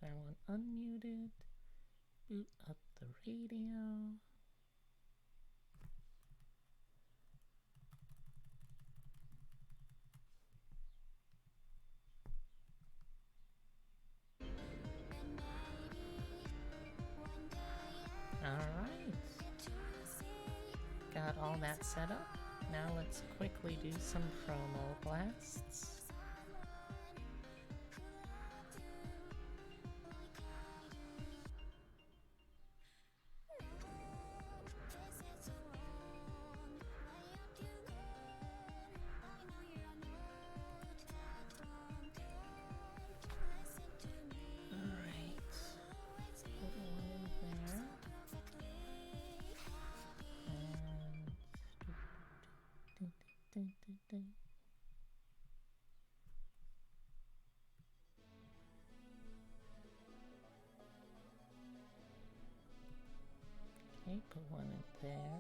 everyone unmuted. Boot up the radio. Alright. Got all that set up. Now let's quickly do some promo blasts. Okay, put one in there.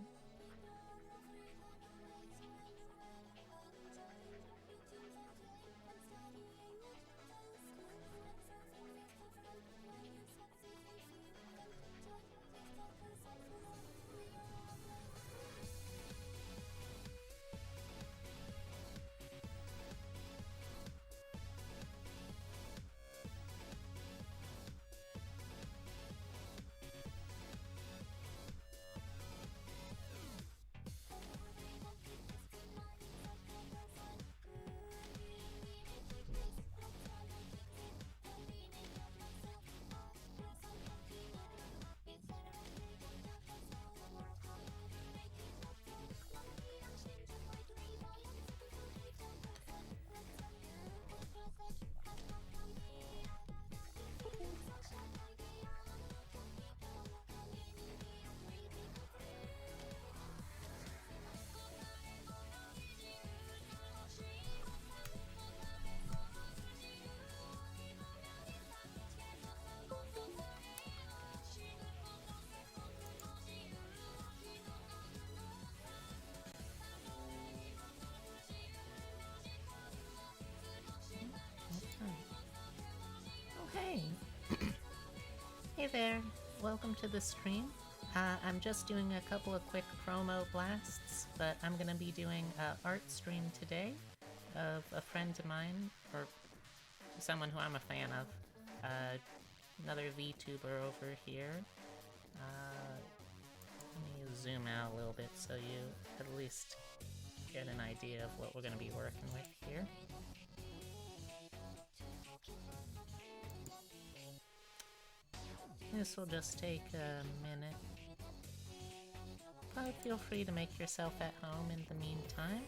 Hey! Hey there, welcome to the stream. I'm just doing a couple of quick promo blasts, but I'm gonna be doing an art stream today of a friend of mine, or someone who I'm a fan of. Another VTuber over here. Let me zoom out a little bit so you at least get an idea of what we're gonna be working with here. This will just take a minute, but feel free to make yourself at home in the meantime.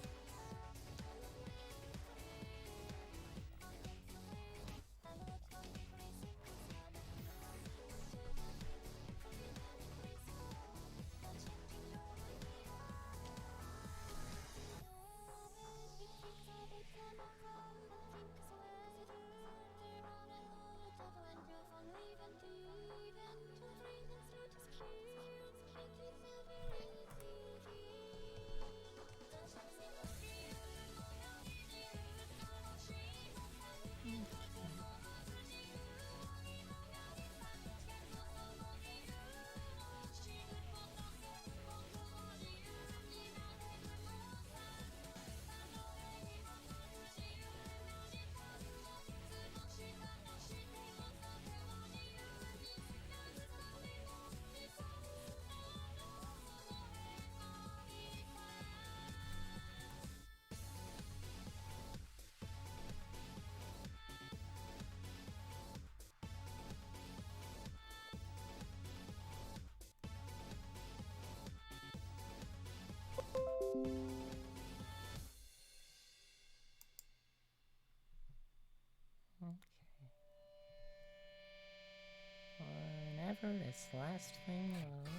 Whenever this last thing loads.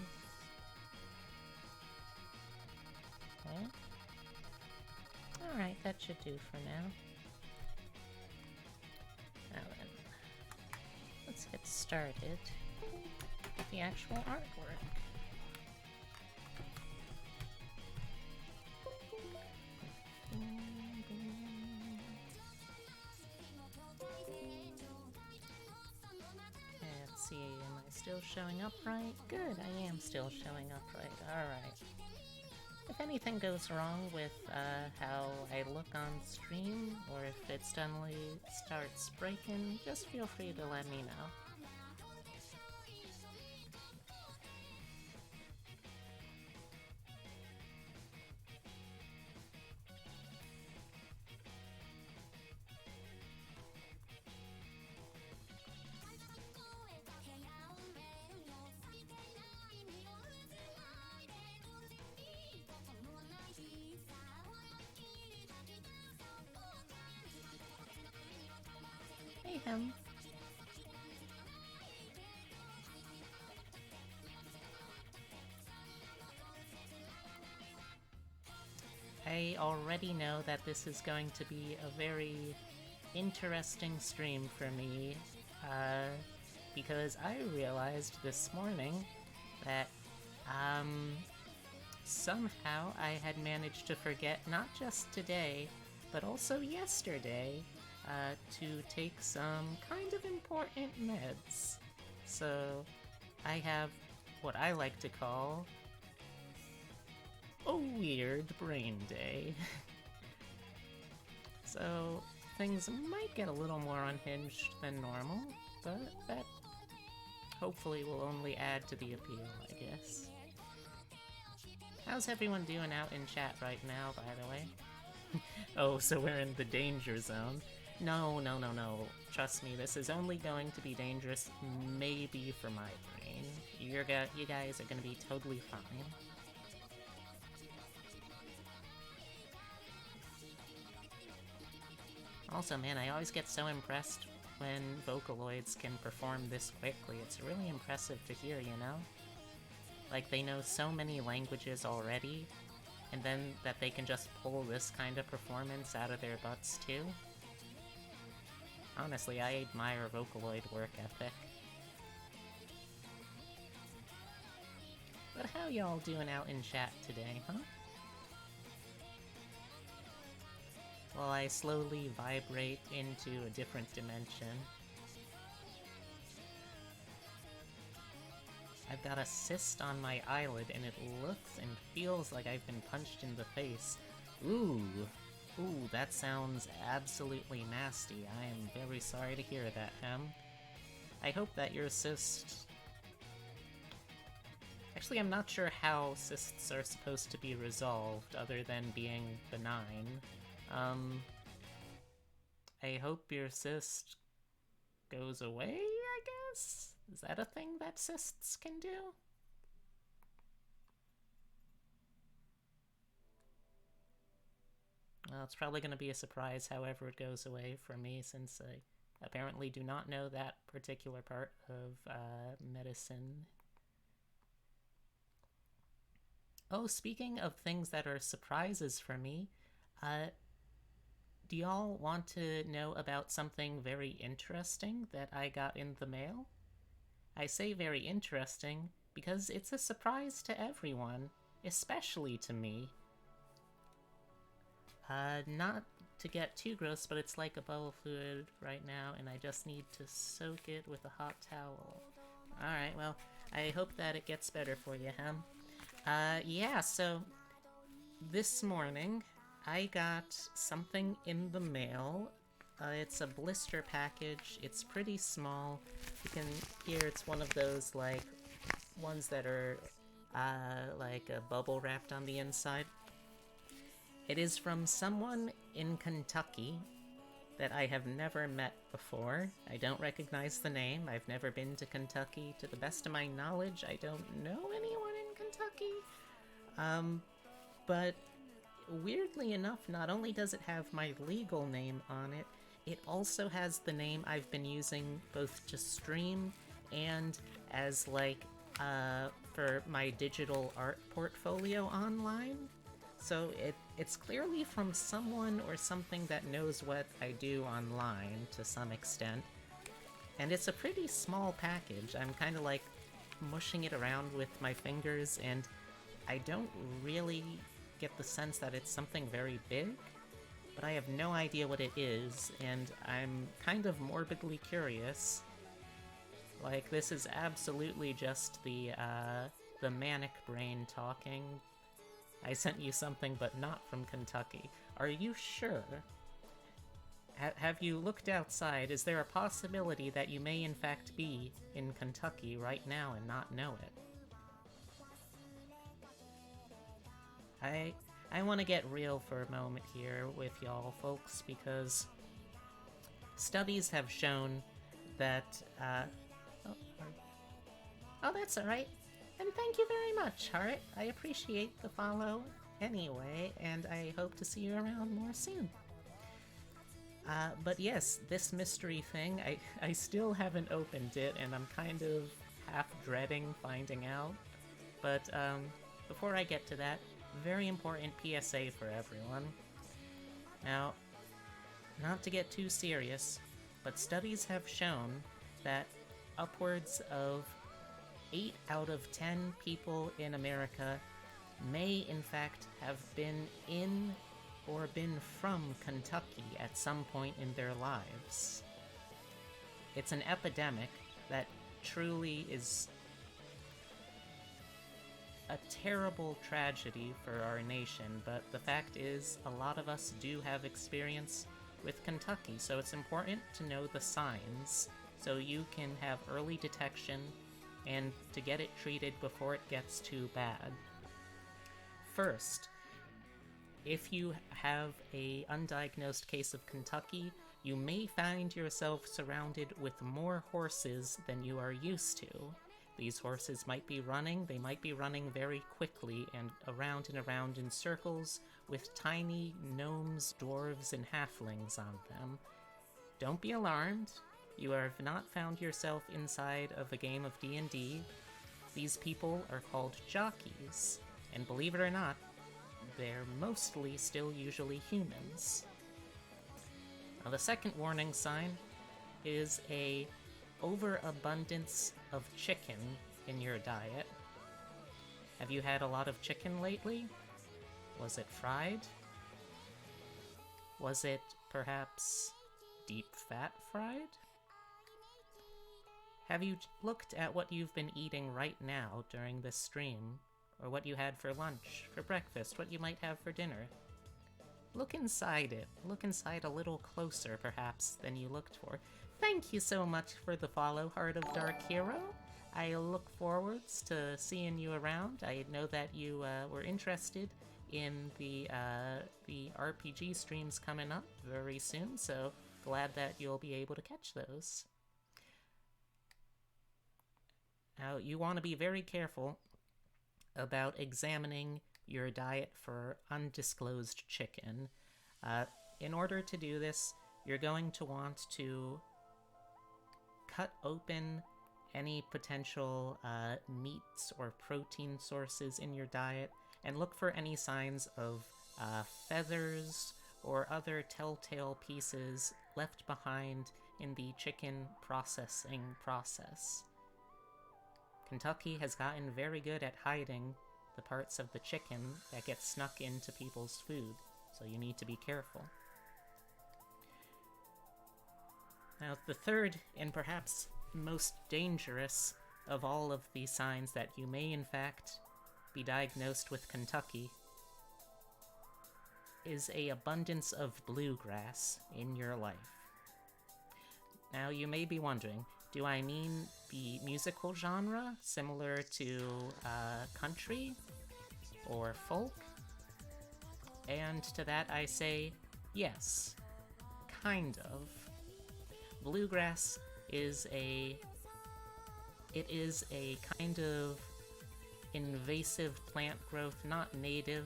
Okay. Alright, that should do for now. Now then, let's get started with the actual artwork. still showing up right? Good, I am still showing up right. Alright. If anything goes wrong with how I look on stream, or if it suddenly starts breaking, just feel free to let me know. Hey, him. I already know that this is going to be a very interesting stream for me, because I realized this morning that, somehow I had managed to forget not just today, but also yesterday, to take some kind of important meds. So, I have what I like to call a weird brain day. So, things might get a little more unhinged than normal, but that hopefully will only add to the appeal, I guess. How's everyone doing out in chat right now, by the way? Oh, so we're in the danger zone. No. Trust me, this is only going to be dangerous maybe for my brain. You guys are gonna be totally fine. Also, man, I always get so impressed when Vocaloids can perform this quickly. It's really impressive to hear, you know? Like, they know so many languages already, and then that they can just pull this kind of performance out of their butts, too. Honestly, I admire Vocaloid work ethic. But how y'all doing out in chat today, huh? While I slowly vibrate into a different dimension. I've got a cyst on my eyelid and it looks and feels like I've been punched in the face. Ooh, that sounds absolutely nasty. I am very sorry to hear that, Hem. I hope that your cyst... Actually, I'm not sure how cysts are supposed to be resolved other than being benign. I hope your cyst goes away, I guess? Is that a thing that cysts can do? Well, it's probably going to be a surprise however it goes away for me, since I apparently do not know that particular part of medicine. Oh, speaking of things that are surprises for me, do y'all want to know about something very interesting that I got in the mail? I say very interesting because it's a surprise to everyone, especially to me. Not to get too gross, but it's like a bowl of fluid right now, and I just need to soak it with a hot towel. Alright, well, I hope that it gets better for you, Hem. Yeah, so this morning I got something in the mail. It's a blister package. It's pretty small. You can hear it's one of those, like, ones that are, like, bubble wrapped on the inside. It is from someone in Kentucky that I have never met before. I don't recognize the name. I've never been to Kentucky. To the best of my knowledge, I don't know anyone in Kentucky. But weirdly enough, not only does it have my legal name on it, it also has the name I've been using both to stream and as, like, for my digital art portfolio online. So it's clearly from someone or something that knows what I do online to some extent. And it's a pretty small package. I'm kind of like mushing it around with my fingers, and I don't really get the sense that it's something very big, but I have no idea what it is, and I'm kind of morbidly curious. Like, this is absolutely just the manic brain talking. I sent you something, but not from Kentucky. Are you sure? Have you looked outside? Is there a possibility that you may in fact be in Kentucky right now and not know it? I want to get real for a moment here with y'all folks, because studies have shown that, oh, that's alright. And thank you very much, Heart. I appreciate the follow anyway, and I hope to see you around more soon. But yes, this mystery thing, I still haven't opened it, and I'm kind of half dreading finding out. But before I get to that, very important PSA for everyone. Now, not to get too serious, but studies have shown that upwards of 8 out of 10 people in America may in fact have been in or been from Kentucky at some point in their lives. It's an epidemic that truly is a terrible tragedy for our nation, but the fact is, a lot of us do have experience with Kentucky, so it's important to know the signs so you can have early detection and to get it treated before it gets too bad. First, if you have an undiagnosed case of Kentucky, you may find yourself surrounded with more horses than you are used to. These horses might be running, they might be running very quickly and around in circles with tiny gnomes, dwarves, and halflings on them. Don't be alarmed. You have not found yourself inside of a game of D&D. These people are called jockeys, and believe it or not, they're mostly still usually humans. Now, the second warning sign is a overabundance of chicken in your diet. Have you had a lot of chicken lately? Was it fried? Was it perhaps deep fat fried? Have you looked at what you've been eating right now during this stream? Or what you had for lunch, for breakfast, what you might have for dinner? Look inside it. Look inside a little closer, perhaps, than you looked for. Thank you so much for the follow, Heart of Dark Hero. I look forwards to seeing you around. I know that you were interested in the RPG streams coming up very soon, so glad that you'll be able to catch those. Now, you want to be very careful about examining your diet for undisclosed chicken. In order to do this, you're going to want to cut open any potential meats or protein sources in your diet and look for any signs of feathers or other telltale pieces left behind in the chicken processing process. Kentucky has gotten very good at hiding the parts of the chicken that get snuck into people's food, so you need to be careful. Now, the third and perhaps most dangerous of all of these signs that you may in fact be diagnosed with Kentucky is an abundance of bluegrass in your life. Now, you may be wondering, do I mean the musical genre, similar to country or folk? And to that I say, yes, kind of. Bluegrass is a kind of invasive plant growth, not native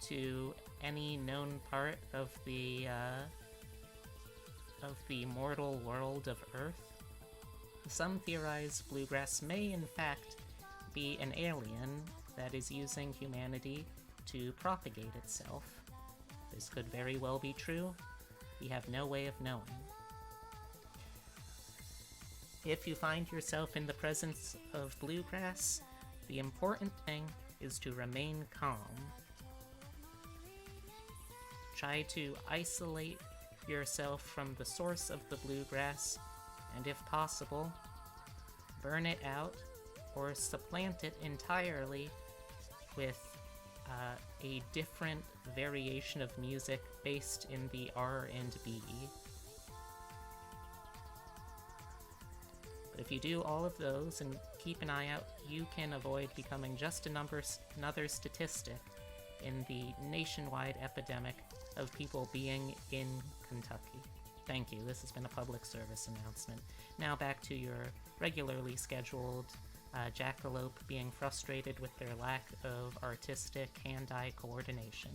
to any known part of the mortal world of Earth. Some theorize bluegrass may in fact be an alien that is using humanity to propagate itself. This could very well be true. We have no way of knowing. If you find yourself in the presence of bluegrass, the important thing is to remain calm. Try to isolate yourself from the source of the bluegrass, and if possible, burn it out or supplant it entirely with a different variation of music based in the R&B. But if you do all of those and keep an eye out, you can avoid becoming just another statistic in the nationwide epidemic of people being in Kentucky. Thank you. This has been a public service announcement. Now back to your regularly scheduled jackalope being frustrated with their lack of artistic hand-eye coordination.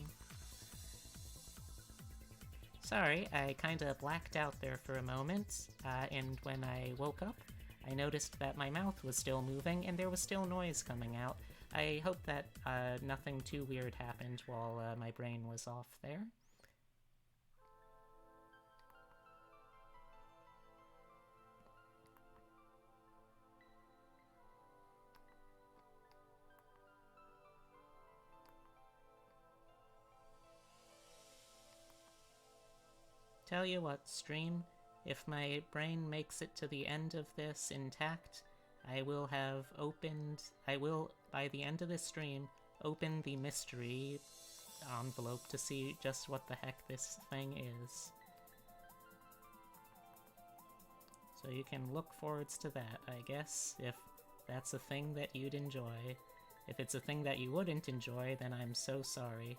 Sorry, I kinda blacked out there for a moment, and when I woke up, I noticed that my mouth was still moving and there was still noise coming out. I hope that nothing too weird happened while my brain was off there. Tell you what, stream, if my brain makes it to the end of this intact, I will, by the end of this stream, open the mystery envelope to see just what the heck this thing is. So you can look forwards to that, I guess, if that's a thing that you'd enjoy. If it's a thing that you wouldn't enjoy, then I'm so sorry.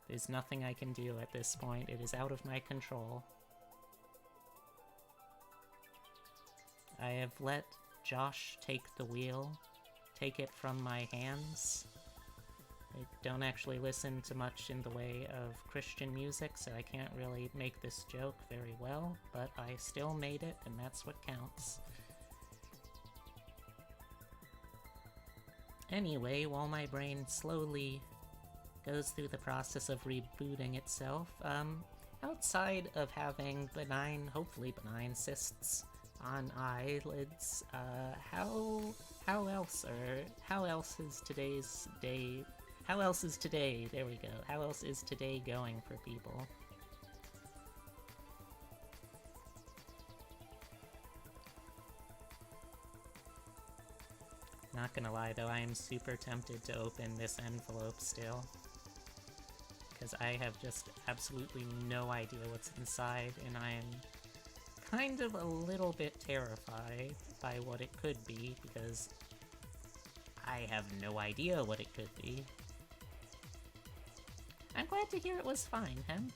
There's nothing I can do at this point. It is out of my control. I have let Josh take the wheel, take it from my hands. I don't actually listen to much in the way of Christian music, so I can't really make this joke very well, but I still made it, and that's what counts. Anyway, while my brain slowly goes through the process of rebooting itself, outside of having benign, hopefully benign cysts on eyelids, how else is today's day, how else is today, there we go, how else is today going for people? Not gonna lie though, I am super tempted to open this envelope still, because I have just absolutely no idea what's inside, and I am kind of a little bit terrified by what it could be, because I have no idea what it could be. I'm glad to hear it was fine, Hem.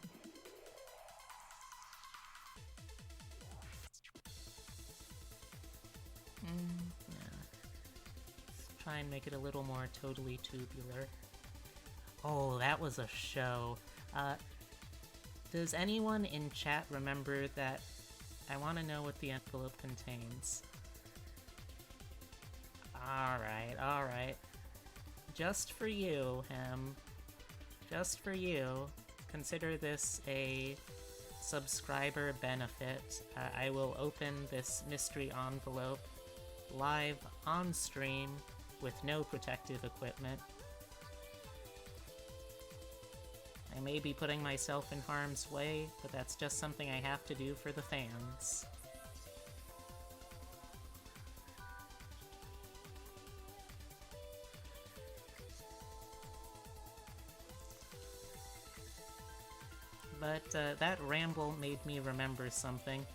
Yeah. Let's try and make it a little more totally tubular. Oh, that was a show. Does anyone in chat remember that? I want to know what the envelope contains. Alright. Just for you, Hem. Just for you. Consider this a subscriber benefit. I will open this mystery envelope live on stream with no protective equipment. I may be putting myself in harm's way, but that's just something I have to do for the fans. But that ramble made me remember something.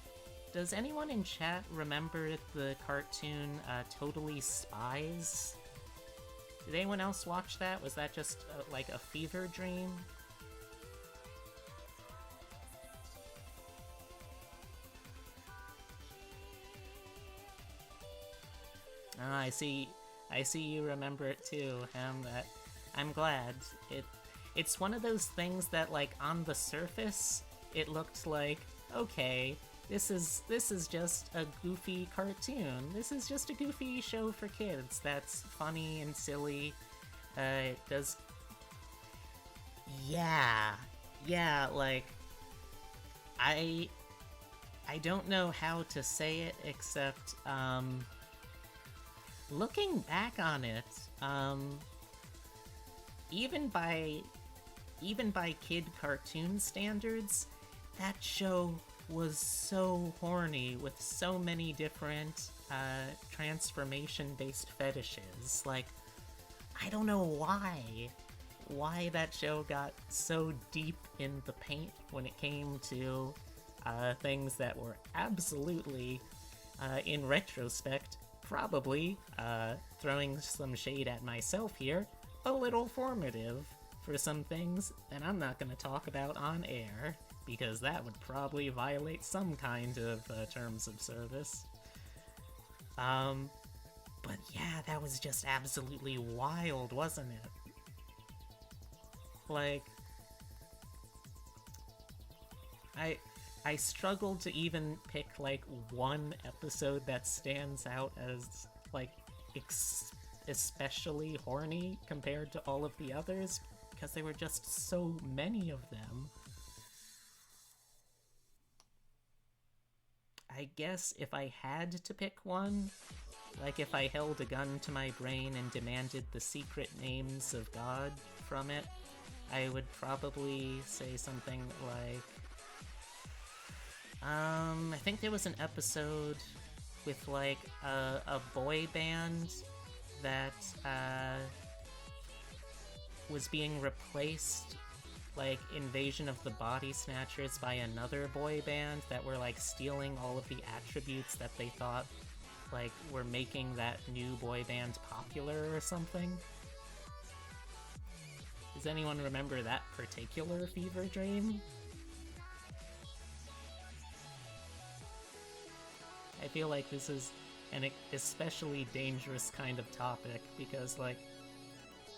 Does anyone in chat remember the cartoon Totally Spies? Did anyone else watch that? Was that just like a fever dream? Oh, I see you remember it too, Ham. That I'm glad. It's one of those things that, like, on the surface, it looked like, okay, this is just a goofy cartoon. This is just a goofy show for kids that's funny and silly. It does... Yeah, like, I don't know how to say it except, looking back on it, even by kid cartoon standards, that show was so horny with so many different transformation-based fetishes. Like, I don't know why that show got so deep in the paint when it came to things that were absolutely, in retrospect, probably, throwing some shade at myself here, a little formative for some things that I'm not going to talk about on air, because that would probably violate some kind of terms of service. But yeah, that was just absolutely wild, wasn't it? Like, I struggled to even pick, like, one episode that stands out as, like, especially horny compared to all of the others, because there were just so many of them. I guess if I had to pick one, like if I held a gun to my brain and demanded the secret names of God from it, I would probably say something like, I think there was an episode with, like, a boy band that, was being replaced, like, Invasion of the Body Snatchers, by another boy band that were, like, stealing all of the attributes that they thought, like, were making that new boy band popular or something. Does anyone remember that particular fever dream? I feel like this is an especially dangerous kind of topic, because, like,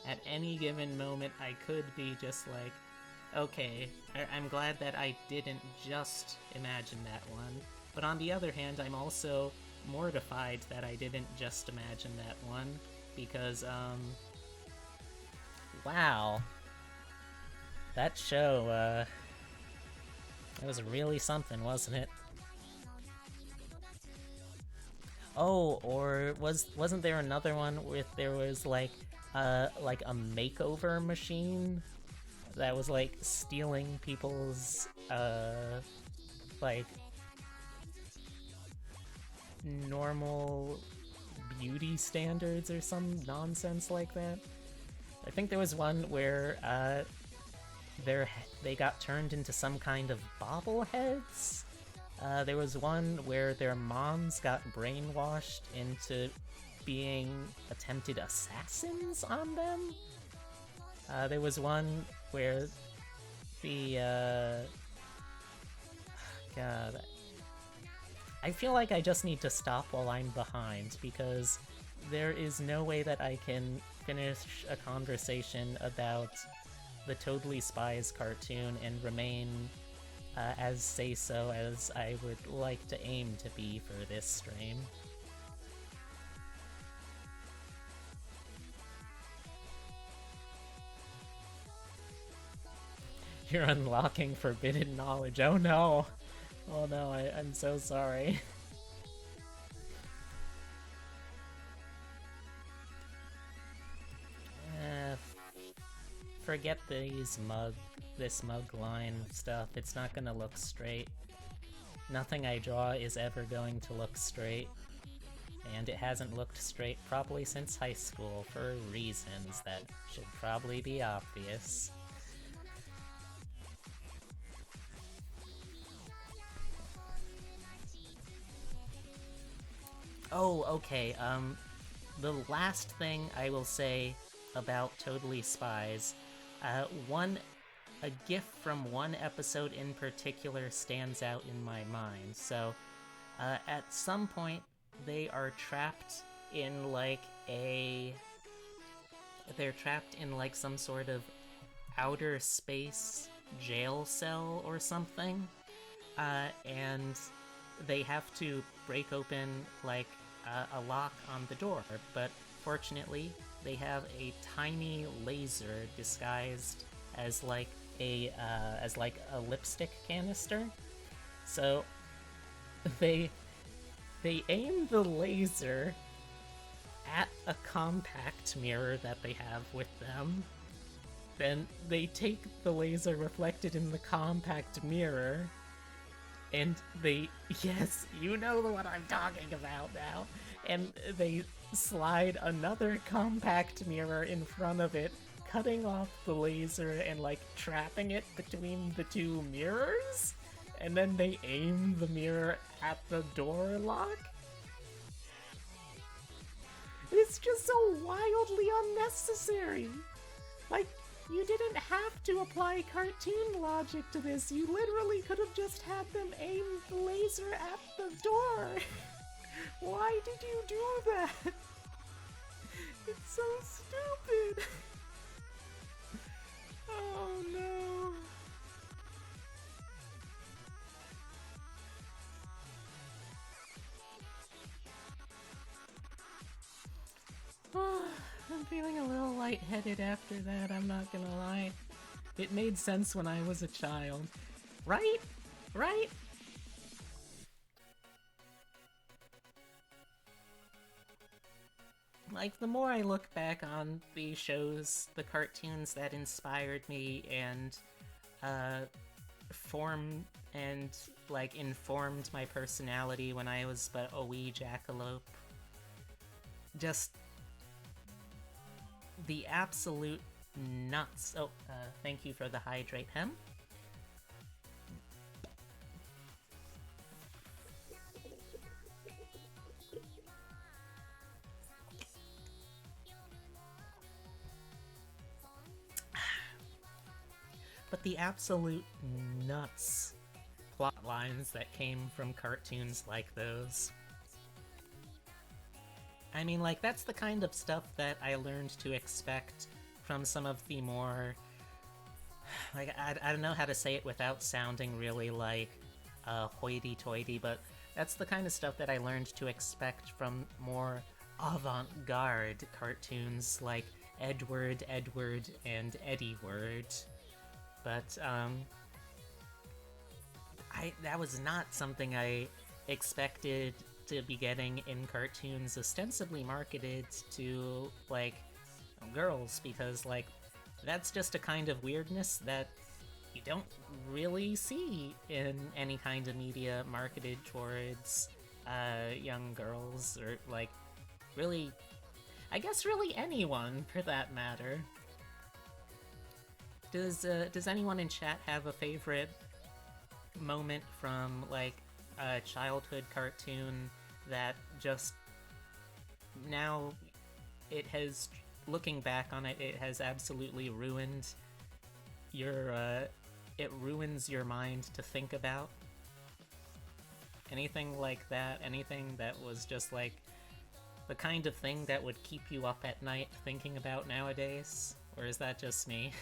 at any given moment I could be just like, okay, I'm glad that I didn't just imagine that one, but on the other hand, I'm also mortified that I didn't just imagine that one, because, wow. That show, it was really something, wasn't it? Oh, or wasn't there another one with there was like a makeover machine that was like stealing people's like normal beauty standards or some nonsense like that? I think there was one where they got turned into some kind of bobbleheads. There was one where their moms got brainwashed into being attempted assassins on them. There was one where the God, I feel like I just need to stop while I'm behind, because there is no way that I can finish a conversation about the Totally Spies cartoon and remain as say-so as I would like to aim to be for this stream. You're unlocking forbidden knowledge. Oh no! Oh no, I'm so sorry. Forget this mug line stuff. It's not gonna look straight. Nothing I draw is ever going to look straight. And it hasn't looked straight probably since high school, for reasons that should probably be obvious. Oh, okay, the last thing I will say about Totally Spies, a gif from one episode in particular stands out in my mind. So, at some point, they are trapped in, like, they're trapped in, like, some sort of outer space jail cell or something, and they have to break open, like, a lock on the door, but fortunately, they have a tiny laser disguised as like a lipstick canister. So they aim the laser at a compact mirror that they have with them. Then they take the laser reflected in the compact mirror And they, yes, you know what I'm talking about now. And they slide another compact mirror in front of it, cutting off the laser and like trapping it between the two mirrors. And then they aim the mirror at the door lock. It's just so wildly unnecessary. Like, you didn't have to apply cartoon logic to this. You literally could have just had them aim the laser at the door. Why did you do that? It's so stupid. Oh no. I'm feeling a little lightheaded after that, I'm not gonna lie. It made sense when I was a child. Right? Right? Like, the more I look back on the shows, the cartoons that inspired me and, formed and, like, informed my personality when I was but a wee jackalope, just the absolute nuts. Oh, thank you for the hydrate, Hem. But the absolute nuts plot lines that came from cartoons like those. I mean, like, that's the kind of stuff that I learned to expect from some of the more... Like, I don't know how to say it without sounding really, like, hoity-toity, but that's the kind of stuff that I learned to expect from more avant-garde cartoons like Edward, and Eddyward. But, that was not something I expected to be getting in cartoons ostensibly marketed to, like, girls, because, like, that's just a kind of weirdness that you don't really see in any kind of media marketed towards, young girls, or, like, really, I guess really anyone, for that matter. Does anyone in chat have a favorite moment from, like, a childhood cartoon that just now it has, looking back on it, it has absolutely ruined your, it ruins your mind to think about? Anything like that? Anything that was just, like, the kind of thing that would keep you up at night thinking about nowadays? Or is that just me?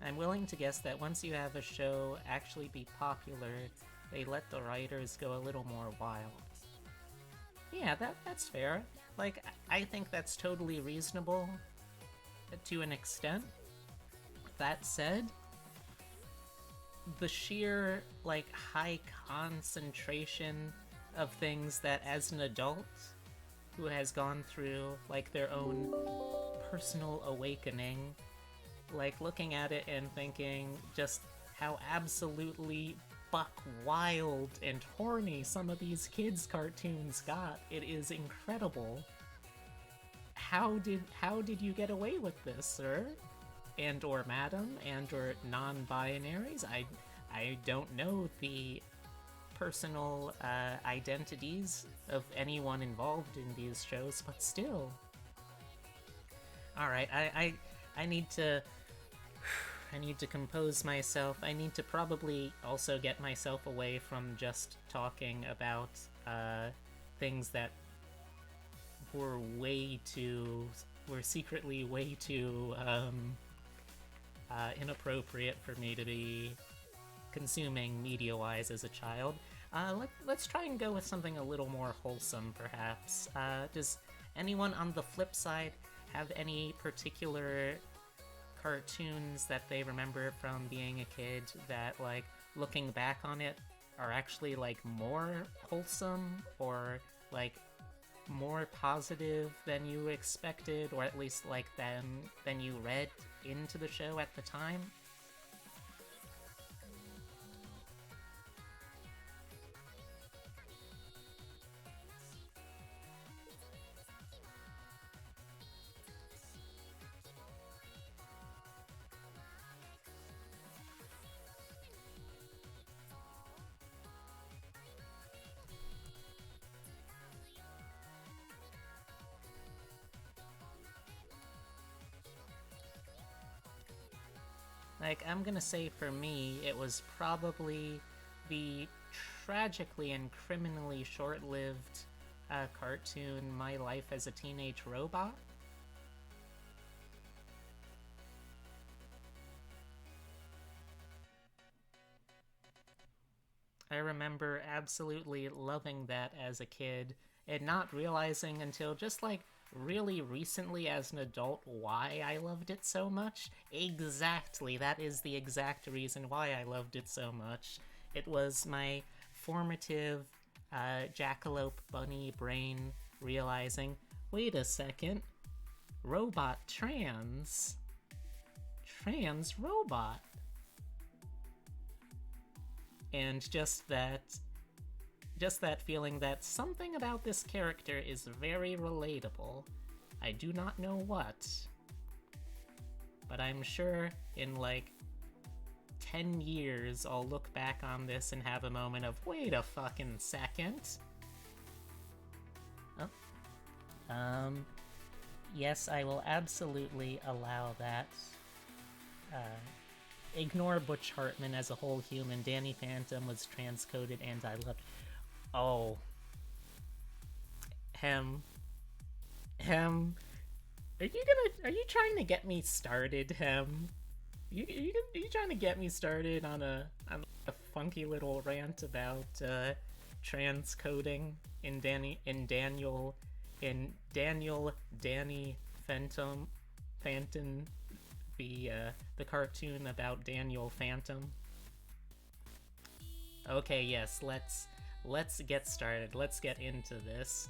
I'm willing to guess that once you have a show actually be popular, they let the writers go a little more wild. Yeah, that's fair. Like, I think that's totally reasonable to an extent. That said, the sheer, like, high concentration of things that as an adult who has gone through, like, their own personal awakening, like, looking at it and thinking just how absolutely buck wild and horny some of these kids' cartoons got. It is incredible. How did you get away with this, sir? And or madam, and or non-binaries? I don't know the personal identities of anyone involved in these shows, but still. Alright, I need to compose myself. I need to probably also get myself away from just talking about things that were secretly way too inappropriate for me to be consuming media-wise as a child. Let's try and go with something a little more wholesome, perhaps. Does anyone on the flip side have any particular cartoons that they remember from being a kid that, like, looking back on it, are actually, like, more wholesome, or, like, more positive than you expected, or at least, like, than you read into the show at the time. Like, I'm gonna say for me, it was probably the tragically and criminally short-lived cartoon My Life as a Teenage Robot. I remember absolutely loving that as a kid and not realizing until just like really recently as an adult why I loved it so much. Exactly, that is the exact reason why I loved it so much. It was my formative jackalope bunny brain realizing, wait a second, robot trans robot. And just that feeling that something about this character is very relatable. I do not know what, but I'm sure in like 10 years I'll look back on this and have a moment of, wait a fucking second. Oh. Yes, I will absolutely allow that. Ignore Butch Hartman as a whole human. Danny Phantom was transcoded and I loved. Oh. Hem. Are you trying to get me started, Hem? Are you trying to get me started on a funky little rant about transcoding in Daniel Danny Phantom, the cartoon about Daniel Phantom? Okay, yes, let's get started. Let's get into this.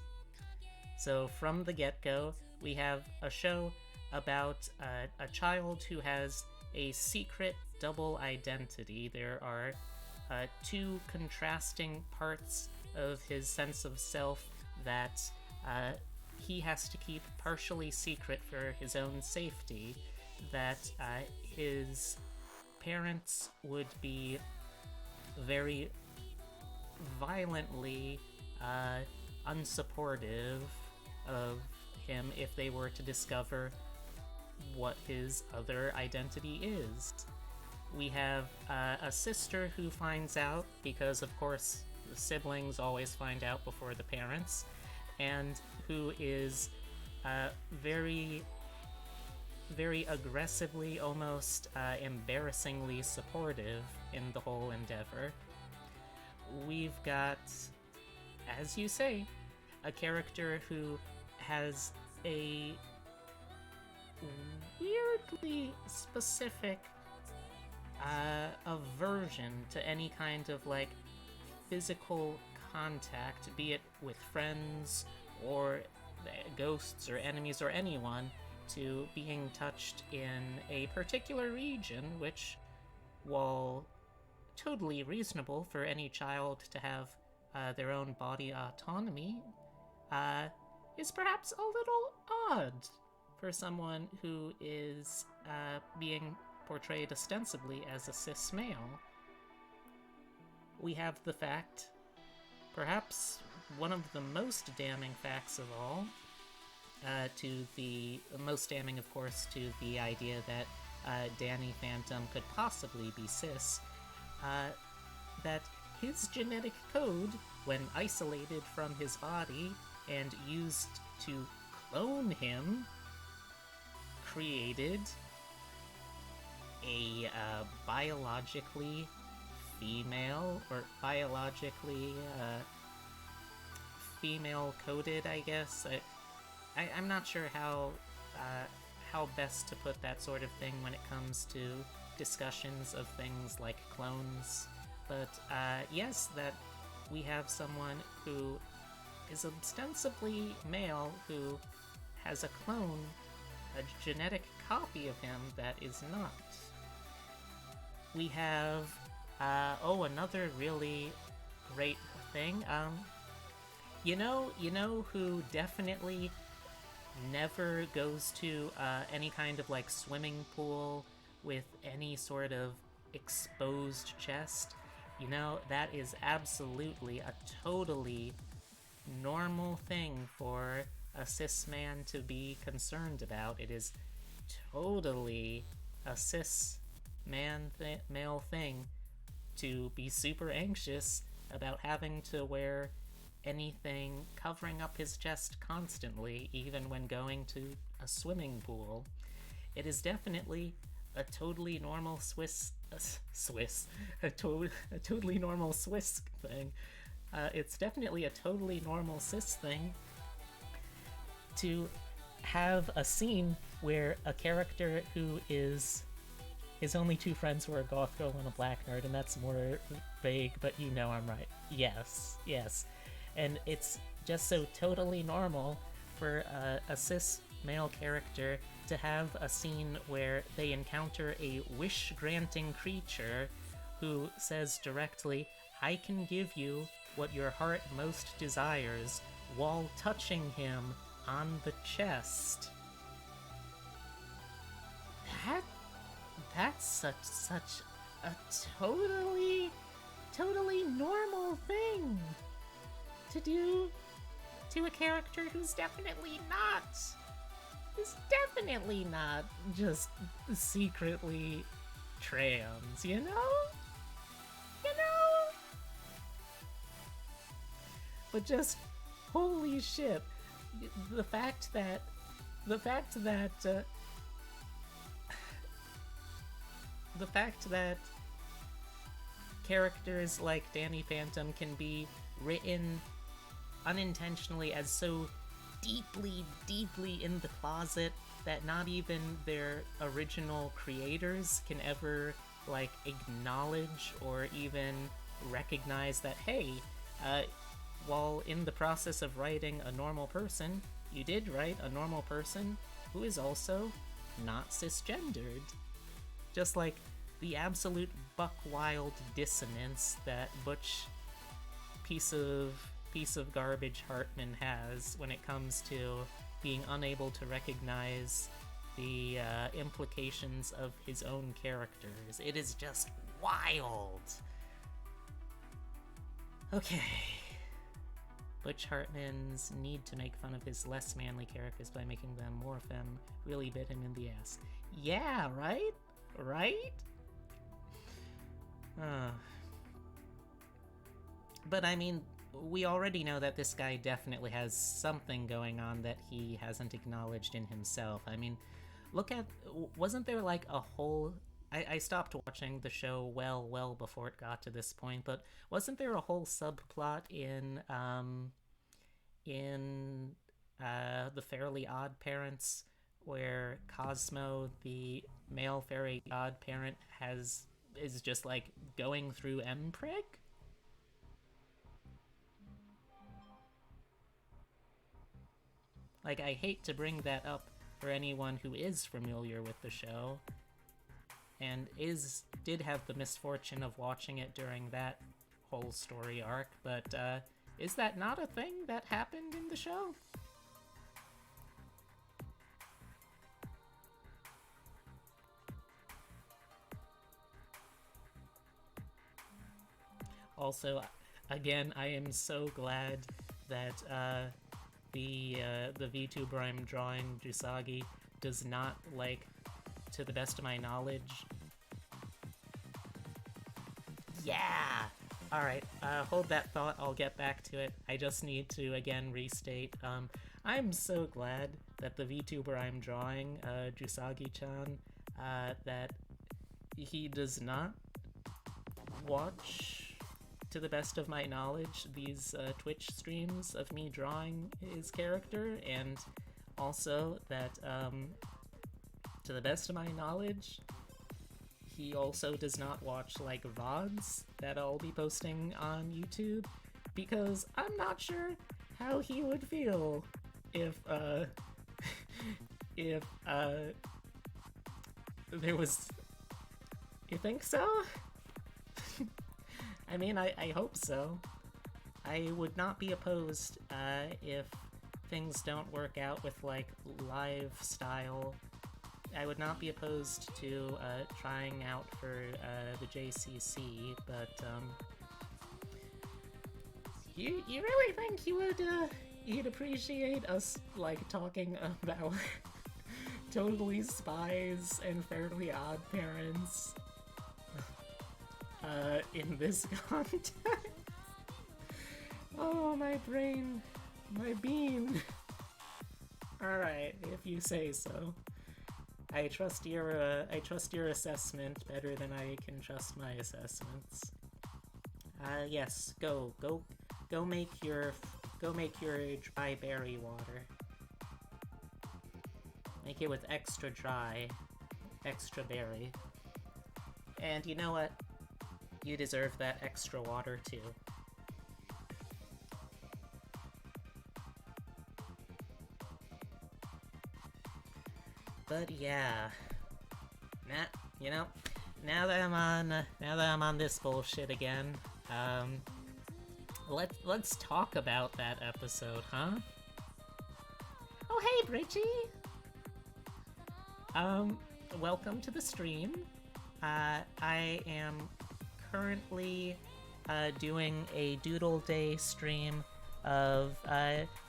So from the get-go, we have a show about a child who has a secret double identity. There are two contrasting parts of his sense of self that he has to keep partially secret for his own safety, that his parents would be very violently unsupportive of him if they were to discover what his other identity is. We have a sister who finds out, because of course the siblings always find out before the parents, and who is very aggressively, almost embarrassingly supportive in the whole endeavor. We've got, as you say, a character who has a weirdly specific aversion to any kind of like physical contact, be it with friends or ghosts or enemies or anyone, to being touched in a particular region, which, while totally reasonable for any child to have their own body autonomy, is perhaps a little odd for someone who is being portrayed ostensibly as a cis male. We have the fact, perhaps one of the most damning facts of all, most damning, of course, to the idea that Danny Phantom could possibly be cis, that his genetic code, when isolated from his body and used to clone him, created a biologically female, or biologically female-coded, I guess. I'm not sure how best to put that sort of thing when it comes to discussions of things like clones. But yes, that we have someone who is ostensibly male who has a clone, a genetic copy of him that is not. We have, another really great thing. You know who definitely never goes to any kind of like swimming pool with any sort of exposed chest? You know, that is absolutely a totally normal thing for a cis man to be concerned about. It is totally a cis male thing to be super anxious about having to wear anything covering up his chest constantly, even when going to a swimming pool. It is definitely a totally normal a totally normal Swiss thing. It's definitely a totally normal cis thing to have a scene where a character who is his only two friends were a goth girl and a black nerd, and that's more vague, but you know I'm right. Yes. And it's just so totally normal for a cis male character to have a scene where they encounter a wish-granting creature who says directly, "I can give you what your heart most desires," while touching him on the chest. That's such a totally normal thing to do to a character who's definitely not just secretly trans, you know? But just holy shit, the fact that characters like Danny Phantom can be written unintentionally as so deeply in the closet that not even their original creators can ever like acknowledge or even recognize that, hey, while in the process of writing a normal person, you did write a normal person who is also not cisgendered. Just like the absolute buck wild dissonance that butch piece of garbage Hartman has when it comes to being unable to recognize the implications of his own characters. It is just wild. Okay. Butch Hartman's need to make fun of his less manly characters by making them more femme really bit him in the ass. Yeah, right? But I mean, we already know that this guy definitely has something going on that he hasn't acknowledged in himself. I mean, wasn't there like a whole... I stopped watching the show well before it got to this point, but wasn't there a whole subplot in The Fairly Odd Parents where Cosmo, the male fairy godparent, is just like going through MPreg? Like, I hate to bring that up for anyone who is familiar with the show and did have the misfortune of watching it during that whole story arc, but is that not a thing that happened in the show? Also, again, I am so glad that the VTuber I'm drawing, Jusagi, does not, like, to the best of my knowledge... Yeah! Alright, hold that thought, I'll get back to it. I just need to, again, restate, I'm so glad that the VTuber I'm drawing, Jusagi-chan, that he does not watch, to the best of my knowledge, these Twitch streams of me drawing his character, and also that, to the best of my knowledge, he also does not watch, like, VODs that I'll be posting on YouTube, because I'm not sure how he would feel if there was... You think so? I mean, I hope so. I would not be opposed if things don't work out with, like, live style. I would not be opposed to trying out for the JCC, but you really think you'd appreciate us, like, talking about Totally Spies and Fairly Odd Parents in this context? Oh, my brain, my bean. Alright, if you say so. I trust your assessment better than I can trust my assessments. Yes, go make your dry berry water. Make it with extra dry, extra berry. And you know what? You deserve that extra water too. But yeah, now that I'm on this bullshit again, let's talk about that episode, huh? Oh hey, Bridgie. Welcome to the stream. I am currently doing a Doodle Day stream of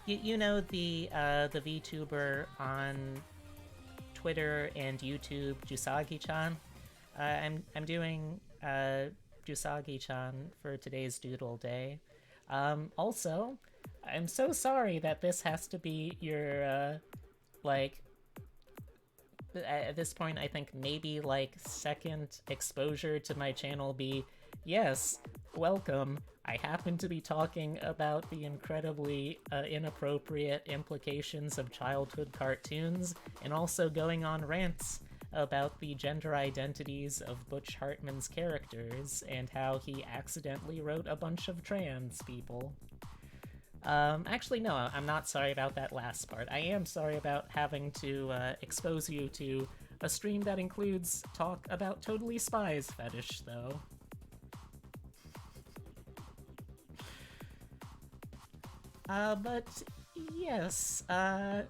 you know the VTuber on Twitter and YouTube, Jusagi-chan. I'm doing Jusagi-chan for today's Doodle Day. Also, I'm so sorry that this has to be your like, at this point I think maybe like second exposure to my channel be, yes, welcome. I happen to be talking about the incredibly inappropriate implications of childhood cartoons, and also going on rants about the gender identities of Butch Hartman's characters, and how he accidentally wrote a bunch of trans people. Actually, no, I'm not sorry about that last part. I am sorry about having to expose you to a stream that includes talk about Totally Spies fetish, though. But yes, now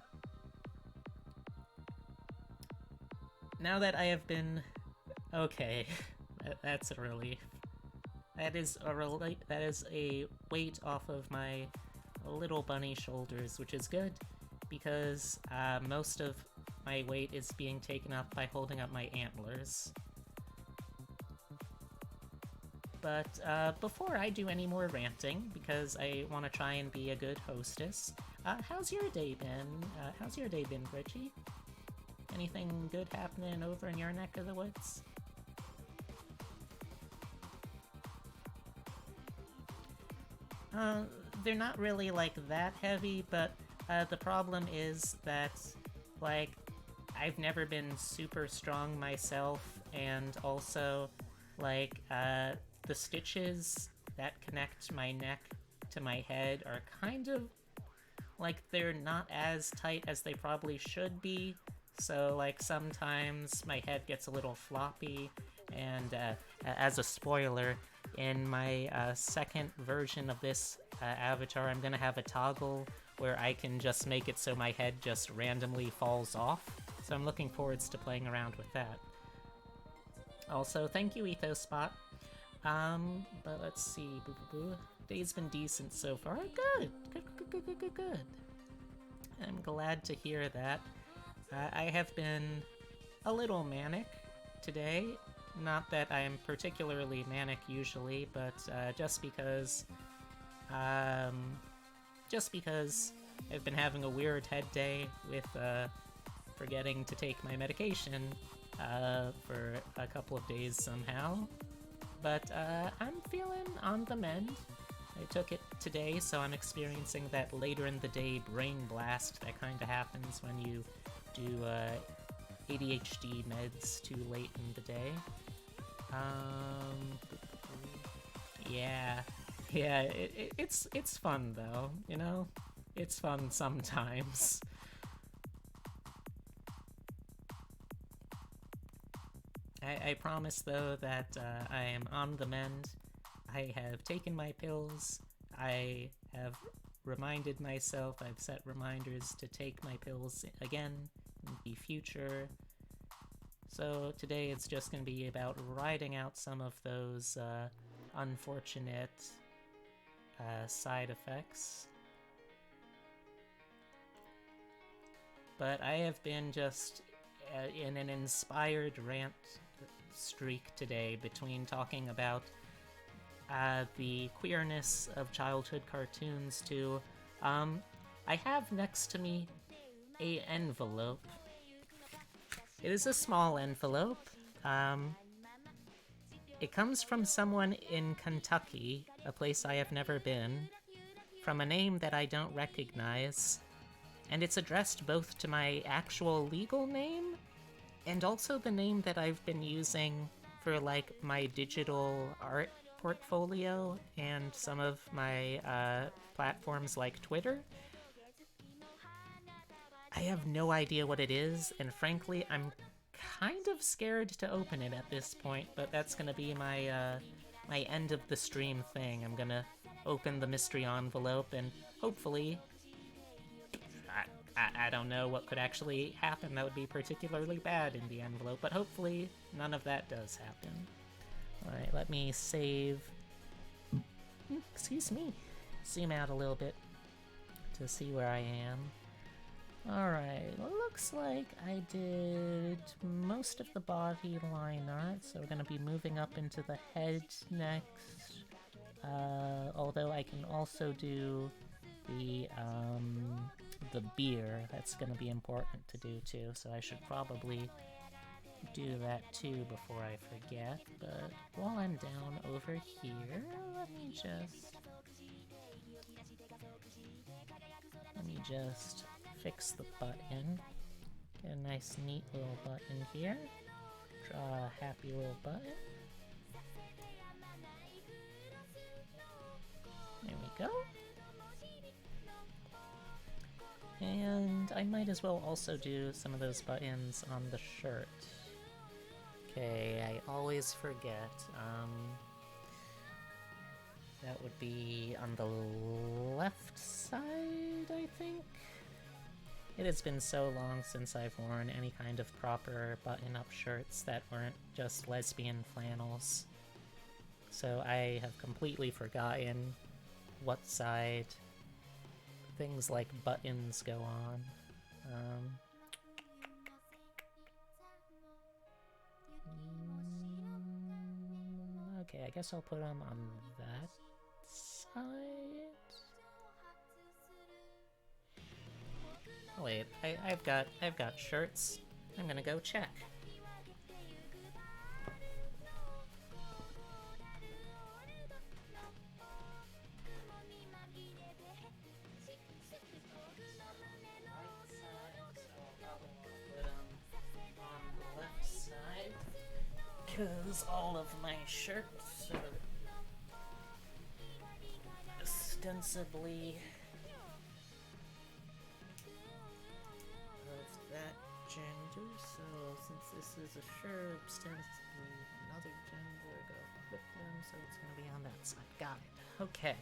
that I have been... Okay, that's a relief. That is a weight off of my little bunny shoulders, which is good, because most of my weight is being taken up by holding up my antlers. But before I do any more ranting, because I want to try and be a good hostess, how's your day been, Bridgie? Anything good happening over in your neck of the woods? They're not really, like, that heavy, but the problem is that, like, I've never been super strong myself, and also, like, the stitches that connect my neck to my head are kind of, like, they're not as tight as they probably should be, so, like, sometimes my head gets a little floppy, and as a spoiler, in my second version of this avatar, I'm gonna have a toggle where I can just make it so my head just randomly falls off, so I'm looking forwards to playing around with that. Also, thank you, EthosSpot. But let's see, day's been decent so far. Good. I'm glad to hear that. I have been a little manic today. Not that I'm particularly manic usually, but just because I've been having a weird head day with forgetting to take my medication for a couple of days somehow. But I'm feeling on the mend. I took it today, so I'm experiencing that later in the day brain blast that kind of happens when you do ADHD meds too late in the day. Yeah, it's fun though, you know? It's fun sometimes. I promise, though, that I am on the mend. I have taken my pills. I have reminded myself, I've set reminders to take my pills again in the future. So today it's just going to be about riding out some of those unfortunate side effects. But I have been just in an inspired rant streak today between talking about the queerness of childhood cartoons to I have next to me a envelope. It is a small envelope. It comes from someone in Kentucky, a place I have never been, from a name that I don't recognize, and it's addressed both to my actual legal name and also the name that I've been using for, like, my digital art portfolio and some of my platforms like Twitter. I have no idea what it is, and frankly, I'm kind of scared to open it at this point, but that's gonna be my my end of the stream thing. I'm gonna open the mystery envelope and hopefully, I don't know what could actually happen that would be particularly bad in the envelope, but hopefully none of that does happen. Alright, let me save. Excuse me. Zoom out a little bit to see where I am. Alright, looks like I did most of the body line art, so we're gonna be moving up into the head next. Although I can also do the beer. That's gonna be important to do too, so I should probably do that too before I forget. But while I'm down over here, let me just fix the button. Get a nice neat little button here. Draw a happy little button. There we go. And I might as well also do some of those buttons on the shirt. Okay, I always forget. That would be on the left side, I think? It has been so long since I've worn any kind of proper button-up shirts that weren't just lesbian flannels. So I have completely forgotten what side things like buttons go on. Okay, I guess I'll put them on that side. Oh wait, I've got shirts. I'm gonna go check. Because all of my shirts are ostensibly of that gender, so since this is a shirt ostensibly another gender, go flip them, so it's gonna be on that side. Got it. Okay.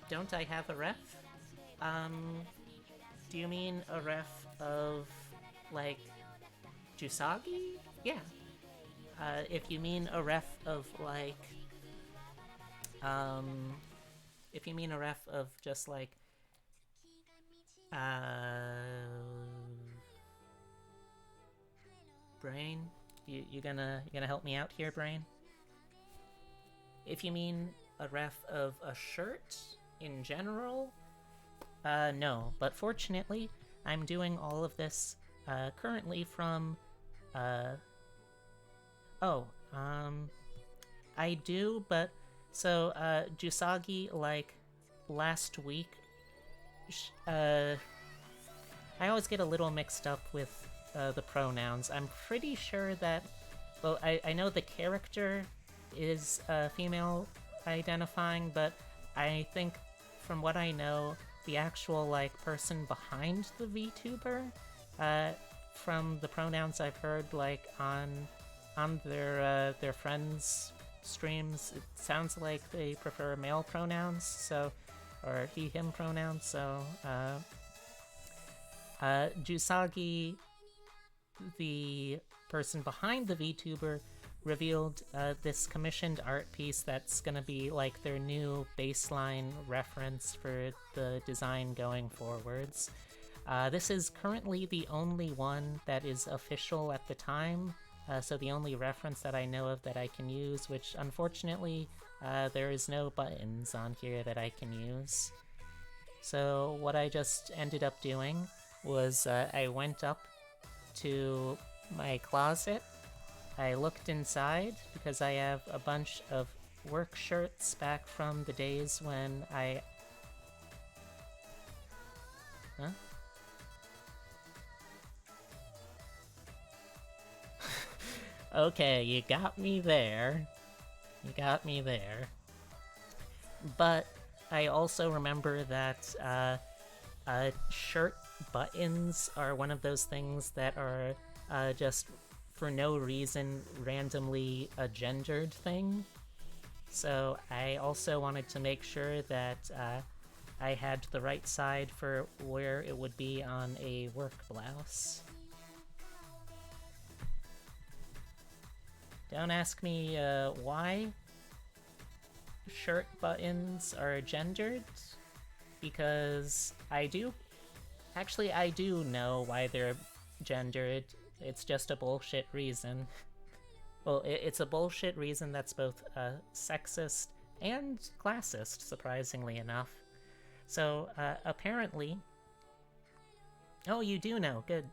Don't I have a ref? Do you mean a ref of, like, Jusagi? Yeah. If you mean a ref of, like, if you mean a ref of just, like, Brain? You gonna help me out here, Brain? If you mean a ref of a shirt in general, no. But fortunately, I'm doing all of this, currently from, I do, but, so, Jusagi, like, last week, I always get a little mixed up with, the pronouns. I'm pretty sure that, well, I know the character is, female identifying, but I think, from what I know, the actual, like, person behind the VTuber, from the pronouns I've heard, like, on their friends' streams, it sounds like they prefer male pronouns, so, or he, him pronouns, so, Jusagi, the person behind the VTuber, revealed this commissioned art piece that's gonna be like their new baseline reference for the design going forwards. This is currently the only one that is official at the time, so the only reference that I know of that I can use, which unfortunately there is no buttons on here that I can use. So what I just ended up doing was I went up to my closet, I looked inside because I have a bunch of work shirts back from the days when I... Huh? Okay, you got me there. You got me there. But I also remember that shirt buttons are one of those things that are just for no reason randomly a gendered thing. So I also wanted to make sure that I had the right side for where it would be on a work blouse. Don't ask me why shirt buttons are gendered, because I do know why they're gendered. It's just a bullshit reason. Well, it's a bullshit reason that's both sexist and classist, surprisingly enough. So, apparently... Oh, you do know. Good.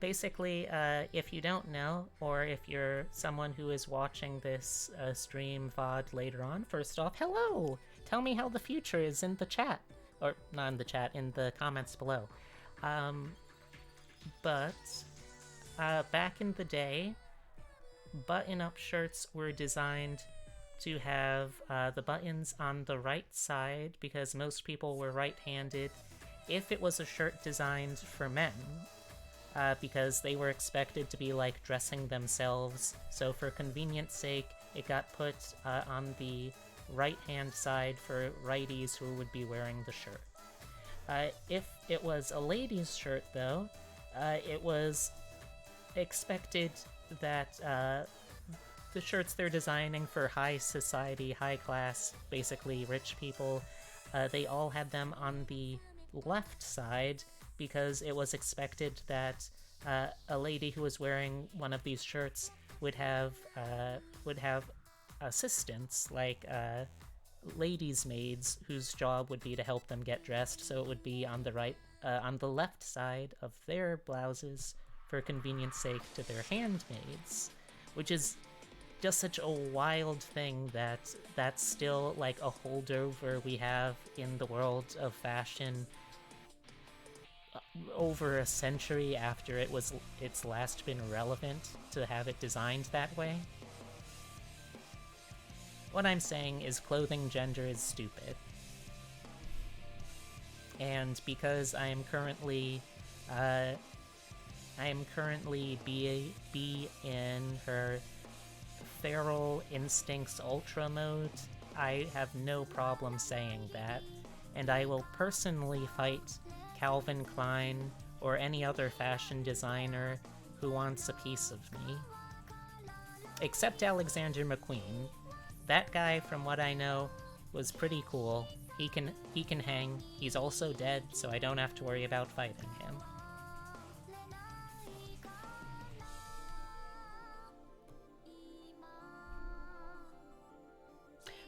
Basically, if you don't know, or if you're someone who is watching this stream VOD later on, first off, hello! Tell me how the future is in the chat. Or, not in the chat, in the comments below. But back in the day, button-up shirts were designed to have the buttons on the right side, because most people were right-handed, if it was a shirt designed for men, because they were expected to be, like, dressing themselves, so for convenience sake, it got put on the right-hand side for righties who would be wearing the shirt. If it was a lady's shirt, though, it was expected that the shirts they're designing for high society, high class, basically rich people, they all had them on the left side, because it was expected that a lady who was wearing one of these shirts would have assistants, like ladies' maids, whose job would be to help them get dressed, so it would be on the right, on the left side of their blouses, for convenience sake, to their handmaids, which is just such a wild thing that that's still like a holdover we have in the world of fashion over a century after it's last been relevant to have it designed that way. What I'm saying is clothing gender is stupid. And because I am currently B in her Feral Instincts Ultra mode, I have no problem saying that, and I will personally fight Calvin Klein or any other fashion designer who wants a piece of me. Except Alexander McQueen. That guy, from what I know, was pretty cool. He can hang. He's also dead, so I don't have to worry about fighting him.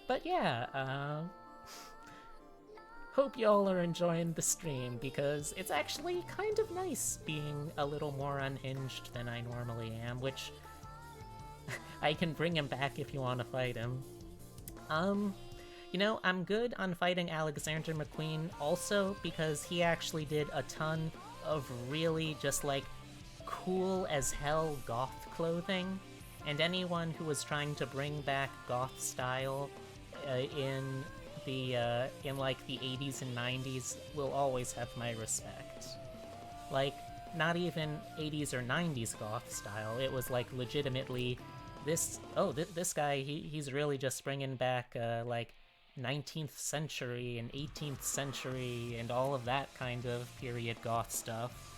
But yeah, hope y'all are enjoying the stream, because it's actually kind of nice being a little more unhinged than I normally am, which I can bring him back if you want to fight him. You know, I'm good on fighting Alexander McQueen also because he actually did a ton of really just like cool as hell goth clothing, and anyone who was trying to bring back goth style in like the 80s and 90s will always have my respect. Like, not even 80s or 90s goth style. It was like legitimately this. Oh, this guy, he's really just bringing back like 19th century and 18th century and all of that kind of period goth stuff.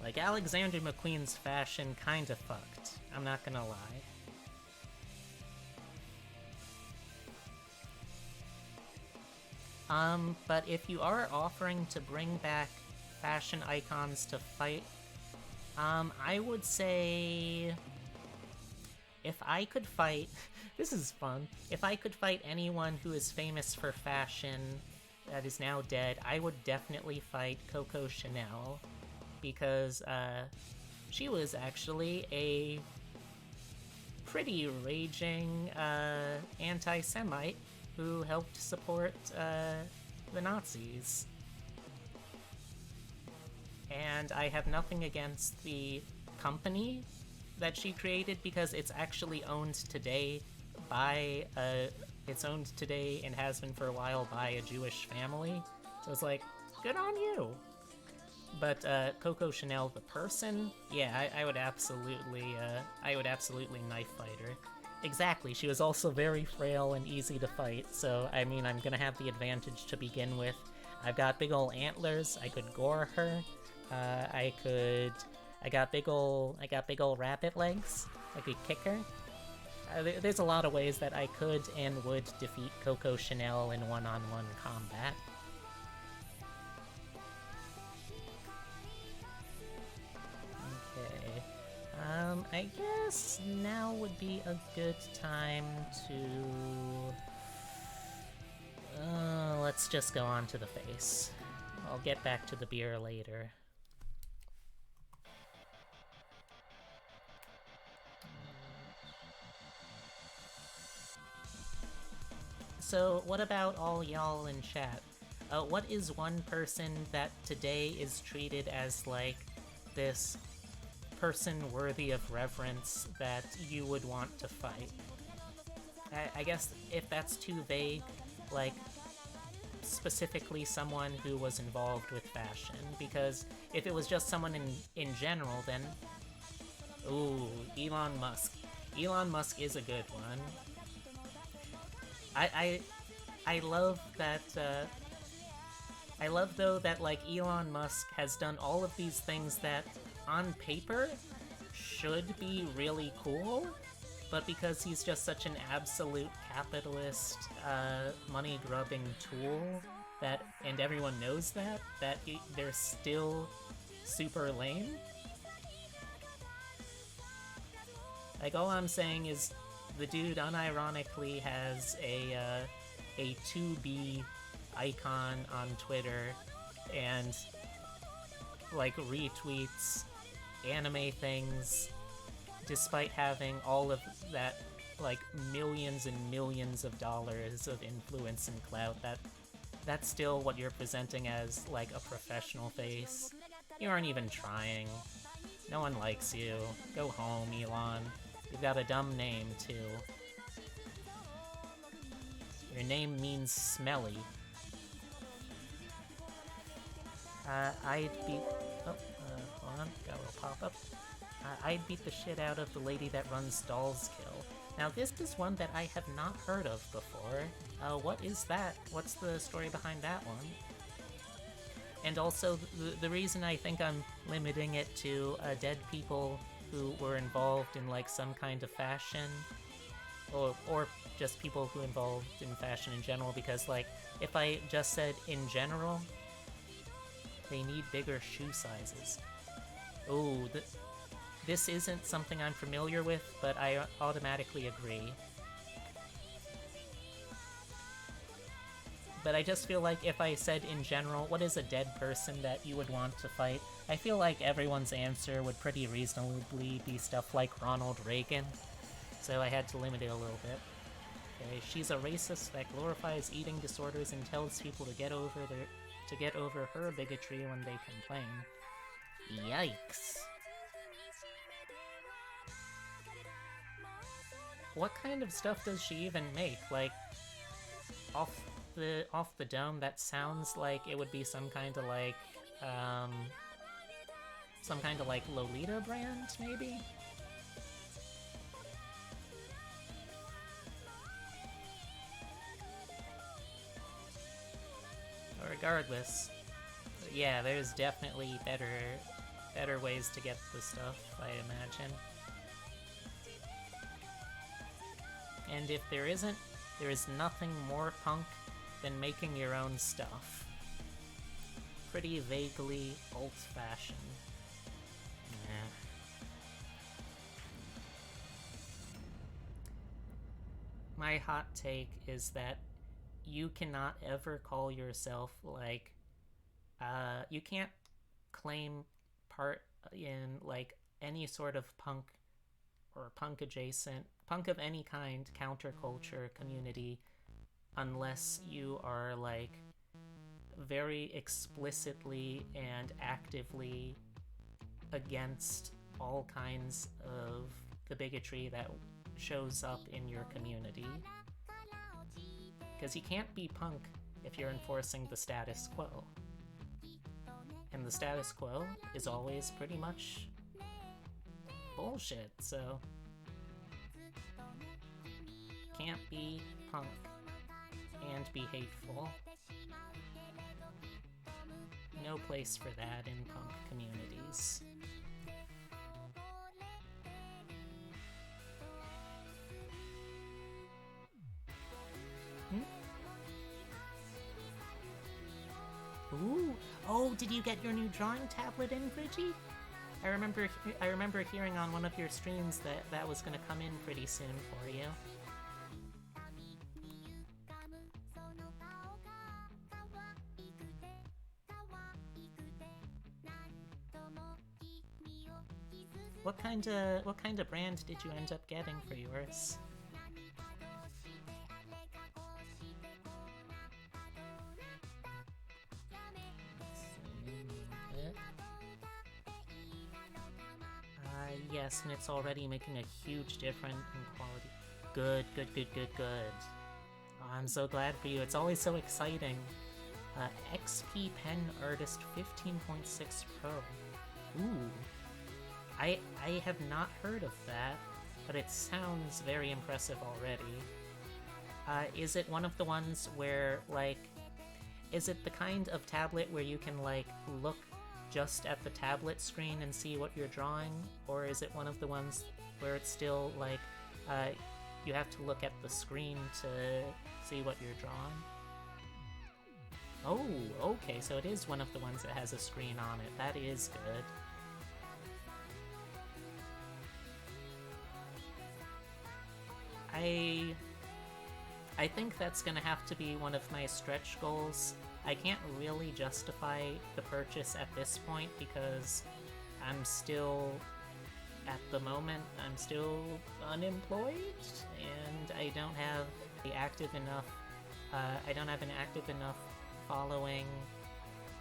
Like, Alexander McQueen's fashion kinda fucked, I'm not gonna lie. But if you are offering to bring back fashion icons to fight, I would say if I could fight, this is fun, if I could fight anyone who is famous for fashion that is now dead, I would definitely fight Coco Chanel, because she was actually a pretty raging anti-Semite who helped support the Nazis. And I have nothing against the company that she created, because it's actually owned today by it's owned today and has been for a while by a Jewish family. So it's like, good on you. But Coco Chanel, the person, yeah, I would absolutely knife fight her. Exactly, she was also very frail and easy to fight, so I mean, I'm gonna have the advantage to begin with. I've got big ol' antlers, I could gore her. I got big ol' rabbit legs, I could kick her. There's a lot of ways that I could and would defeat Coco Chanel in one-on-one combat. Okay. I guess now would be a good time to... let's just go on to the face. I'll get back to the beer later. So, what about all y'all in chat? What is one person that today is treated as, like, this person worthy of reverence that you would want to fight? I guess if that's too vague, like, specifically someone who was involved with fashion, because if it was just someone in general, then... Ooh, Elon Musk. Elon Musk is a good one. I love that, I love, though, that, like, Elon Musk has done all of these things that, on paper, should be really cool, but because he's just such an absolute capitalist, money-grubbing tool, that, and everyone knows that they're still super lame. Like, all I'm saying is, the dude unironically has a 2B icon on Twitter, and, like, retweets anime things, despite having all of that, like, millions and millions of dollars of influence and clout. That's still what you're presenting as, like, a professional face. You aren't even trying. No one likes you. Go home, Elon. You've got a dumb name, too. Your name means smelly. I'd beat... Oh, hold on. Got a little pop-up. I'd beat the shit out of the lady that runs Doll's Kill. Now, this is one that I have not heard of before. What is that? What's the story behind that one? And also, the reason I think I'm limiting it to dead people who were involved in, like, some kind of fashion, or just people who involved in fashion in general, because, like, if I just said in general, they need bigger shoe sizes. Ooh, this isn't something I'm familiar with, but I automatically agree. But I just feel like if I said in general, what is a dead person that you would want to fight, I feel like everyone's answer would pretty reasonably be stuff like Ronald Reagan. So I had to limit it a little bit. Okay, she's a racist that glorifies eating disorders and tells people to get over her bigotry when they complain. Yikes. What kind of stuff does she even make? Like, off the dome, that sounds like it would be some kind of, like, some kind of like Lolita brand, maybe? Regardless, yeah, there's definitely better ways to get the stuff, I imagine. And if there isn't, there is nothing more punk than making your own stuff. Pretty vaguely old-fashioned. Yeah. My hot take is that you cannot ever call yourself, like, you can't claim part in, like, any sort of punk or punk adjacent, punk of any kind, counterculture community, unless you are, like, very explicitly and actively against all kinds of the bigotry that shows up in your community. Because you can't be punk if you're enforcing the status quo. And the status quo is always pretty much bullshit, so can't be punk and be hateful. No place for that in punk communities. Ooh! Oh, did you get your new drawing tablet in, Bridgie? I remember hearing on one of your streams that was gonna come in pretty soon for you. What kind of brand did you end up getting for yours? Yes, and it's already making a huge difference in quality. Good. Oh, I'm so glad for you. It's always so exciting. XP Pen Artist 15.6 Pro. Ooh. I have not heard of that, but it sounds very impressive already. Is it one of the ones where, like, is it the kind of tablet where you can, like, look just at the tablet screen and see what you're drawing? Or is it one of the ones where it's still, like, you have to look at the screen to see what you're drawing? Oh, okay, so it is one of the ones that has a screen on it. That is good. I think that's gonna have to be one of my stretch goals. I can't really justify the purchase at this point because I'm still, at the moment, I'm still unemployed and I don't have an active enough following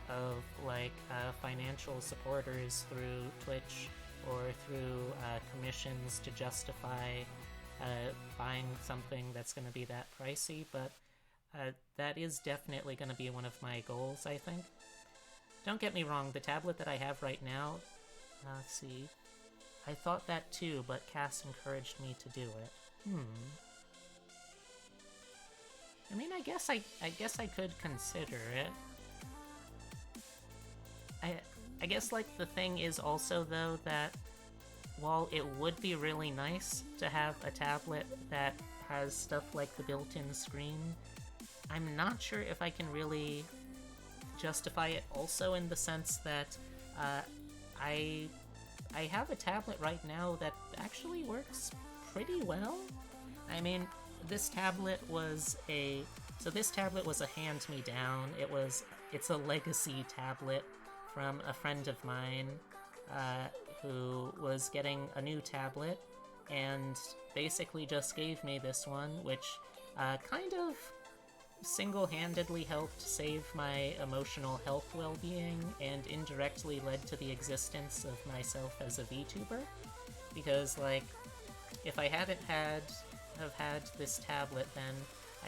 of, like, financial supporters through Twitch or through commissions to justify buying something that's going to be that pricey, but that is definitely going to be one of my goals, I think. Don't get me wrong, the tablet that I have right now, let's see, I thought that too, but Cass encouraged me to do it. I mean, I guess I could consider it. I guess, like, the thing is also, though, that while it would be really nice to have a tablet that has stuff like the built-in screen, I'm not sure if I can really justify it also in the sense that I have a tablet right now that actually works pretty well. I mean, this tablet was a hand-me-down. It's a legacy tablet from a friend of mine who was getting a new tablet and basically just gave me this one, which kind of single-handedly helped save my emotional health well-being and indirectly led to the existence of myself as a VTuber. Because, like, if I hadn't had this tablet, then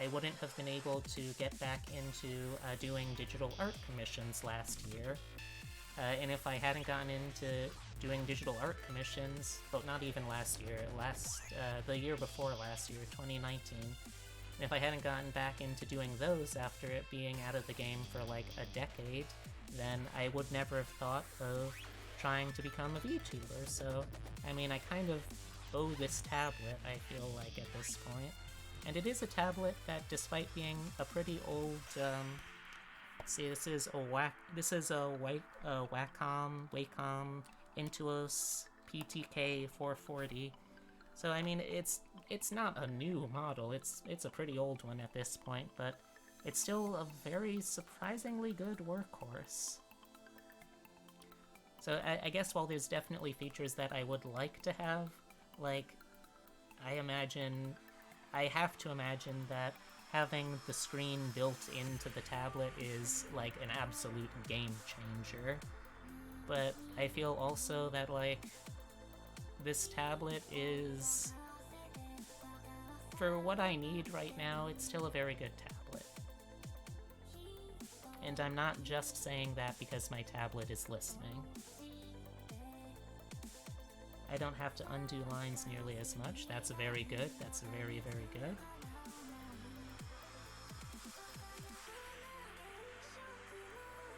I wouldn't have been able to get back into doing digital art commissions last year. and if I hadn't gotten into doing digital art commissions, but not even last year, the year before last year, 2019, if I hadn't gotten back into doing those after it being out of the game for like a decade, then I would never have thought of trying to become a VTuber. So, I mean, I kind of owe this tablet, I feel like, at this point. And it is a tablet that, despite being a pretty old, see, this is a Wacom Intuos PTK 440. So I mean, it's not a new model. It's a pretty old one at this point, but it's still a very surprisingly good workhorse. So I guess while there's definitely features that I would like to have, like, I have to imagine that having the screen built into the tablet is, like, an absolute game changer. But I feel also that, like, this tablet is, for what I need right now, it's still a very good tablet. And I'm not just saying that because my tablet is listening. I don't have to undo lines nearly as much. That's very good. That's very, very good.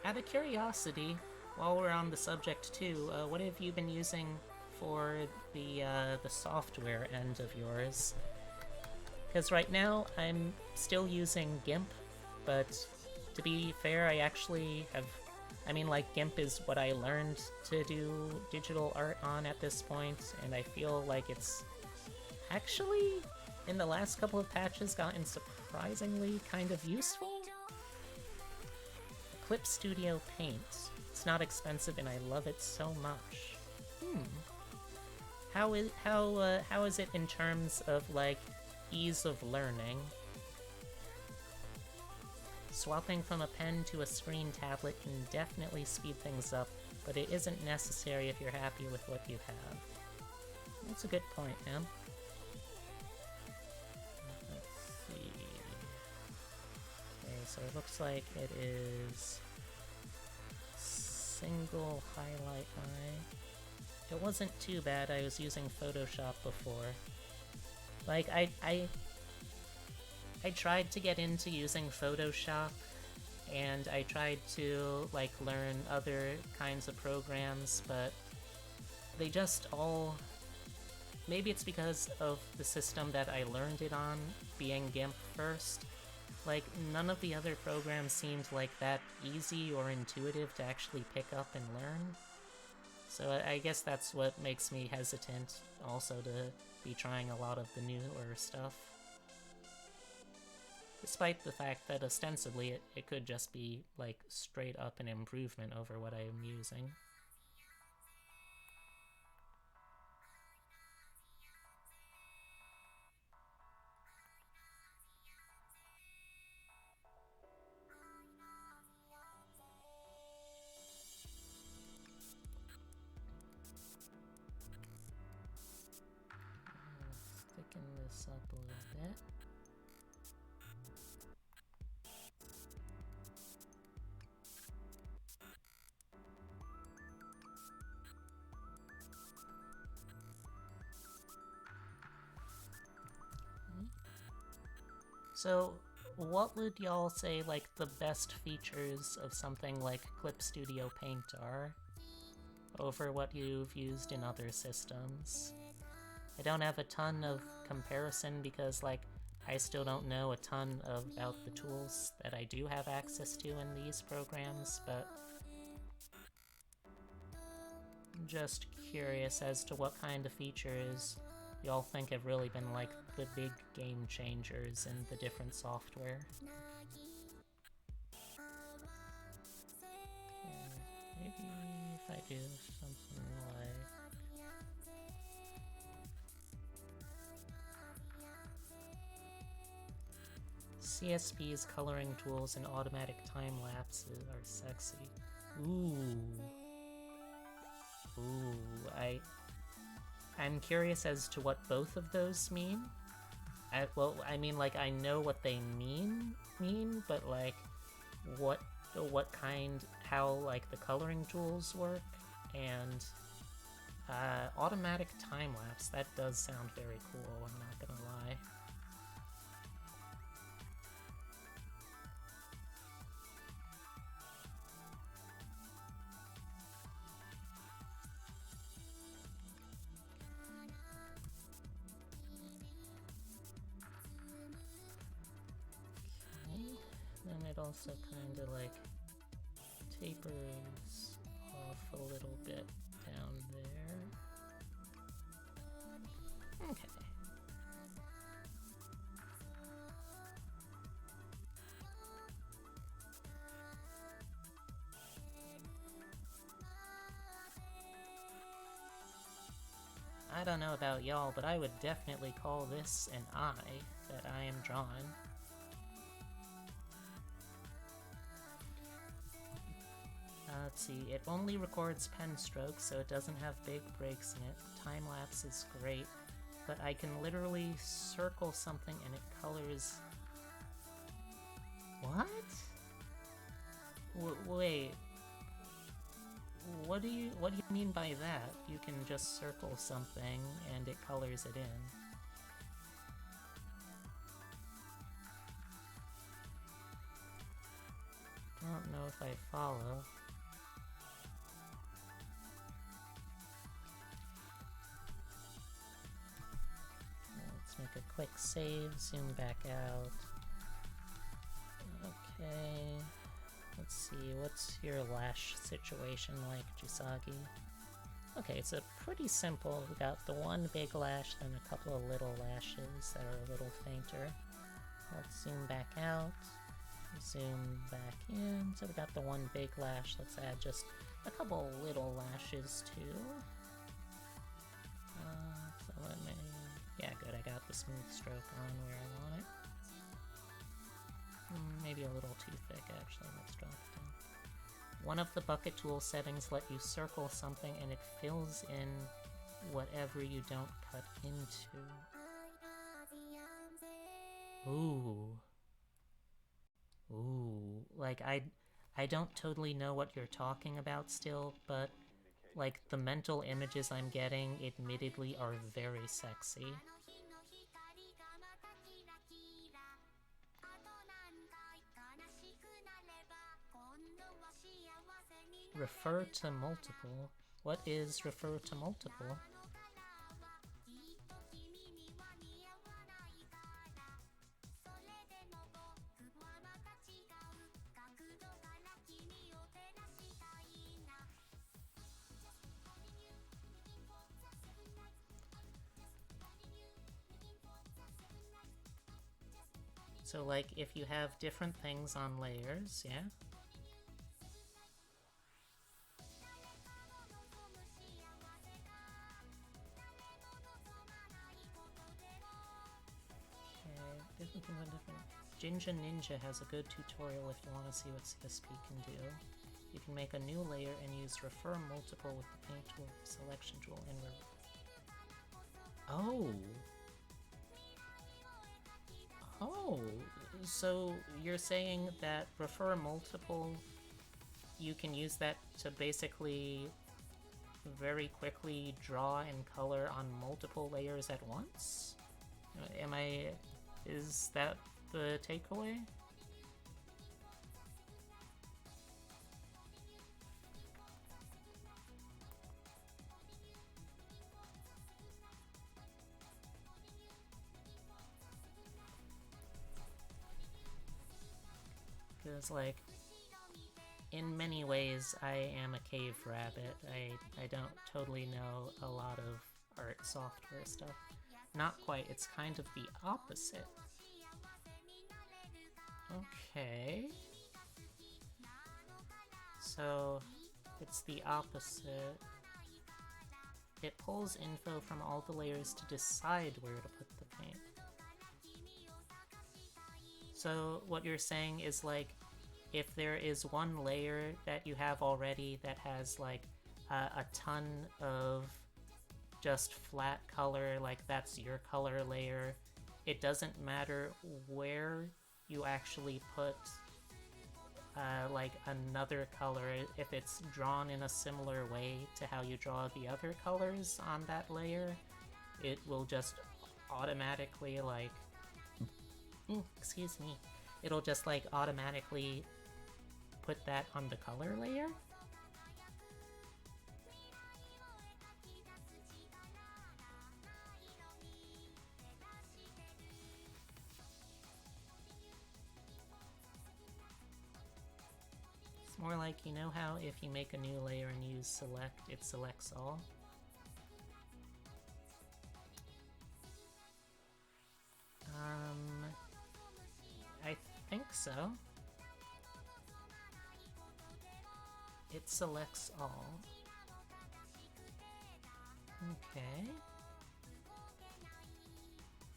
Out of curiosity, while we're on the subject too, what have you been using for the software end of yours? Because right now I'm still using GIMP, but to be fair, I actually have, I mean, like, GIMP is what I learned to do digital art on at this point, and I feel like it's actually, in the last couple of patches, gotten surprisingly kind of useful. Clip Studio Paint. It's not expensive and I love it so much. How is it in terms of, like, ease of learning? Swapping from a pen to a screen tablet can definitely speed things up, but it isn't necessary if you're happy with what you have. That's a good point, man. Let's see. Okay, so it looks like it is single highlight eye. It wasn't too bad. I was using Photoshop before. Like, I tried to get into using Photoshop, and I tried to, like, learn other kinds of programs, but they just all... Maybe it's because of the system that I learned it on, being GIMP first. Like, none of the other programs seemed like that easy or intuitive to actually pick up and learn. So I guess that's what makes me hesitant also to be trying a lot of the newer stuff. Despite the fact that ostensibly it could just be, like, straight up an improvement over what I am using. Thicken this up a little bit. So, what would y'all say, like, the best features of something like Clip Studio Paint are over what you've used in other systems? I don't have a ton of comparison because, like, I still don't know a ton about the tools that I do have access to in these programs, but I'm just curious as to what kind of features y'all think have really been, like, the big game changers in the different software. Maybe if I do something like... CSP's coloring tools and automatic time lapses are sexy. Ooh. I'm curious as to what both of those mean. Well, I mean, like, I know what they mean, but, like, what how like the coloring tools work, and automatic time lapse. That does sound very cool. I'm not gonna lie. Then it also kind of like tapers off a little bit down there. Okay. I don't know about y'all, but I would definitely call this an eye that I am drawing. Let's see, it only records pen strokes, so it doesn't have big breaks in it. Time lapse is great, but I can literally circle something and it colors... What? Wait. What do you mean by that? You can just circle something and it colors it in. Don't know if I follow. Let's make a quick save, zoom back out. Okay. Let's see, what's your lash situation like, Jusagi? Okay, it's pretty simple. We got the one big lash, then a couple of little lashes that are a little fainter. Let's zoom back out, zoom back in. So we got the one big lash. Let's add just a couple little lashes too. So let me... Yeah, good, I got the smooth stroke on where I want it. Maybe a little too thick, actually. Let's drop it down. One of the bucket tool settings let you circle something and it fills in whatever you don't cut into. Ooh. Ooh. Like, I don't totally know what you're talking about still, but, like, the mental images I'm getting, admittedly, are very sexy. Refer to multiple? What is refer to multiple? So, like, if you have different things on layers, yeah? Different things on different... Jinja Ninja has a good tutorial if you want to see what CSP can do. You can make a new layer and use refer multiple with the paint tool, selection tool, and Oh! Oh! So you're saying that refer multiple, you can use that to basically very quickly draw and color on multiple layers at once? Is that the takeaway? Because, like, in many ways, I am a cave rabbit. I don't totally know a lot of art software stuff. Not quite, it's kind of the opposite. Okay. So, it's the opposite. It pulls info from all the layers to decide where to put the paint. So, what you're saying is, like, if there is one layer that you have already that has, like, a ton of just flat color, like that's your color layer, it doesn't matter where you actually put like another color, if it's drawn in a similar way to how you draw the other colors on that layer, it will just automatically like, excuse me, it'll just like automatically put that on the color layer. It's more like, you know how if you make a new layer and use select, it selects all? I think so. It selects all. Okay.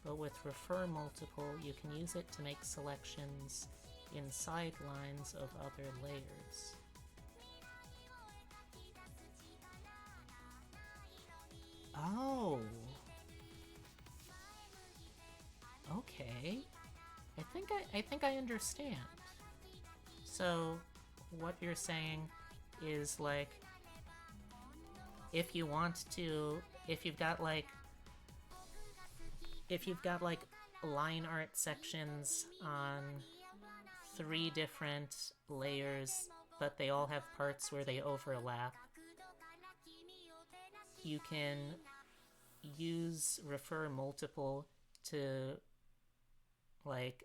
But with refer multiple, you can use it to make selections inside lines of other layers. Oh! Okay. I think I understand. So, what you're saying is like, if you want to, if you've got like line art sections on 3 different layers, but they all have parts where they overlap, you can use refer multiple to like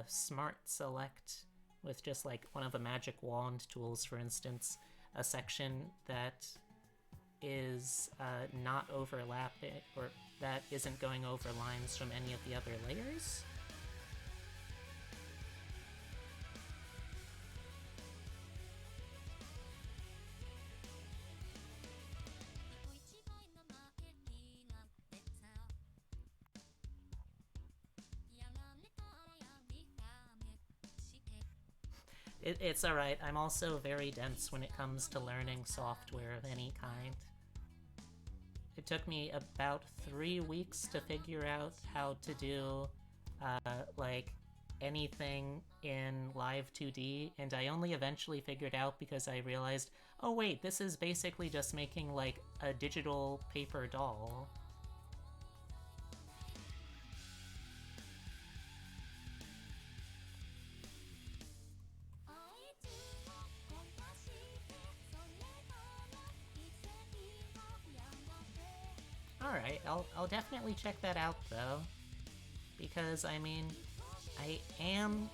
smart select with just like one of the magic wand tools, for instance, a section that is not overlapping, or that isn't going over lines from any of the other layers. It's alright, I'm also very dense when it comes to learning software of any kind. It took me about 3 weeks to figure out how to do, like, anything in Live 2D, and I only eventually figured out because I realized, oh wait, this is basically just making, like, a digital paper doll. Alright, I'll definitely check that out, though. Because, I mean, I am,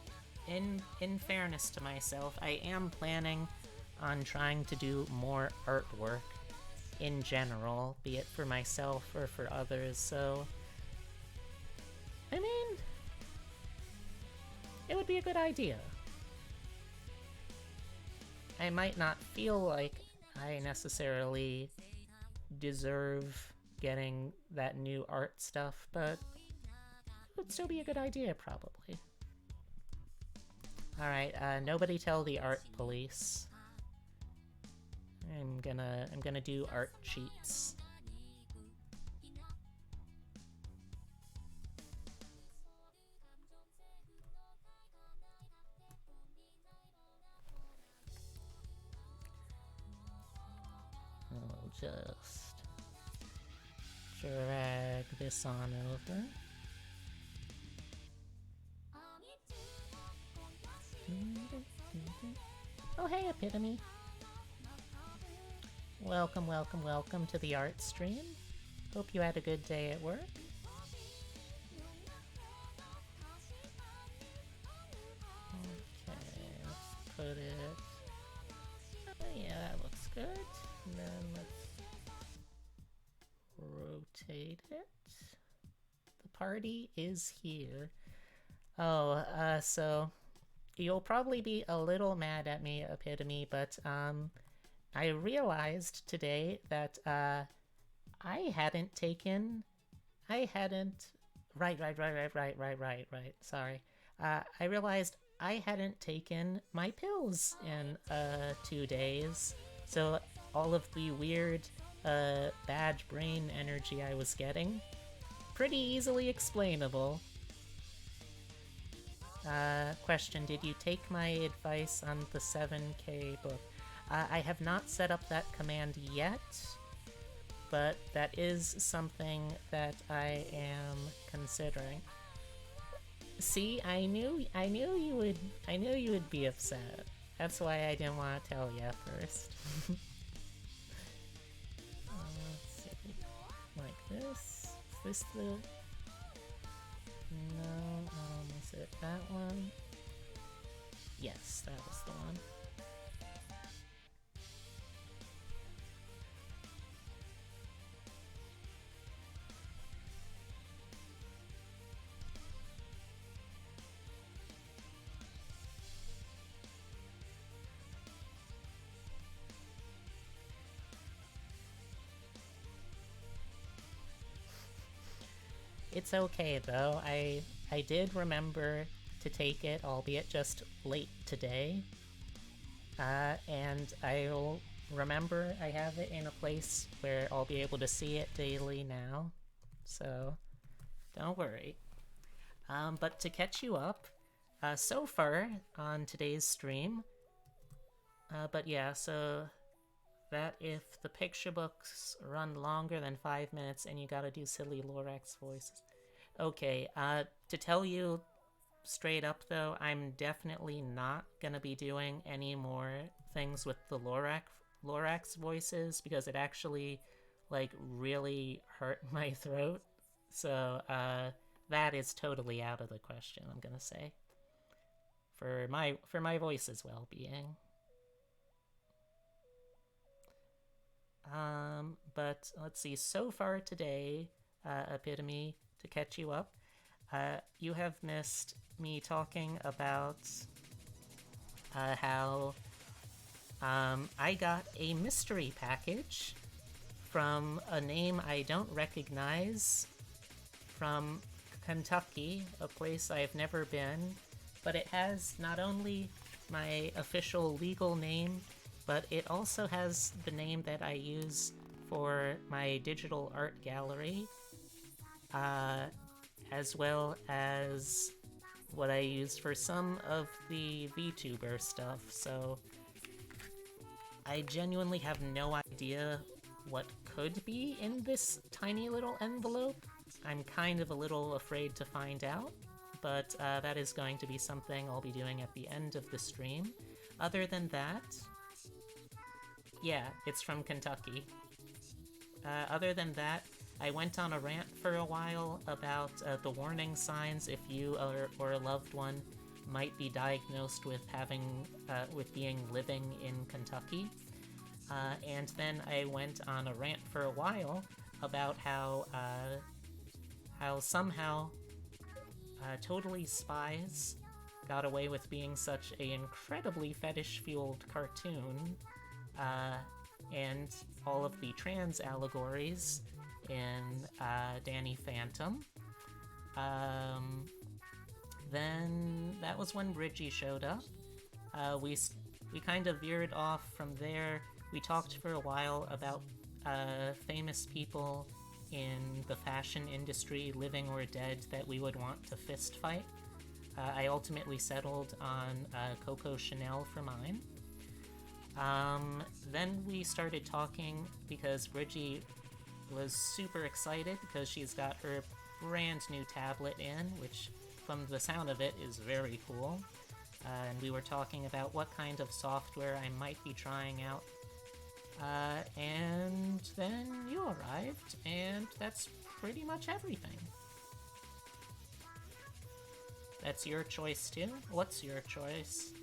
in fairness to myself, I am planning on trying to do more artwork in general, be it for myself or for others, so... I mean... it would be a good idea. I might not feel like I necessarily deserve getting that new art stuff, but it would still be a good idea, probably. Alright, nobody tell the art police. I'm gonna do art cheats. I'll just drag this on over. Oh hey, Epitome. Welcome, welcome, welcome to the art stream. Hope you had a good day at work. Okay, let's put it... oh yeah, that looks good. And then let's rotate it. The party is here. Oh, so you'll probably be a little mad at me, Epitome, but I realized today that I hadn't taken... Right. Sorry. I realized I hadn't taken my pills in 2 days, so all of the weird bad brain energy I was getting, pretty easily explainable. Question, did you take my advice on the 7K book? I have not set up that command yet, but that is something that I am considering. See, I knew you would be upset. That's why I didn't want to tell you first. Let's see, like this. Is this the? No, is it that one? Yes, that was the one. It's okay though, I did remember to take it, albeit just late today. And I'll remember I have it in a place where I'll be able to see it daily now. So, don't worry. But to catch you up, so far on today's stream, but yeah, so that if the picture books run longer than 5 minutes and you gotta do silly Lorax voices. Okay, to tell you straight up though, I'm definitely not gonna be doing any more things with the Lorax voices because it actually, like, really hurt my throat. So, that is totally out of the question, I'm gonna say. For my voice's well-being. But let's see, so far today, Epitome, to catch you up, you have missed me talking about how I got a mystery package from a name I don't recognize from Kentucky, a place I've never been, but it has not only my official legal name, but it also has the name that I use for my digital art gallery, as well as what I use for some of the VTuber stuff, so I genuinely have no idea what could be in this tiny little envelope. I'm kind of a little afraid to find out, but that is going to be something I'll be doing at the end of the stream. Other than that, yeah, it's from Kentucky. Other than that, I went on a rant for a while about the warning signs if you or a loved one might be diagnosed with being living in Kentucky. And then I went on a rant for a while about how somehow Totally Spies got away with being such an incredibly fetish-fueled cartoon, and all of the trans allegories in Danny Phantom. Then that was when Bridgie showed up. We kind of veered off from there. We talked for a while about famous people in the fashion industry, living or dead, that we would want to fist fight. I ultimately settled on Coco Chanel for mine. Then we started talking because Bridgie was super excited because she's got her brand new tablet in, which from the sound of it is very cool. And we were talking about what kind of software I might be trying out. And then you arrived, and that's pretty much everything. That's your choice too? What's your choice?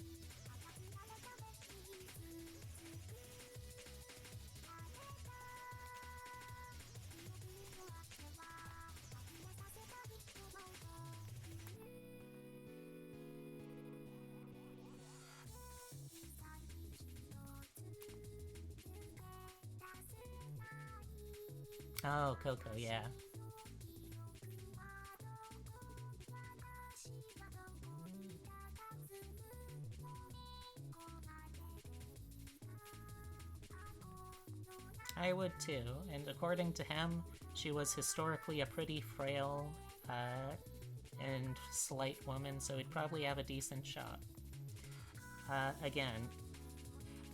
Oh, Coco, yeah. I would too, and according to him, she was historically a pretty frail and slight woman, so he'd probably have a decent shot. Again.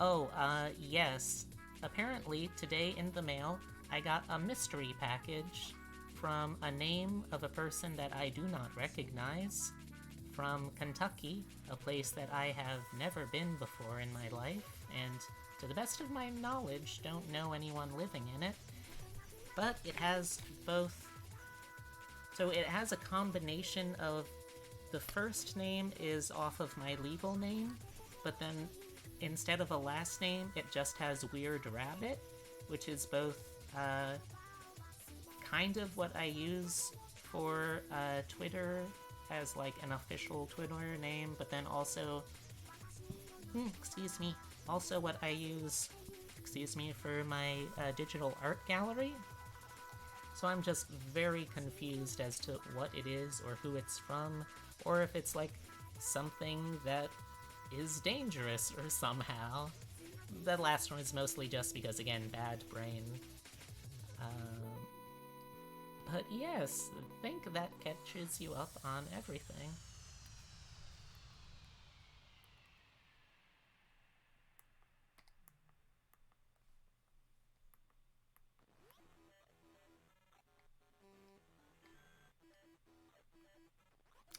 Oh, yes. Apparently, today in the mail, I got a mystery package from a name of a person that I do not recognize, from Kentucky, a place that I have never been before in my life, and to the best of my knowledge, don't know anyone living in it. But it has both... So it has a combination of... The first name is off of my legal name, but then instead of a last name, it just has Weird Rabbit, which is both kind of what I use for Twitter as like an official Twitter name, but then also, excuse me, also what I use, for my digital art gallery. So I'm just very confused as to what it is or who it's from, or if it's like something that is dangerous or somehow. The last one is mostly just because, again, bad brain. But yes, I think that catches you up on everything.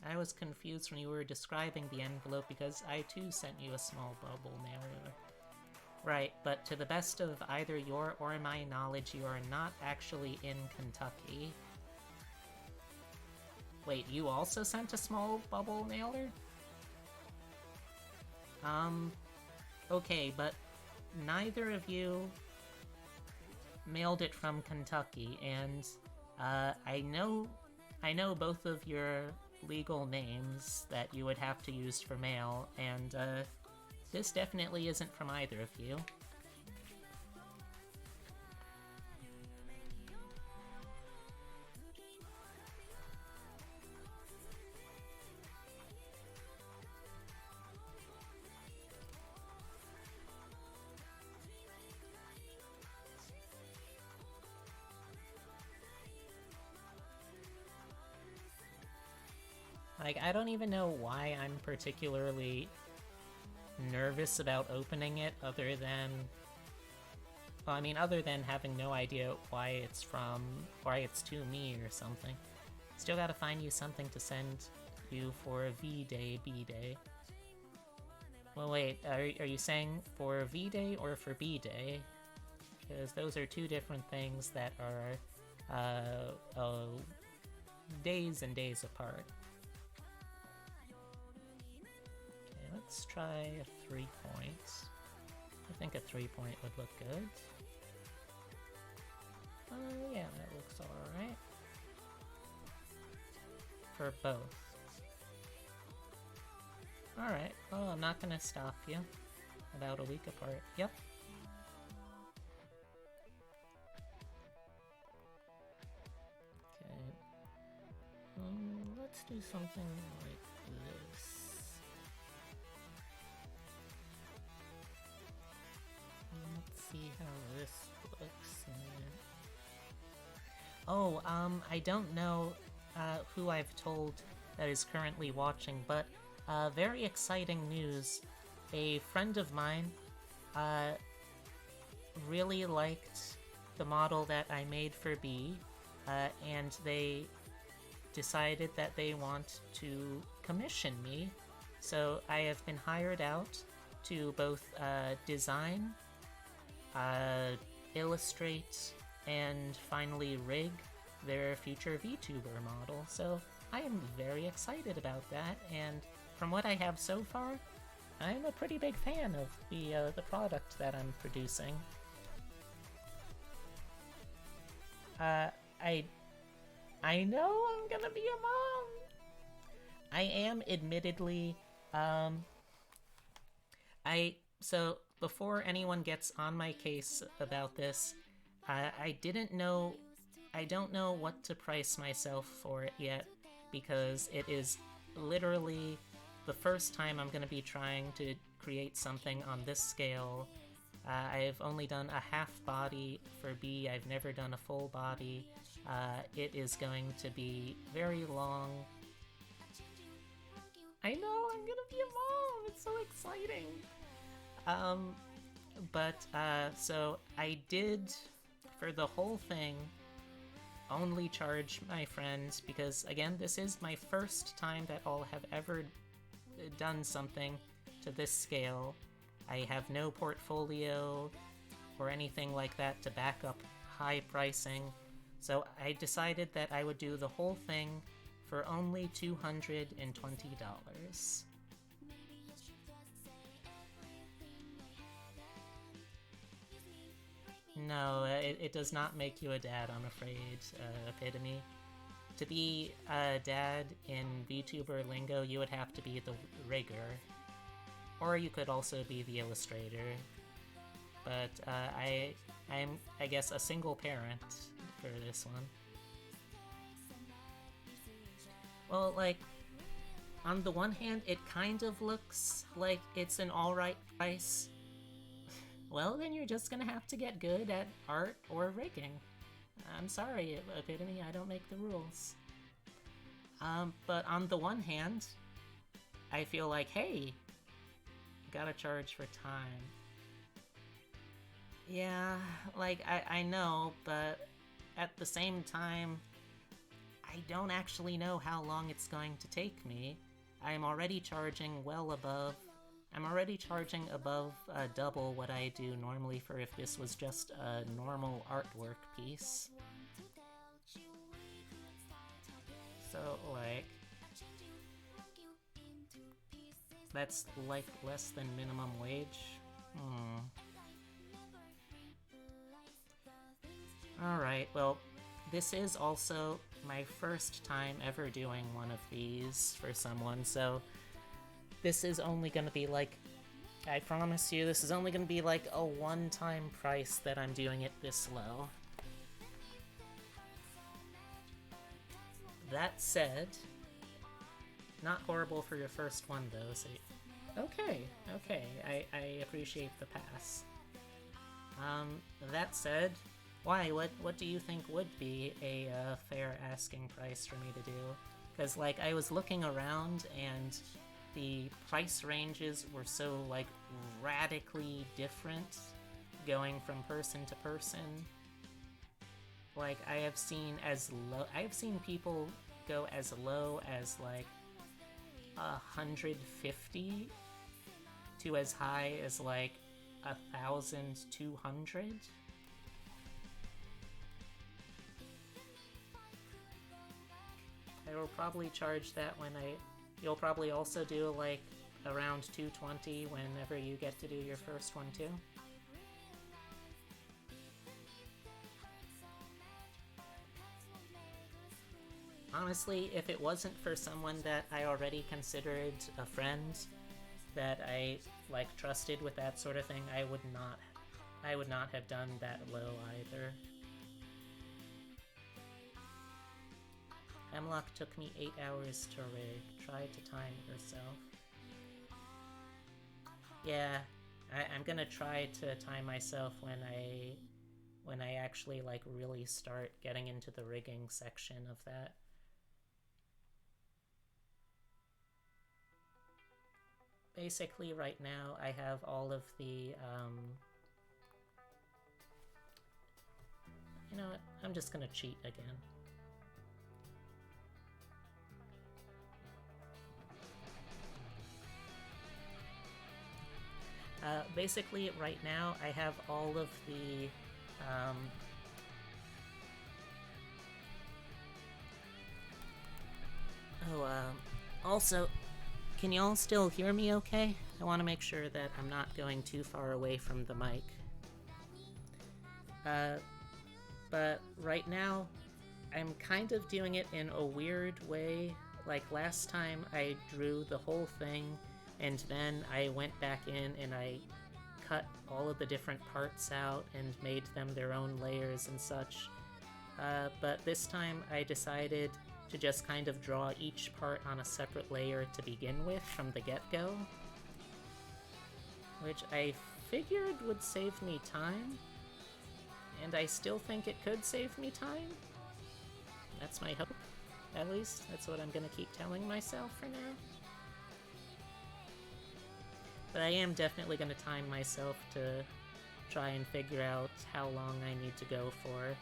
I was confused when you were describing the envelope because I too sent you a small bubble mailer. Right, but to the best of either your or my knowledge, you are not actually in Kentucky. Wait, you also sent a small bubble mailer? Okay, but neither of you mailed it from Kentucky, and I know both of your legal names that you would have to use for mail, and this definitely isn't from either of you. Like, I don't even know why I'm particularly nervous about opening it, other than... Well, I mean, other than having no idea why it's to me or something. Still gotta find you something to send you for V-Day, B-Day. Well, wait, are you saying for V-Day or for B-Day? Because those are two different things that are days and days apart. Let's try a 3 points. I think a 3-point would look good. Yeah, that looks alright. For both. Alright, well, I'm not gonna stop you. About a week apart. Yep. Okay. Let's do something like this. Let's see how this looks. Oh, I don't know who I've told that is currently watching, but very exciting news. A friend of mine really liked the model that I made for B, and they decided that they want to commission me. So I have been hired out to both design, illustrate, and finally rig their future VTuber model. So I am very excited about that, and from what I have so far, I'm a pretty big fan of the product that I'm producing. I know I'm gonna be a mom! I am admittedly, so before anyone gets on my case about this, I don't know what to price myself for it yet, because it is literally the first time I'm going to be trying to create something on this scale. I've only done a half body for B, I've never done a full body. It is going to be very long, I know, I'm gonna be a mom! It's so exciting! So I did, for the whole thing, only charge my friends because, again, this is my first time that I'll have ever done something to this scale. I have no portfolio or anything like that to back up high pricing, so I decided that I would do the whole thing for only $220. No, it does not make you a dad, I'm afraid, Epitome. To be a dad in VTuber lingo, you would have to be the rigger. Or you could also be the illustrator. But I'm, I guess, a single parent for this one. Well, like, on the one hand, it kind of looks like it's an alright price. Well, then you're just gonna have to get good at art or rigging. I'm sorry, Epitome, I don't make the rules. But on the one hand, I feel like, hey, gotta charge for time. Yeah, like, I know, but at the same time, I don't actually know how long it's going to take me. I'm already charging above double what I do normally for if this was just a normal artwork piece. So, like, that's like less than minimum wage? Alright, well, this is also my first time ever doing one of these for someone, so this is only gonna be like, I promise you, this is only gonna be like a one-time price that I'm doing it this low. That said, not horrible for your first one though, so okay, I appreciate the pass. That said, why, what do you think would be a fair asking price for me to do? Because, like, I was looking around and the price ranges were so, like, radically different going from person to person. Like, I have seen people go as low as, like, 150 to as high as, like, 1,200. I will probably charge that when you'll probably also do, like, around 220 whenever you get to do your first one too. Honestly, if it wasn't for someone that I already considered a friend, that I, like, trusted with that sort of thing, I would not have done that low either. Hemlock took me 8 hours to rig. Tried to time herself. Yeah, I'm gonna try to time myself when I actually, like, really start getting into the rigging section of that. Basically, right now, I have all of the, you know what? I'm just gonna cheat again. Basically, right now, I have all of the, also, can y'all still hear me okay? I want to make sure that I'm not going too far away from the mic. But right now, I'm kind of doing it in a weird way. Like, last time I drew the whole thing, and then I went back in and I cut all of the different parts out and made them their own layers and such. But this time I decided to just kind of draw each part on a separate layer to begin with from the get-go, which I figured would save me time, and I still think it could save me time. That's my hope, at least. That's what I'm gonna keep telling myself for now. But I am definitely going to time myself to try and figure out how long I need to go for.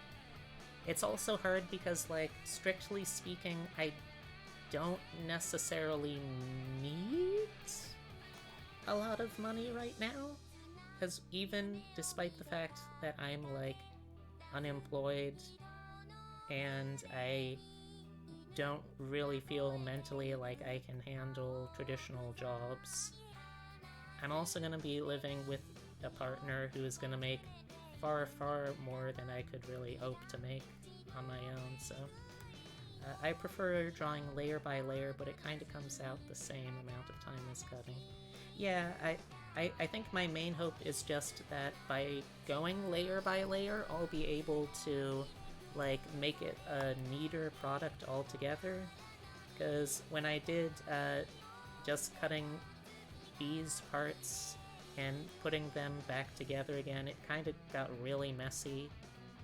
It's also hard because, like, strictly speaking, I don't necessarily need a lot of money right now. Because even despite the fact that I'm, like, unemployed and I don't really feel mentally like I can handle traditional jobs, I'm also going to be living with a partner who is going to make far, far more than I could really hope to make on my own, so I prefer drawing layer by layer, but it kind of comes out the same amount of time as cutting. Yeah, I think my main hope is just that by going layer by layer, I'll be able to, like, make it a neater product altogether. Because when I did just cutting these parts and putting them back together again, it kind of got really messy,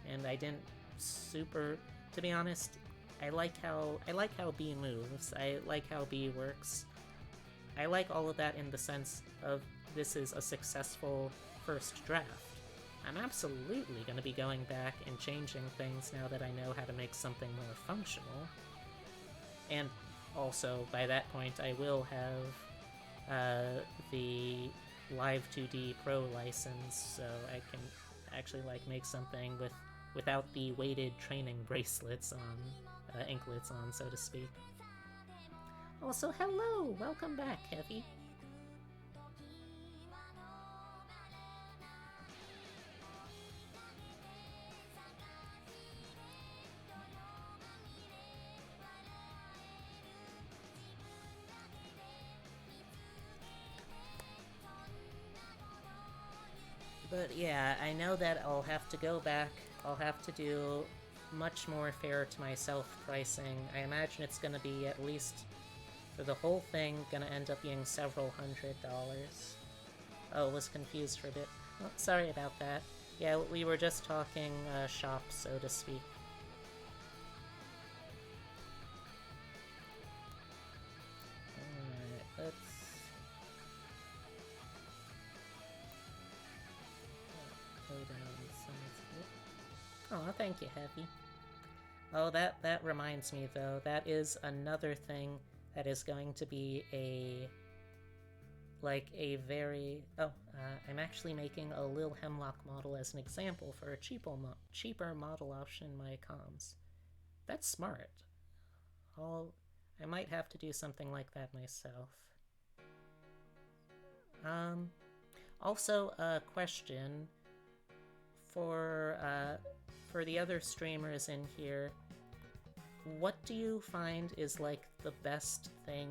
and I didn't super... To be honest, I like how B moves. I like how B works. I like all of that in the sense of this is a successful first draft. I'm absolutely going to be going back and changing things now that I know how to make something more functional. And also, by that point, I will have the Live 2D Pro license, so I can actually, like, make something without the weighted training bracelets on, anklets on, so to speak. Also, hello! Welcome back, Heavy. But yeah, I know that I'll have to go back. I'll have to do much more fair to myself pricing. I imagine it's gonna be, at least for the whole thing, gonna end up being several $100s. Oh, was confused for a bit. Oh, sorry about that. Yeah, we were just talking shop, so to speak. Alright, let's... go down some of it. Oh, thank you, Heavy. Oh, that reminds me, though. That is another thing that is going to be a very... Oh, I'm actually making a Lil Hemlock model as an example for a cheaper model option in my comms. That's smart. I might have to do something like that myself. Also, a question for the other streamers in here. What do you find is, like, the best thing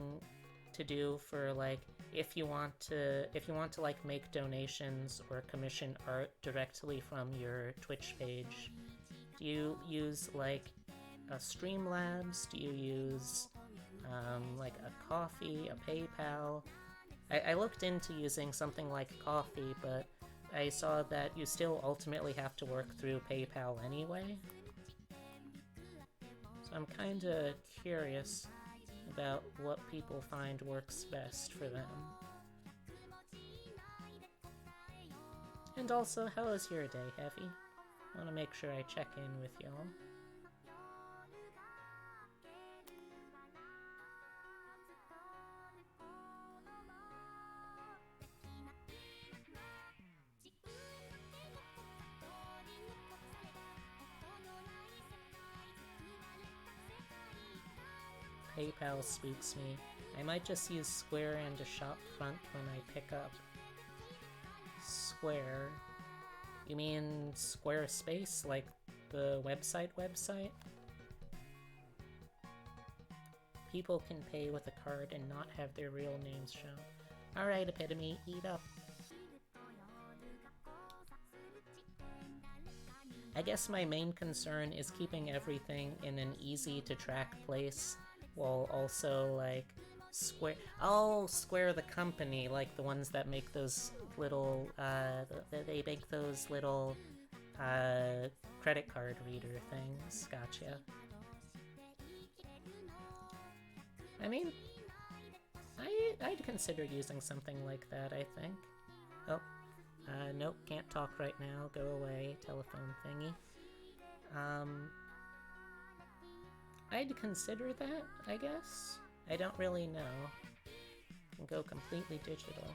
to do for, like, if you want to like make donations or commission art directly from your Twitch page? Do you use, like, a Streamlabs? Do you use like a Coffee, a PayPal? I looked into using something like Coffee, but I saw that you still ultimately have to work through PayPal anyway. So I'm kinda curious about what people find works best for them. And also, how was your day, Heavy? I want to make sure I check in with y'all. PayPal spooks me. I might just use Square and a shop front when I pick up. Square? You mean Squarespace, like the website? People can pay with a card and not have their real names shown. Alright, Epitome, eat up. I guess my main concern is keeping everything in an easy-to-track place, while also, like, Square... Oh, Square the company, like the ones that make those little, they make those little, credit card reader things. Gotcha. I mean, I'd consider using something like that, I think. Oh, nope, can't talk right now. Go away, telephone thingy. I'd consider that, I guess. I don't really know. Can go completely digital.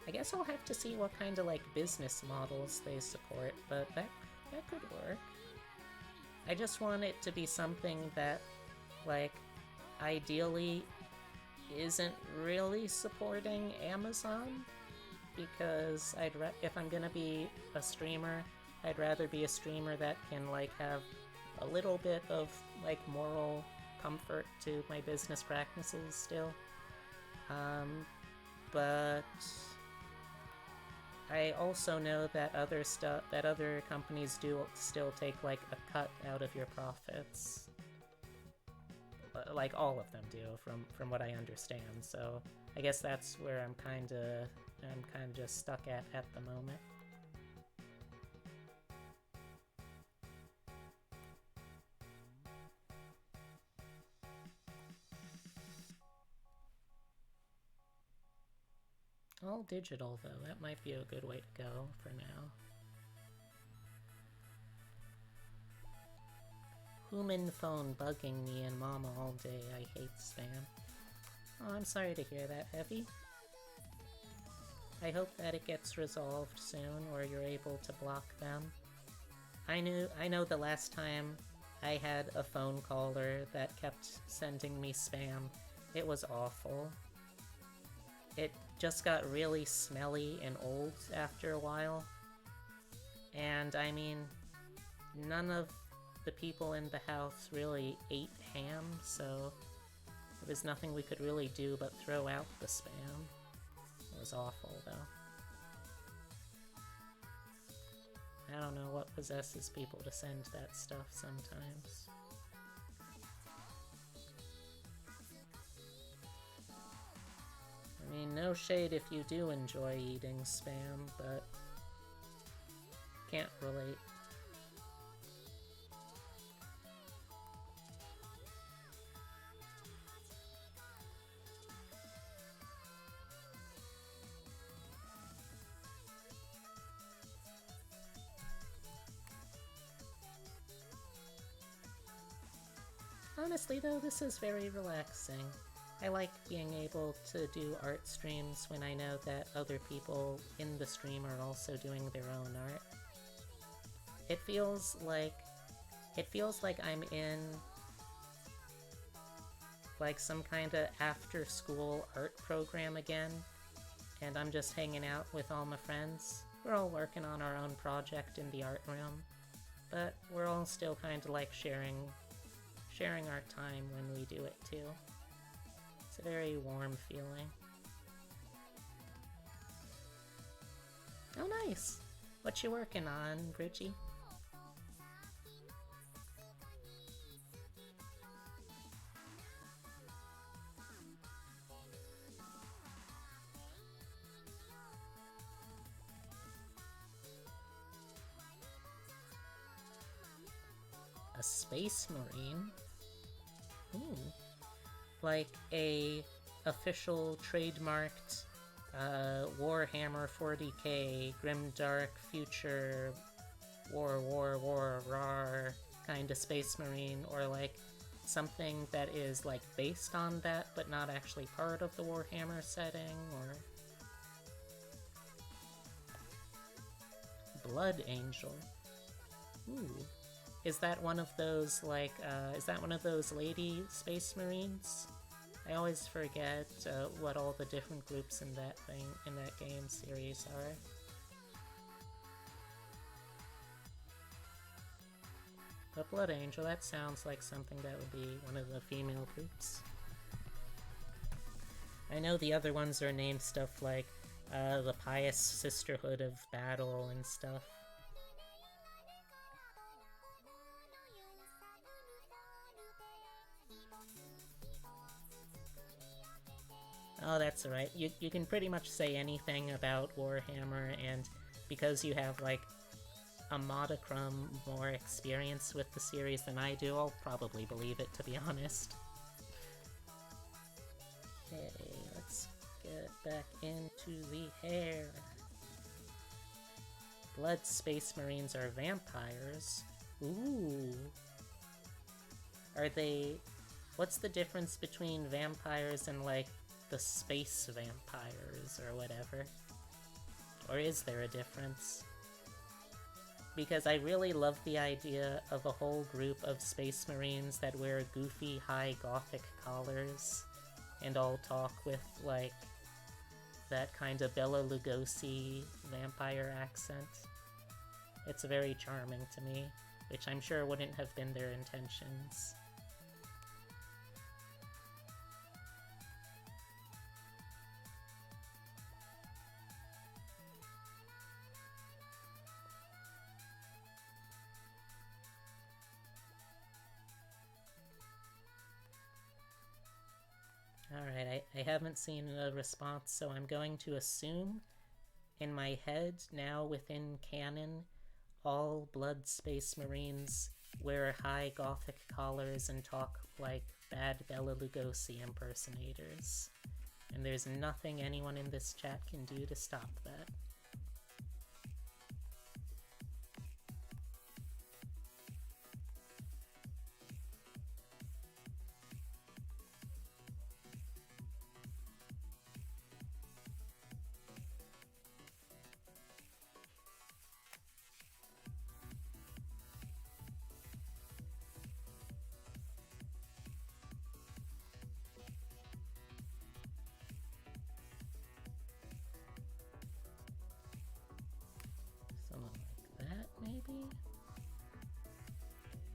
I guess I'll have to see what kind of, like, business models they support, but that could work. I just want it to be something that, like, ideally isn't really supporting Amazon, because if I'm gonna be a streamer, I'd rather be a streamer that can, like, have a little bit of, like, moral comfort to my business practices still. But I also know that other companies do still take, like, a cut out of your profits. Like, all of them do, from what I understand. So I guess that's where I'm kinda just stuck at the moment. All digital, though. That might be a good way to go for now. Human phone bugging me and Mama all day. I hate spam. Oh, I'm sorry to hear that, Heavy. I hope that it gets resolved soon, or you're able to block them. I know the last time I had a phone caller that kept sending me spam, it was awful. It just got really smelly and old after a while. And I mean, none of the people in the house really ate ham, so there was nothing we could really do but throw out the spam. It was awful, though. I don't know what possesses people to send that stuff sometimes. I mean, no shade if you do enjoy eating spam, but can't relate. Honestly though, this is very relaxing. I like being able to do art streams when I know that other people in the stream are also doing their own art. It feels like I'm in like some kind of after-school art program again, and I'm just hanging out with all my friends. We're all working on our own project in the art room, but we're all still kind of like sharing our time when we do it too. It's a very warm feeling. Oh nice! What you working on, Bridgie? A Space Marine? Ooh. Like a official trademarked Warhammer 40k grimdark future war rar kind of Space Marine, or like something that is like based on that but not actually part of the Warhammer setting, or Blood Angel. Ooh. Is that one of those, like, is that one of those lady Space Marines? I always forget what all the different groups in that game series are. But Blood Angel, that sounds like something that would be one of the female groups. I know the other ones are named stuff like the Pious Sisterhood of Battle and stuff. Oh, that's alright. You can pretty much say anything about Warhammer, and because you have, like, a modicum more experience with the series than I do, I'll probably believe it, to be honest. Okay, let's get back into the hair. Blood Space Marines are vampires. Ooh. Are they... What's the difference between vampires and, like, the space vampires or whatever? Or is there a difference? Because I really love the idea of a whole group of Space Marines that wear goofy high gothic collars and all talk with, like, that kind of Bela Lugosi vampire accent. It's very charming to me, which I'm sure wouldn't have been their intentions. Alright, I haven't seen a response, so I'm going to assume in my head, now within canon, all Blood Space Marines wear high gothic collars and talk like bad Bela Lugosi impersonators. And there's nothing anyone in this chat can do to stop that. Maybe?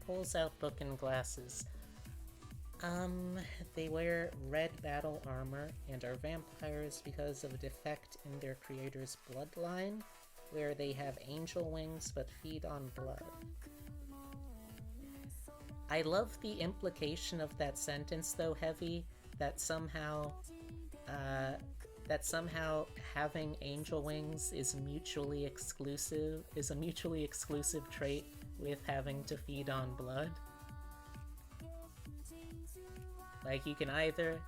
Pulls out book and glasses. They wear red battle armor and are vampires because of a defect in their creator's bloodline, where they have angel wings but feed on blood. I love the implication of that sentence, though, Heavy, that somehow having angel wings is a mutually exclusive trait with having to feed on blood. Like, you can either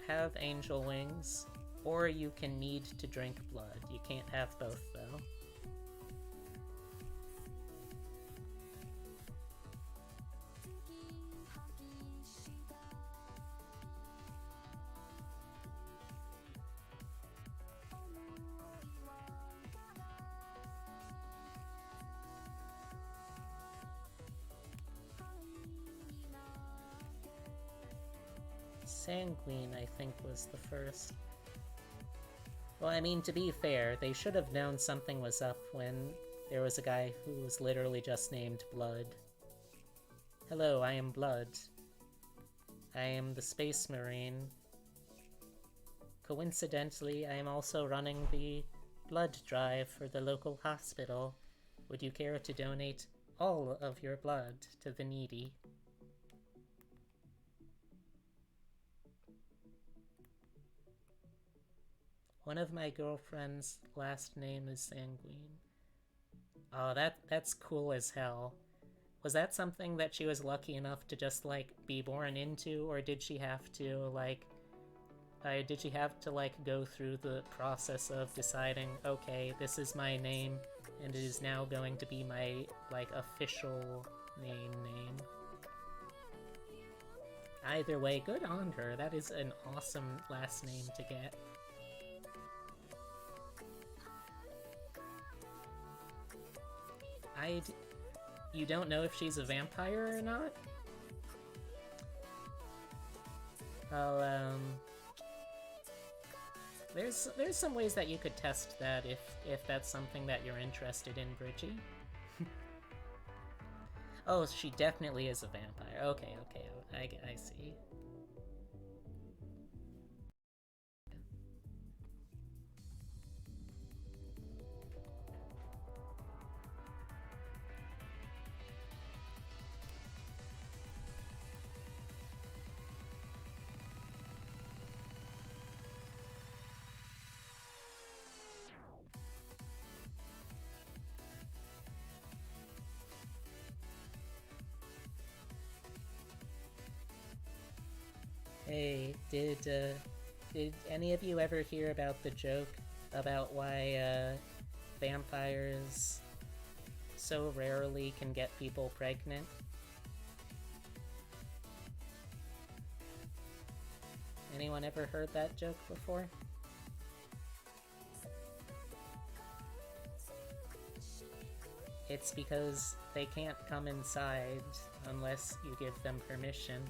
have angel wings, or you can need to drink blood. You can't have both, though. Sanguine, I think, was the first. Well, I mean, to be fair, they should have known something was up when there was a guy who was literally just named Blood. Hello, I am Blood. I am the Space Marine. Coincidentally, I am also running the blood drive for the local hospital. Would you care to donate all of your blood to the needy? One of my girlfriend's last name is Sanguine. Oh, that's cool as hell. Was that something that she was lucky enough to just, like, be born into, or did she have to, like, go through the process of deciding, okay, this is my name, and it is now going to be my, like, official name? Either way, good on her. That is an awesome last name to get. You don't know if she's a vampire or not? Well, there's some ways that you could test that if that's something that you're interested in, Bridgie. Oh, she definitely is a vampire. Okay, I see. Hey, did any of you ever hear about the joke about why vampires so rarely can get people pregnant? Anyone ever heard that joke before? It's because they can't come inside unless you give them permission.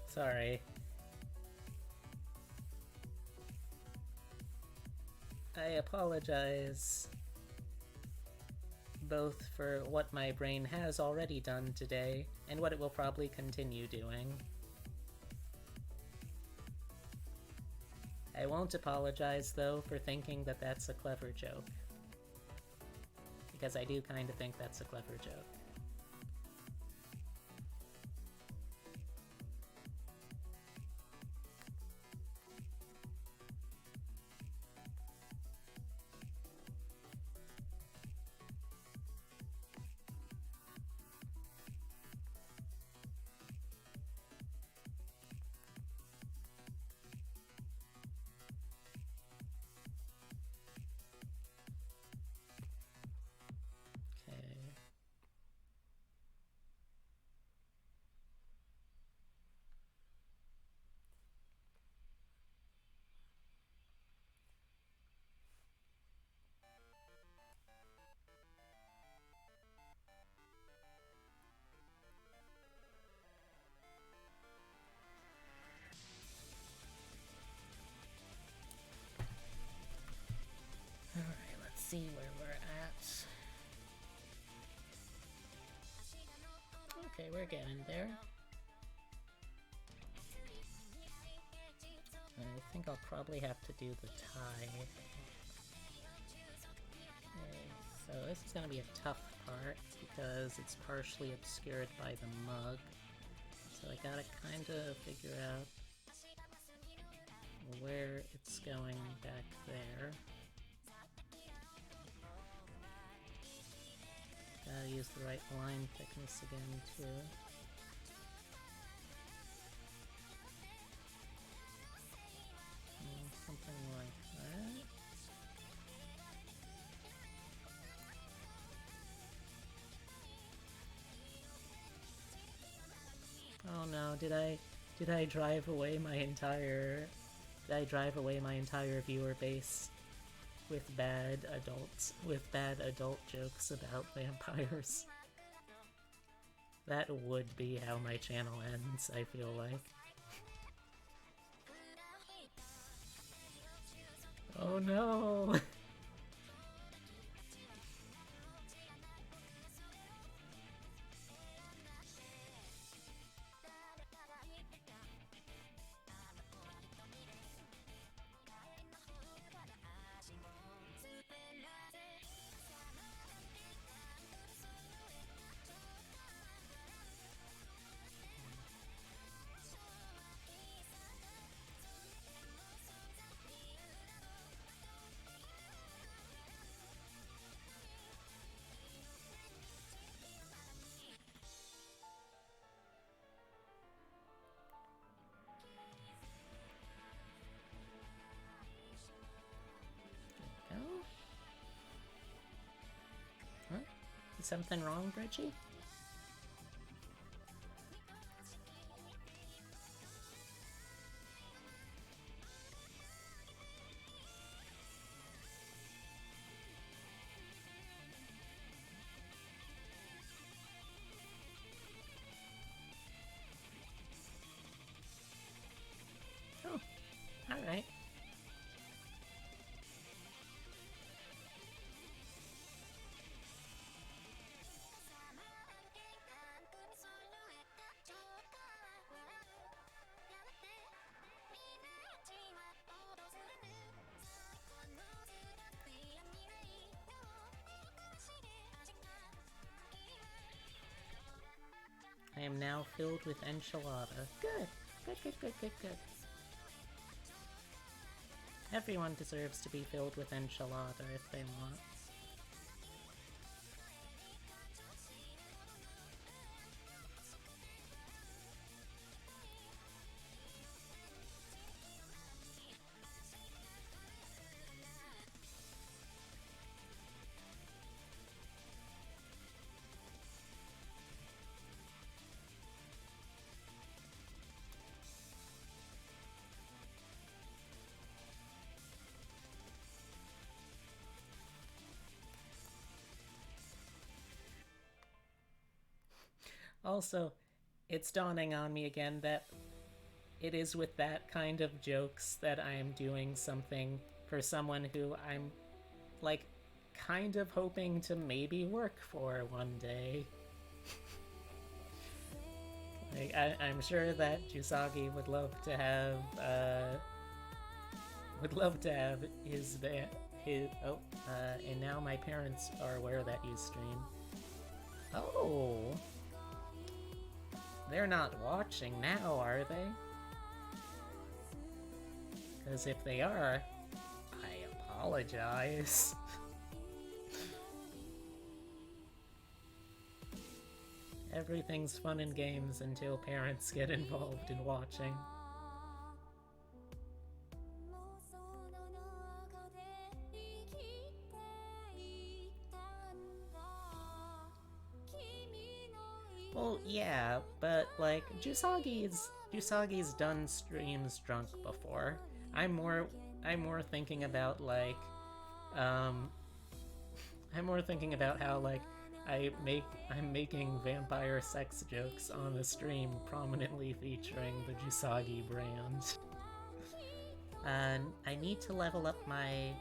Sorry. I apologize both for what my brain has already done today and what it will probably continue doing. I won't apologize, though, for thinking that that's a clever joke. Because I do kind of think that's a clever joke. Alright, let's see where we're at. Okay, we're getting there. I think I'll probably have to do the tie. Okay, so this is gonna be a tough part because it's partially obscured by the mug. So I gotta kinda figure out where it's going back there. Gotta use the right line thickness again, too. Something like that. Oh no, did I drive away my entire... Did I drive away my entire viewer base with bad adult jokes about vampires? That would be how my channel ends, I feel like. Oh no! Huh? Is something wrong, Bridgie? Oh, alright. am now filled with enchilada. Good. Good. Everyone deserves to be filled with enchilada if they want. Also, it's dawning on me again that it is with that kind of jokes that I am doing something for someone who I'm, like, kind of hoping to maybe work for one day. Like, I'm sure that Jusagi would love to have, and now my parents are aware that you stream. Oh! They're not watching now, are they? Because if they are, I apologize. Everything's fun and games until parents get involved in watching. Well, yeah, but like Jusagi's done streams drunk before. I'm more thinking about like I'm more thinking about how like I'm making vampire sex jokes on the stream prominently featuring the Jusagi brand. I need to level up my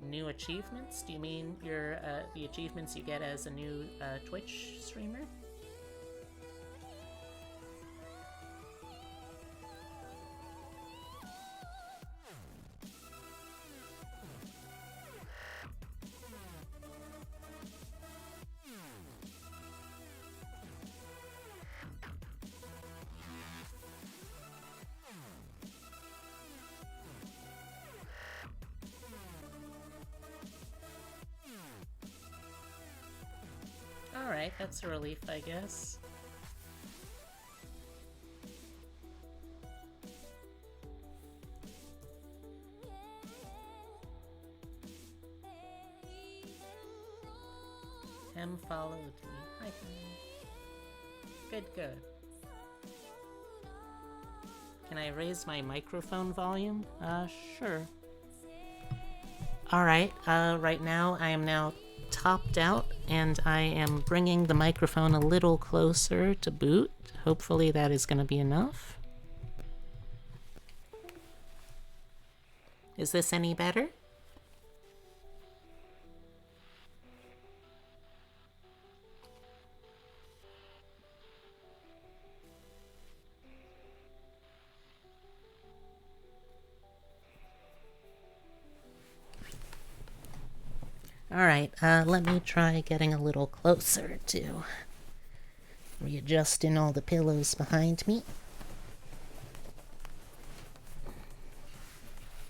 new achievements. Do you mean your the achievements you get as a new Twitch streamer? Alright, that's a relief, I guess. Hem followed me. Hi, Hem. Good. Can I raise my microphone volume? Sure. Alright, right now I am now topped out and I am bringing the microphone a little closer to boot. Hopefully that is going to be enough. Is this any better? Alright, let me try getting a little closer to readjusting all the pillows behind me.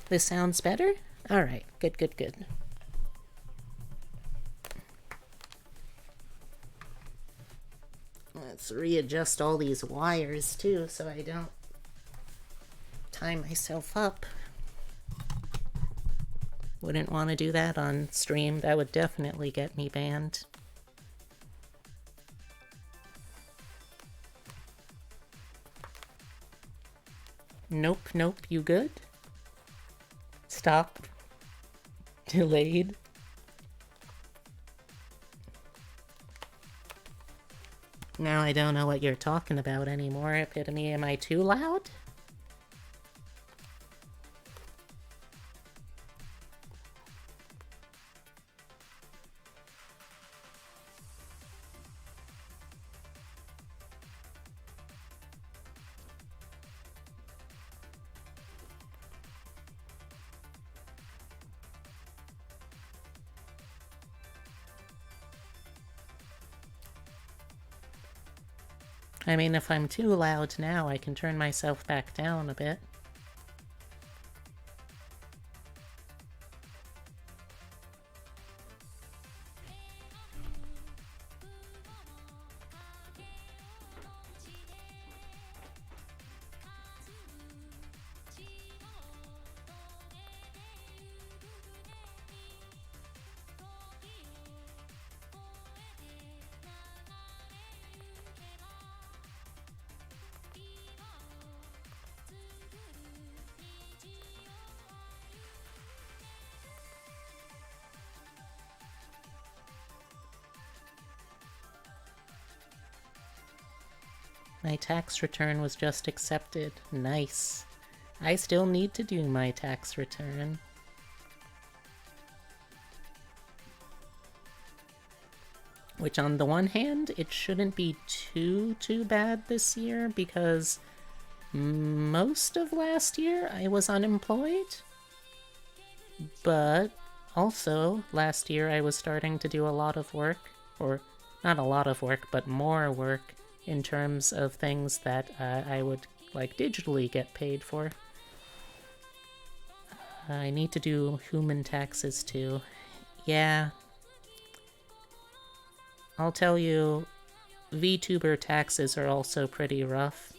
This sounds better? Alright, good. Let's readjust all these wires too so I don't tie myself up. Wouldn't want to do that on stream. That would definitely get me banned. Nope, you good? Stop. Delayed. Now I don't know what you're talking about anymore, Epitome. Am I too loud? I mean, if I'm too loud now, I can turn myself back down a bit. My tax return was just accepted. Nice. I still need to do my tax return. Which on the one hand, it shouldn't be too bad this year because most of last year I was unemployed. But also, last year I was starting to do a lot of work, or not a lot of work, but more work in terms of things that I would, like, digitally get paid for. I need to do human taxes too. Yeah. I'll tell you, VTuber taxes are also pretty rough.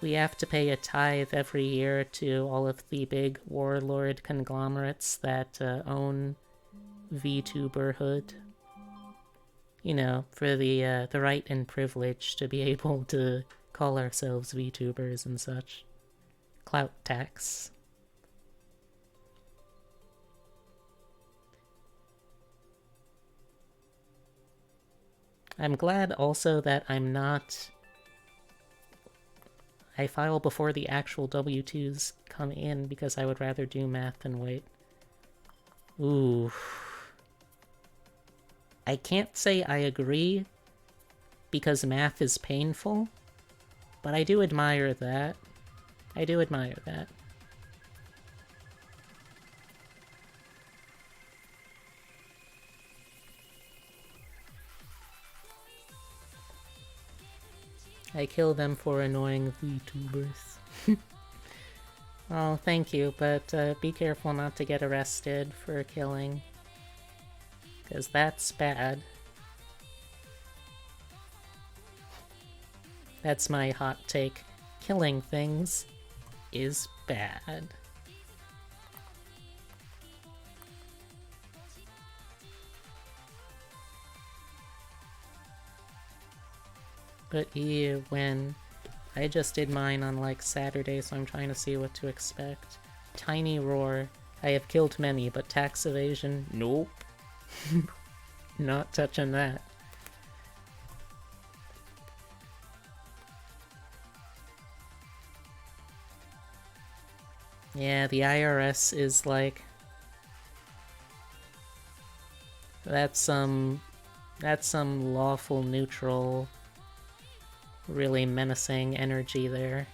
We have to pay a tithe every year to all of the big warlord conglomerates that own VTuberhood. You know, for the right and privilege to be able to call ourselves VTubers and such. Clout tax. I'm glad also that I'm not... I file before the actual W-2s come in because I would rather do math than wait. Ooh. I can't say I agree because math is painful, but I do admire that. I do admire that. I kill them for annoying VTubers. Oh, thank you, but be careful not to get arrested for killing. Because that's bad. That's my hot take. Killing things is bad. But when I just did mine on like Saturday, so I'm trying to see what to expect. Tiny Roar. I have killed many, but tax evasion? Nope. Not touching that. Yeah, the IRS is like... That's some lawful neutral, really menacing energy there.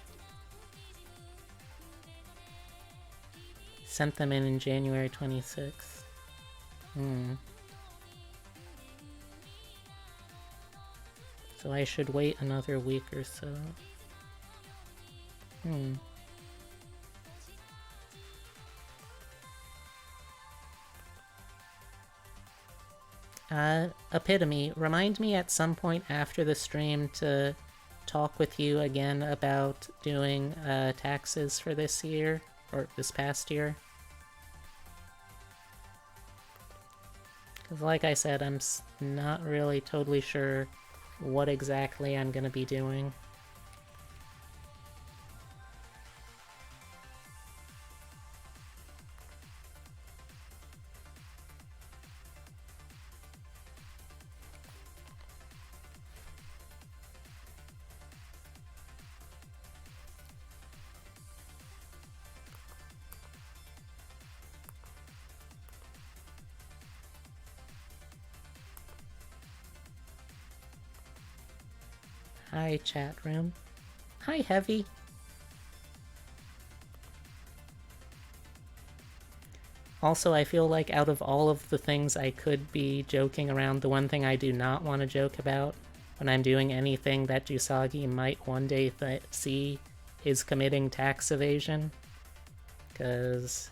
Sent them in January 26th. So I should wait another week or so. Epitome, remind me at some point after the stream to talk with you again about doing taxes for this year, or this past year. Because like I said, I'm not really totally sure what exactly I'm gonna be doing. Hi, chat room. Hi, Heavy. Also, I feel like out of all of the things I could be joking around, the one thing I do not want to joke about when I'm doing anything that Usagi might one day see is committing tax evasion, because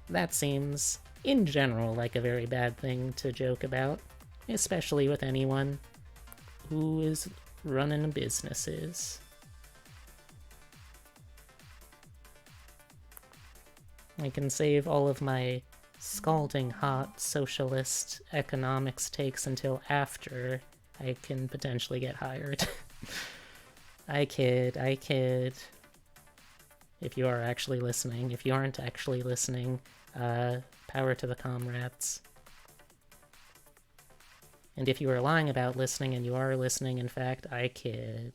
that seems, in general, like a very bad thing to joke about, especially with anyone who is running businesses. I can save all of my scalding hot socialist economics takes until after I can potentially get hired. I kid. If you are actually listening. If you aren't actually listening, power to the comrades. And if you are lying about listening and you are listening, in fact, I kid.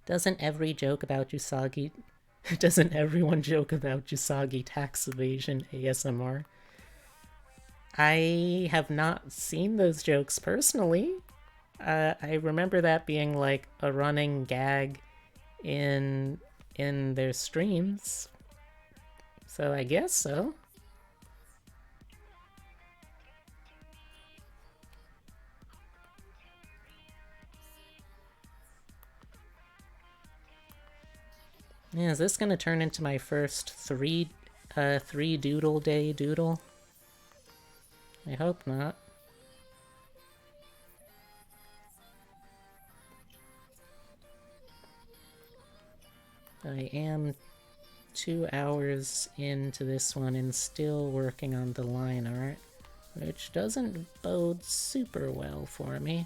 Doesn't everyone joke about Usagi tax evasion ASMR? I have not seen those jokes personally. I remember that being like a running gag in their streams. So I guess so. Yeah, is this gonna turn into my first three doodle day doodle? I hope not. I am 2 hours into this one and still working on the line art, which doesn't bode super well for me.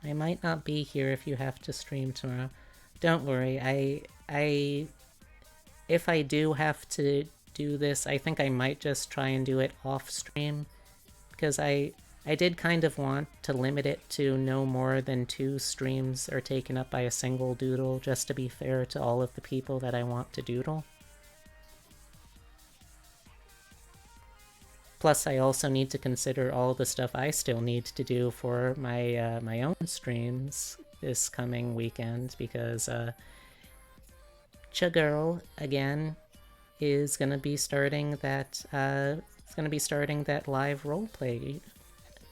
I might not be here if you have to stream tomorrow. Don't worry, if I do have to do this, I think I might just try and do it off stream, because I did kind of want to limit it to no more than 2 streams are taken up by a single doodle, just to be fair to all of the people that I want to doodle. Plus, I also need to consider all the stuff I still need to do for my my own streams this coming weekend, because Chagirl again is gonna be starting that live roleplay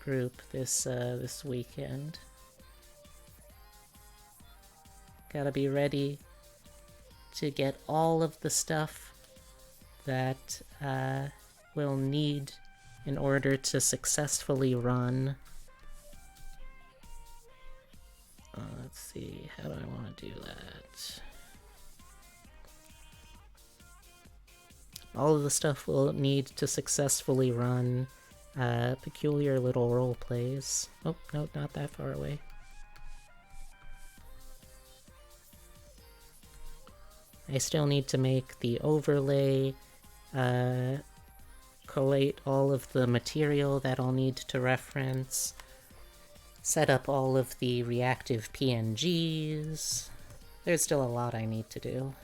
group this weekend. Gotta be ready to get all of the stuff that we'll need in order to successfully run. Let's see, how do I want to do that? All of the stuff we'll need to successfully run peculiar little role plays. Oh, no, not that far away. I still need to make the overlay, collate all of the material that I'll need to reference, set up all of the reactive PNGs. There's still a lot I need to do.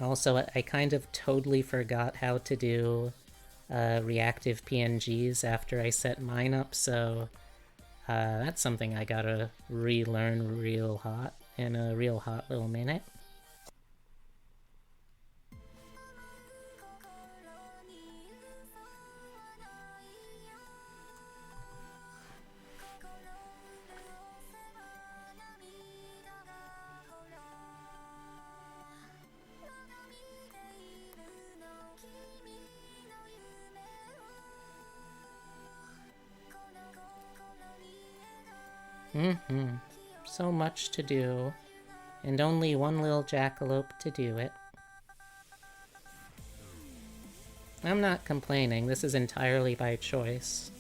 Also, I kind of totally forgot how to do reactive PNGs after I set mine up, so that's something I gotta relearn real hot in a real hot little minute. So much to do, and only one little jackalope to do it. I'm not complaining, this is entirely by choice.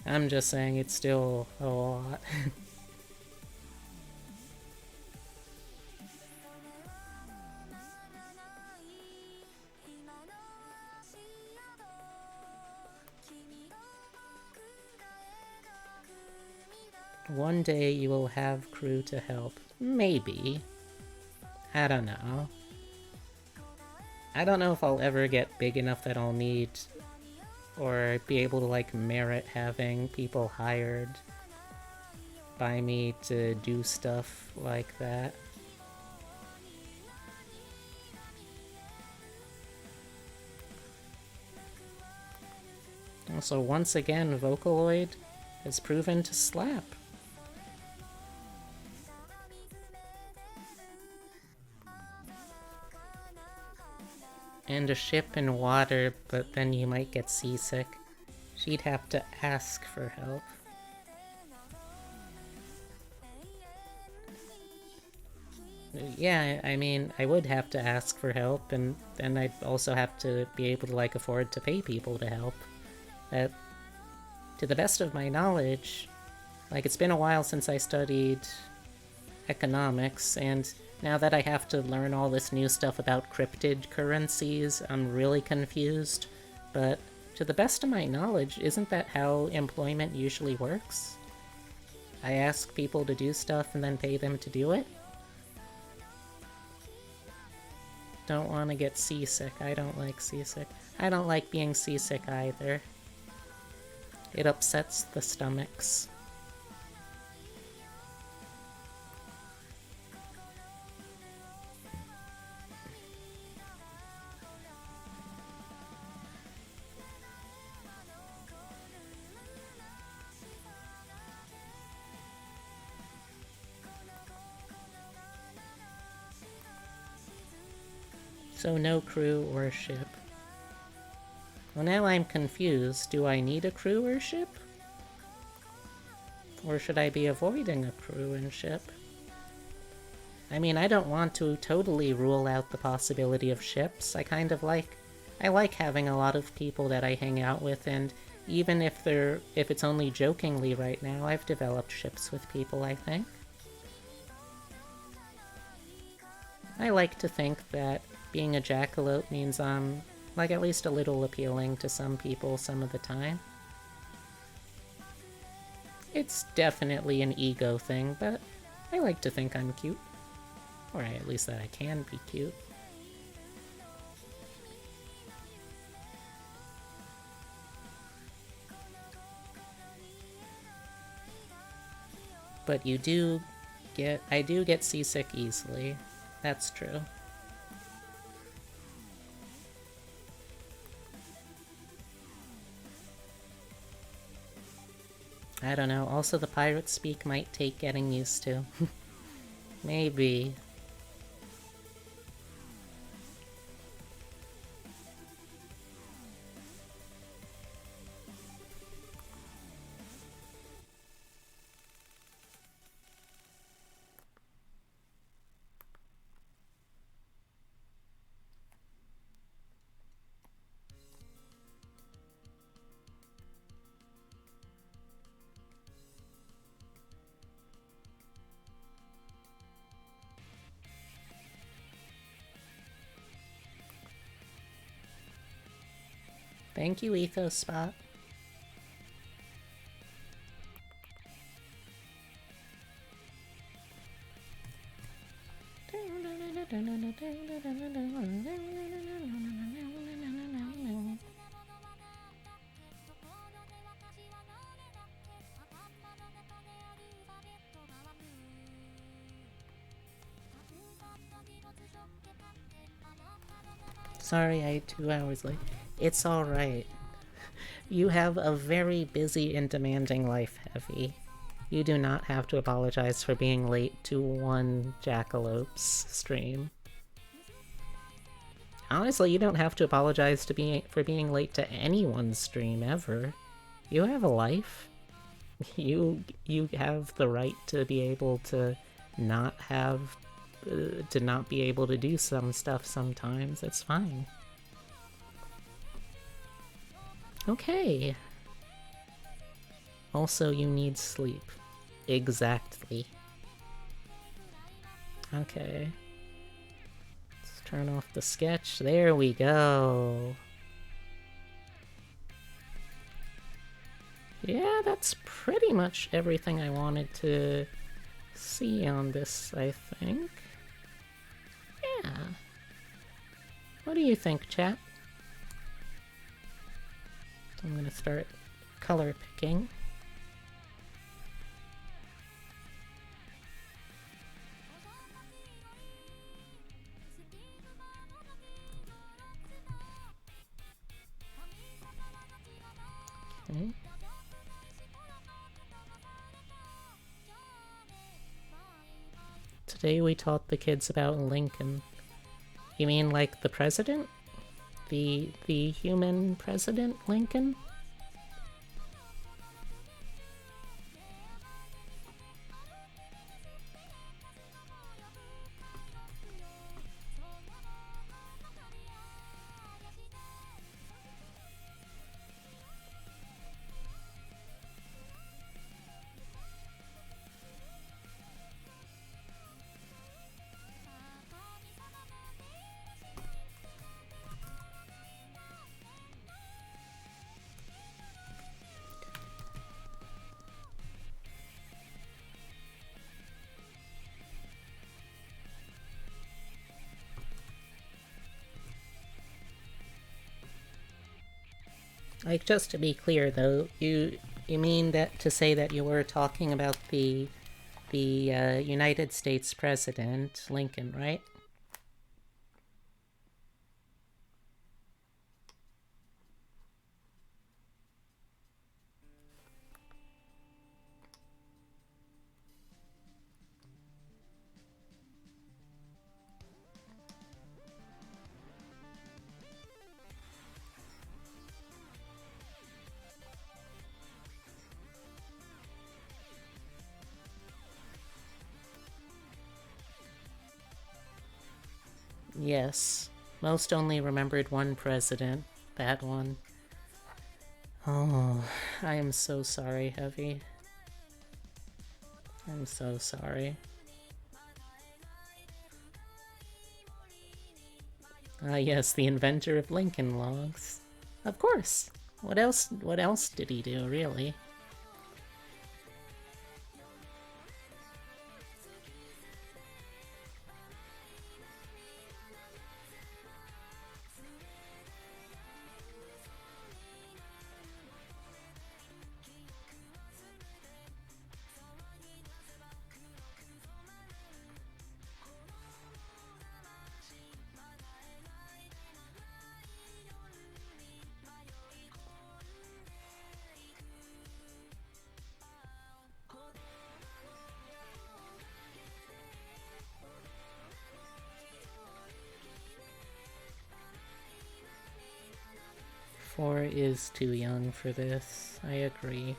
I'm just saying it's still a lot. One day you will have crew to help. Maybe. I don't know. I don't know if I'll ever get big enough that I'll need or be able to, like, merit having people hired by me to do stuff like that. Also, once again, Vocaloid has proven to slap. And a ship in water, but then you might get seasick. She'd have to ask for help. Yeah, I mean, I would have to ask for help, and then I'd also have to be able to, like, afford to pay people to help. To the best of my knowledge, like, it's been a while since I studied economics, and now that I have to learn all this new stuff about cryptid currencies, I'm really confused. But to the best of my knowledge, isn't that how employment usually works? I ask people to do stuff and then pay them to do it? Don't want to get seasick. I don't like seasick. I don't like being seasick either. It upsets the stomachs. So no crew or ship. Well, now I'm confused. Do I need a crew or ship? Or should I be avoiding a crew and ship? I mean, I don't want to totally rule out the possibility of ships. I like having a lot of people that I hang out with, and even if it's only jokingly right now, I've developed ships with people, I think. I like to think that being a jackalope means I'm, like, at least a little appealing to some people some of the time. It's definitely an ego thing, but I like to think I'm cute. Or at least that I can be cute. But I do get seasick easily. That's true. I don't know, also the pirate speak might take getting used to. Maybe. Thank you, EcoSpot. Sorry, I 2 hours late. It's alright. You have a very busy and demanding life, Heavy. You do not have to apologize for being late to one Jackalope's stream. Honestly, you don't have to apologize for being late to anyone's stream ever. You have a life. You have the right to be able to not be able to do some stuff sometimes. It's fine. Okay. Also, you need sleep. Exactly. Okay. Let's turn off the sketch. There we go. Yeah, that's pretty much everything I wanted to see on this, I think. Yeah. What do you think, chat? So I'm gonna start color picking. Okay. Today we taught the kids about Lincoln. You mean like the president? The human president, Lincoln? Like, just to be clear, though, you mean that to say that you were talking about the United States President, Lincoln, right? Yes. Most only remembered one president. That one. Oh, I am so sorry, Heavy. I'm so sorry. Ah, yes, the inventor of Lincoln Logs. Of course. What else did he do, really? Four is too young for this. I agree.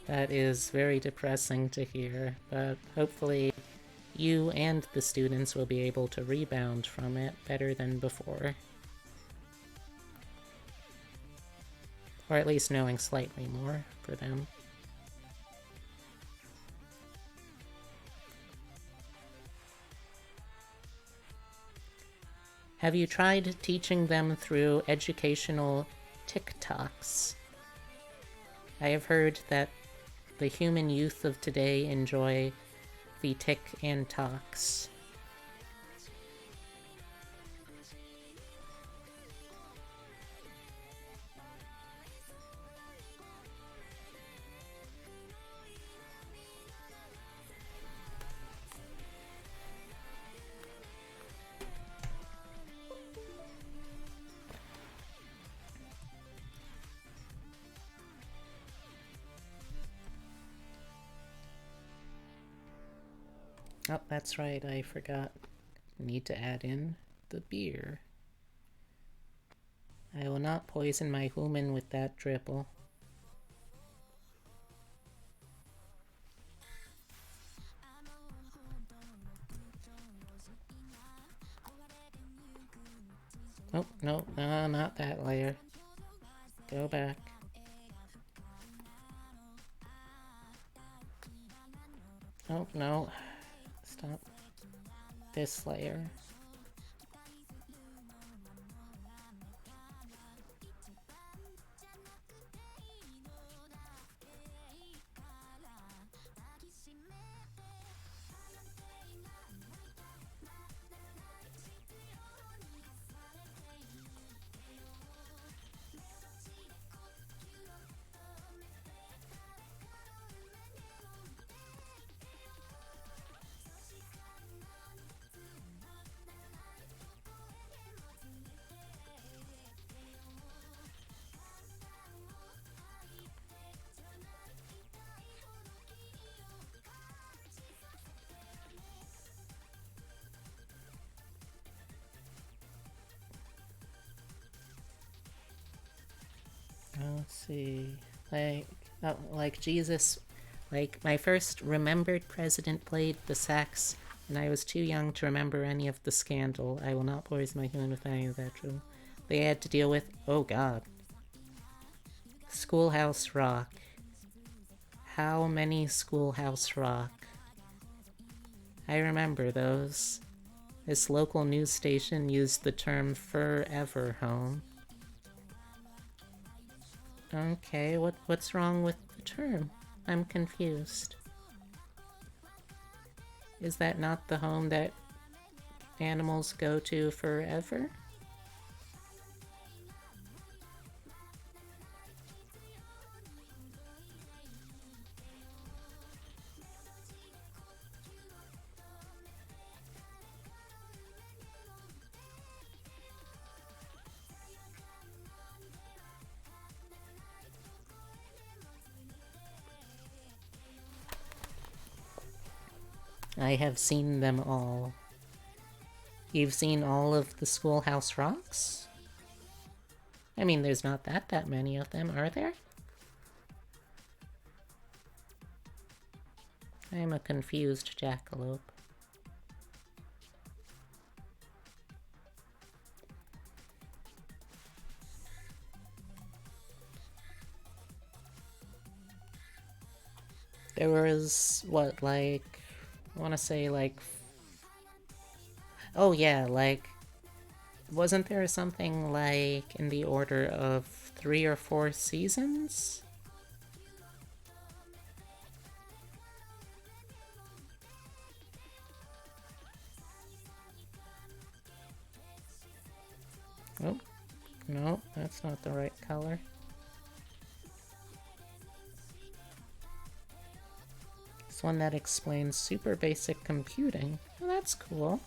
That is very depressing to hear, but hopefully you and the students will be able to rebound from it better than before. Or at least knowing slightly more for them. Have you tried teaching them through educational TikToks? I have heard that the human youth of today enjoy the Tik and Talks. Oh, that's right, I forgot. Need to add in the beer. I will not poison my human with that dribble. Oh, no, not that layer. Go back. Oh, no. Stop. This layer. let's see. Like Jesus, like my first remembered president played the sax, and I was too young to remember any of the scandal. I will not poison my human with any of that true. They had to deal with, oh god. Schoolhouse Rock. How many Schoolhouse Rock? I remember those. This local news station used the term forever home. Okay, what's wrong with the term? I'm confused. Is that not the home that animals go to forever? I have seen them all. You've seen all of the Schoolhouse Rocks? I mean, there's not that many of them, are there? I am a confused jackalope. There was, what, like... I want to say, like... Oh yeah, like... Wasn't there something, like, in the order of 3 or 4 seasons? Oh, no, that's not the right color. This one that explains super basic computing. Oh, that's cool.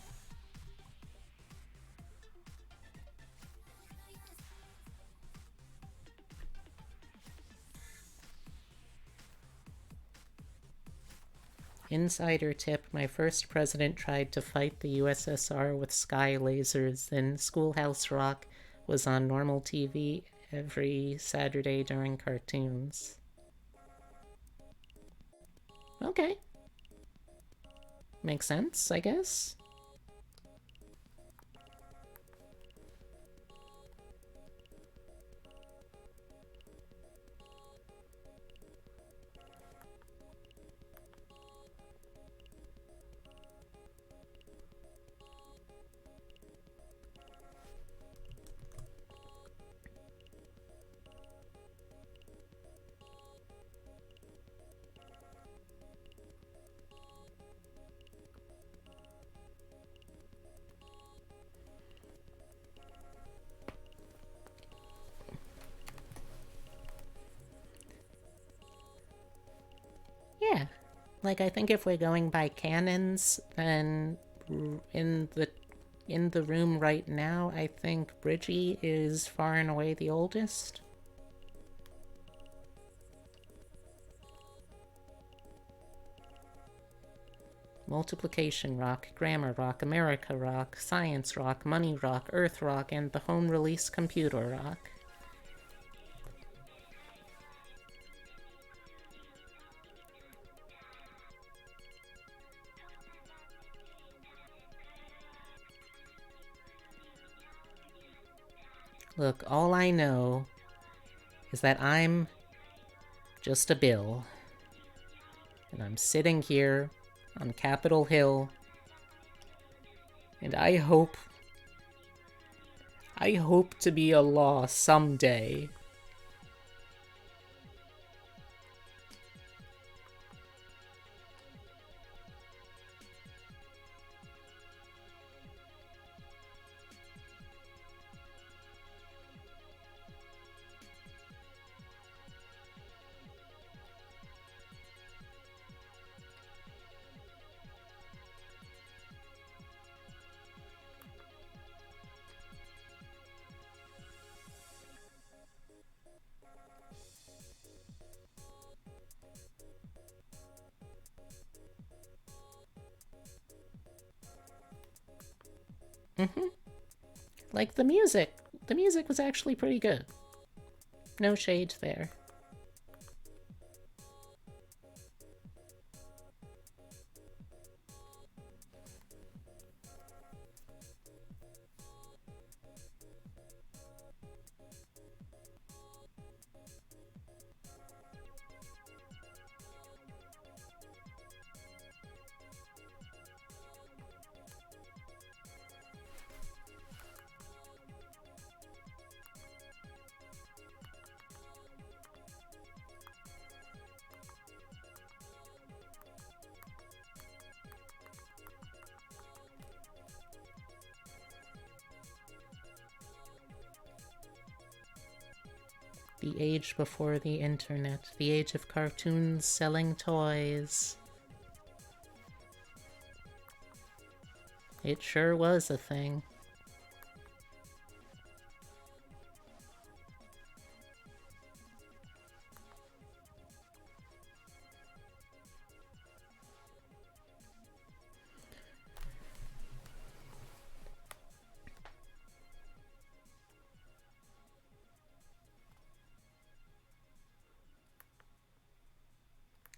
Insider tip, my first president tried to fight the USSR with sky lasers, and Schoolhouse Rock was on normal TV every Saturday during cartoons. Okay. Makes sense, I guess. Yeah. Like, I think if we're going by canons, then in the room right now, I think Bridgie is far and away the oldest. Multiplication Rock, Grammar Rock, America Rock, Science Rock, Money Rock, Earth Rock, and the Home Release Computer Rock. Look, all I know is that I'm just a Bill. And I'm sitting here on Capitol Hill. And I hope to be a law someday. Mm-hmm. Like, the music was actually pretty good. No shade there. The age before the internet. The age of cartoons selling toys. It sure was a thing.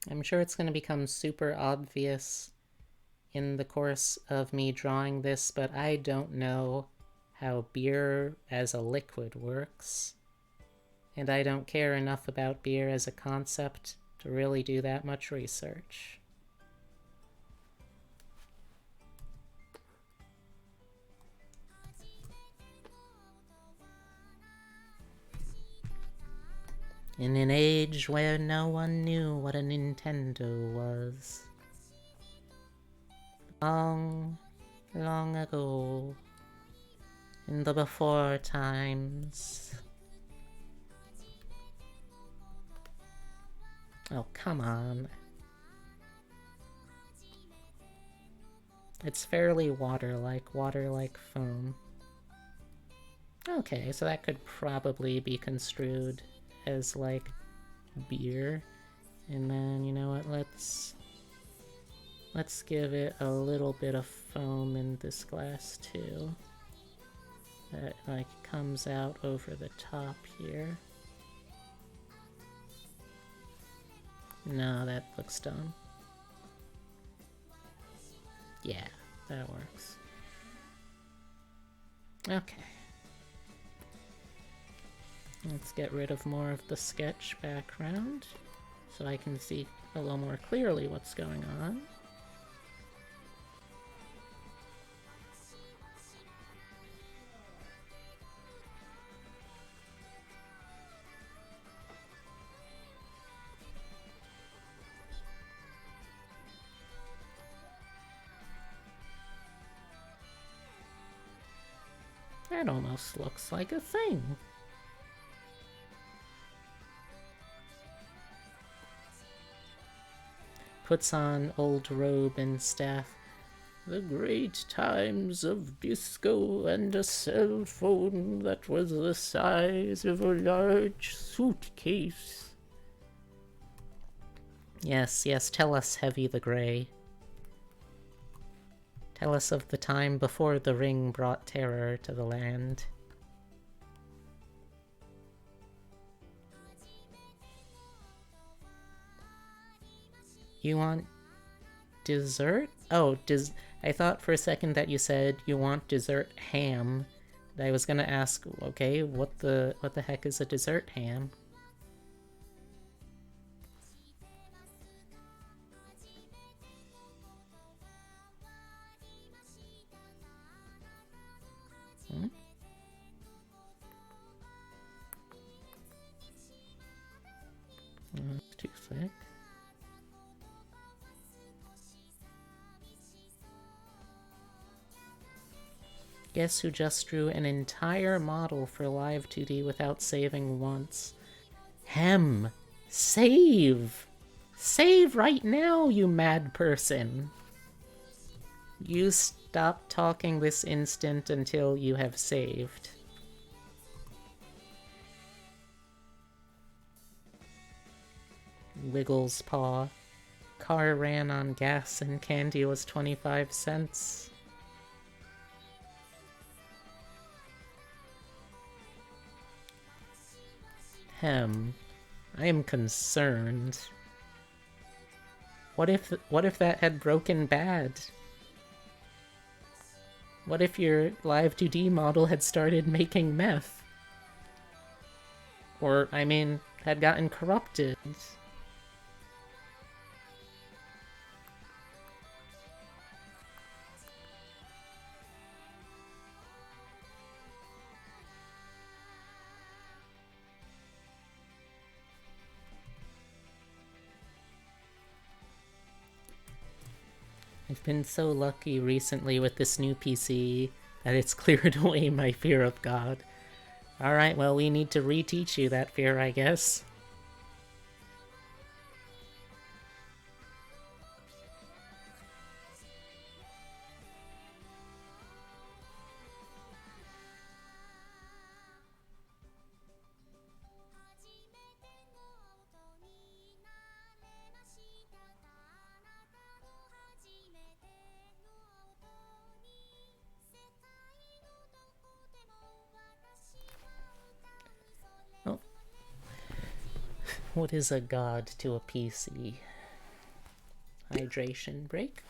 I'm sure it's going to become super obvious in the course of me drawing this, but I don't know how beer as a liquid works. And I don't care enough about beer as a concept to really do that much research. In an age where no one knew what a Nintendo was. Long, long ago. In the before times. Oh, come on. It's fairly water-like foam. Okay, so that could probably be construed as, like, beer. And then, you know what, let's give it a little bit of foam in this glass, too. That, like, comes out over the top here. No, that looks dumb. Yeah, that works. Okay. Let's get rid of more of the sketch background so I can see a little more clearly what's going on. That almost looks like a thing. Puts on old robe and staff. The great times of disco and a cell phone that was the size of a large suitcase. Yes, yes, tell us, Heavy the Grey. Tell us of the time before the ring brought terror to the land. You want dessert? Oh, I thought for a second that you said you want dessert ham. I was gonna ask, okay, what the heck is a dessert ham? Hmm? It's too thick. Guess who just drew an entire model for Live 2D without saving once? Hem! Save! Save right now, you mad person! You stop talking this instant until you have saved. Wiggles paw. Car ran on gas and candy was 25 cents. I am concerned. What if that had broken bad? What if your Live 2D model had started making meth? Or, I mean, had gotten corrupted? I've been so lucky recently with this new PC that it's cleared away my fear of God. Alright, well, we need to reteach you that fear, I guess. Oh. What is a god to a PC? Hydration break?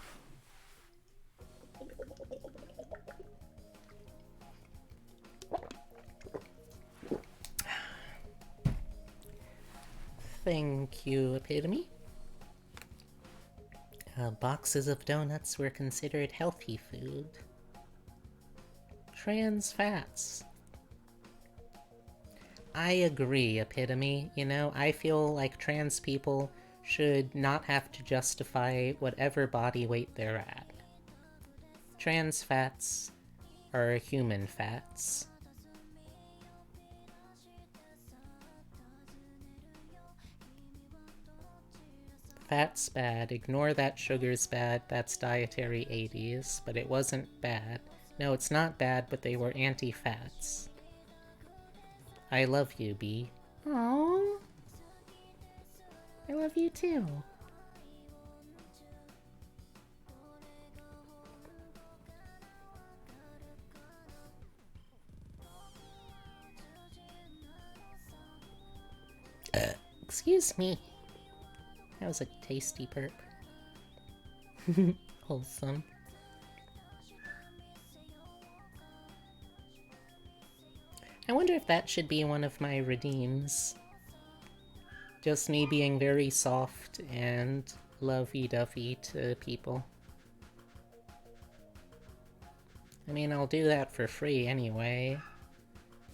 Thank you, Epitome. Boxes of donuts were considered healthy food. Trans fats. I agree, Epitome. You know, I feel like trans people should not have to justify whatever body weight they're at. Trans fats are human fats. Fat's bad. Ignore that sugar's bad. That's dietary 80s. But it wasn't bad. No, it's not bad, but they were anti-fats. I love you, B. Aww. I love you too. Excuse me. That was a tasty burp. Wholesome. I wonder if that should be one of my redeems. Just me being very soft and lovey-dovey to people. I mean, I'll do that for free anyway.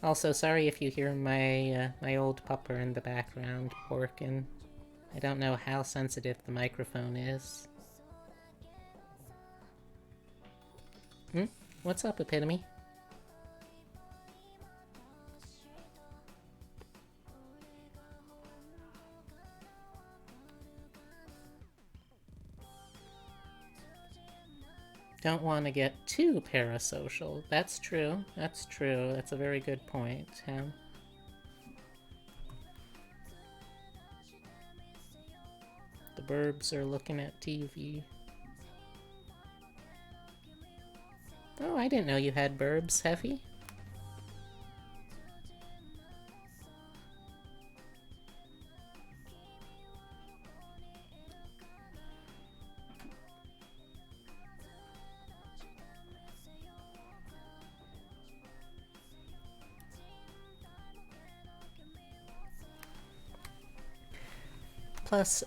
Also, sorry if you hear my old pupper in the background porking. I don't know how sensitive the microphone is. What's up, Epitome? Don't want to get too parasocial. That's true. That's true. That's a very good point, Ham. The burbs are looking at TV. Oh, I didn't know you had burbs, Heffy. Plus,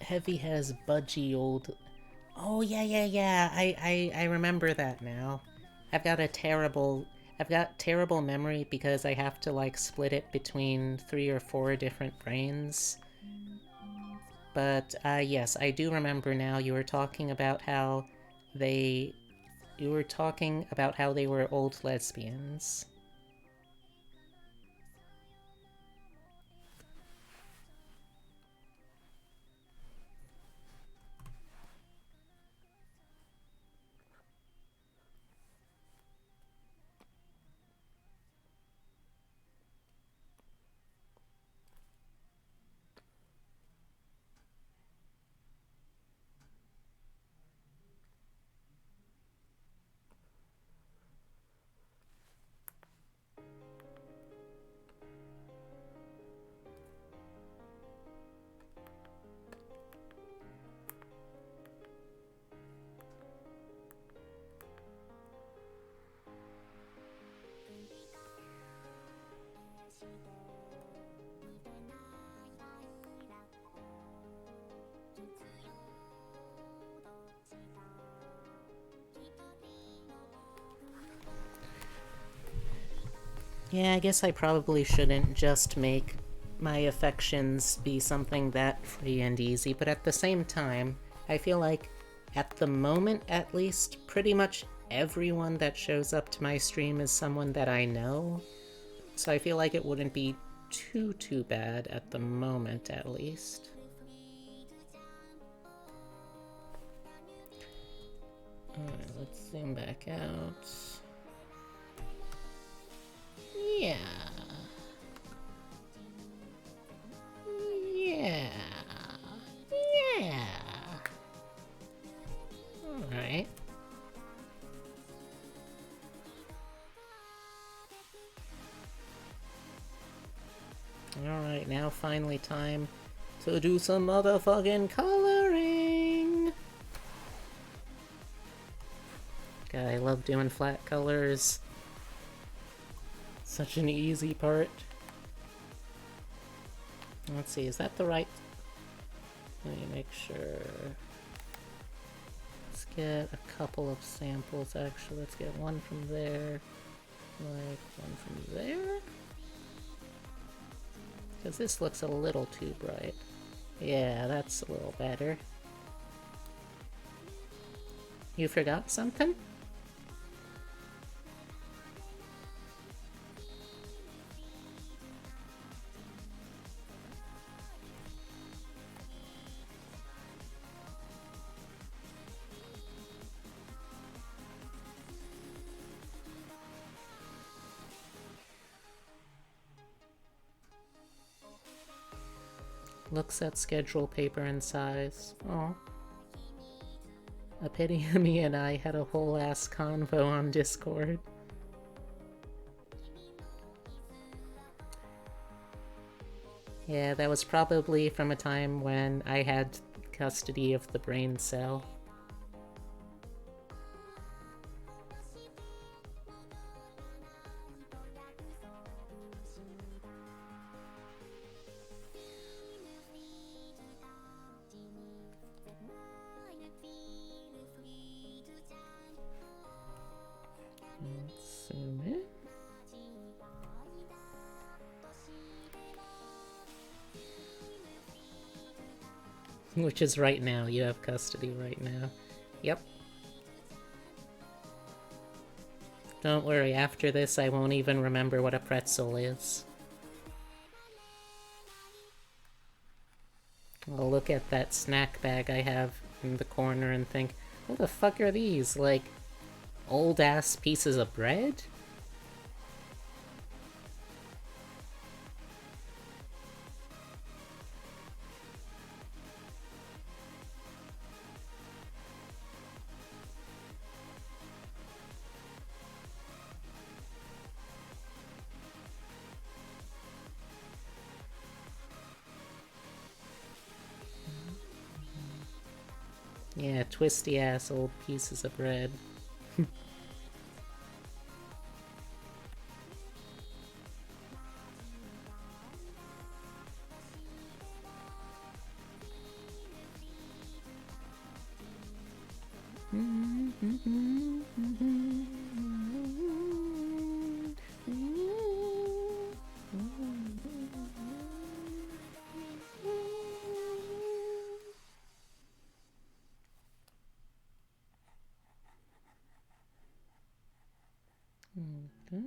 Heavy has budgy old... Oh, yeah. I remember that now. I've got terrible memory because I have to, like, split it between 3 or 4 different brains. But, yes, I do remember now. You were talking about how they were old lesbians. Yeah, I guess I probably shouldn't just make my affections be something that free and easy, but at the same time, I feel like at the moment at least, pretty much everyone that shows up to my stream is someone that I know. So I feel like it wouldn't be too bad at the moment at least. Alright, let's zoom back out. Yeah. Yeah. Yeah. Alright. Alright, now finally time to do some motherfucking coloring! God, I love doing flat colors. Such an easy part. Let's see, is that the right... Let me make sure. Let's get a couple of samples, actually. Let's get one from there. Like, one from there? Because this looks a little too bright. Yeah, that's a little better. You forgot something? Looks at schedule paper and size. Oh. A pity me and I had a whole ass convo on Discord. Yeah, that was probably from a time when I had custody of the brain cell. Let's zoom in. Which is right now. You have custody right now. Yep. Don't worry, after this I won't even remember what a pretzel is. I'll look at that snack bag I have in the corner and think, what the fuck are these? Like, old-ass pieces of bread? Yeah, twisty-ass old pieces of bread. Okay.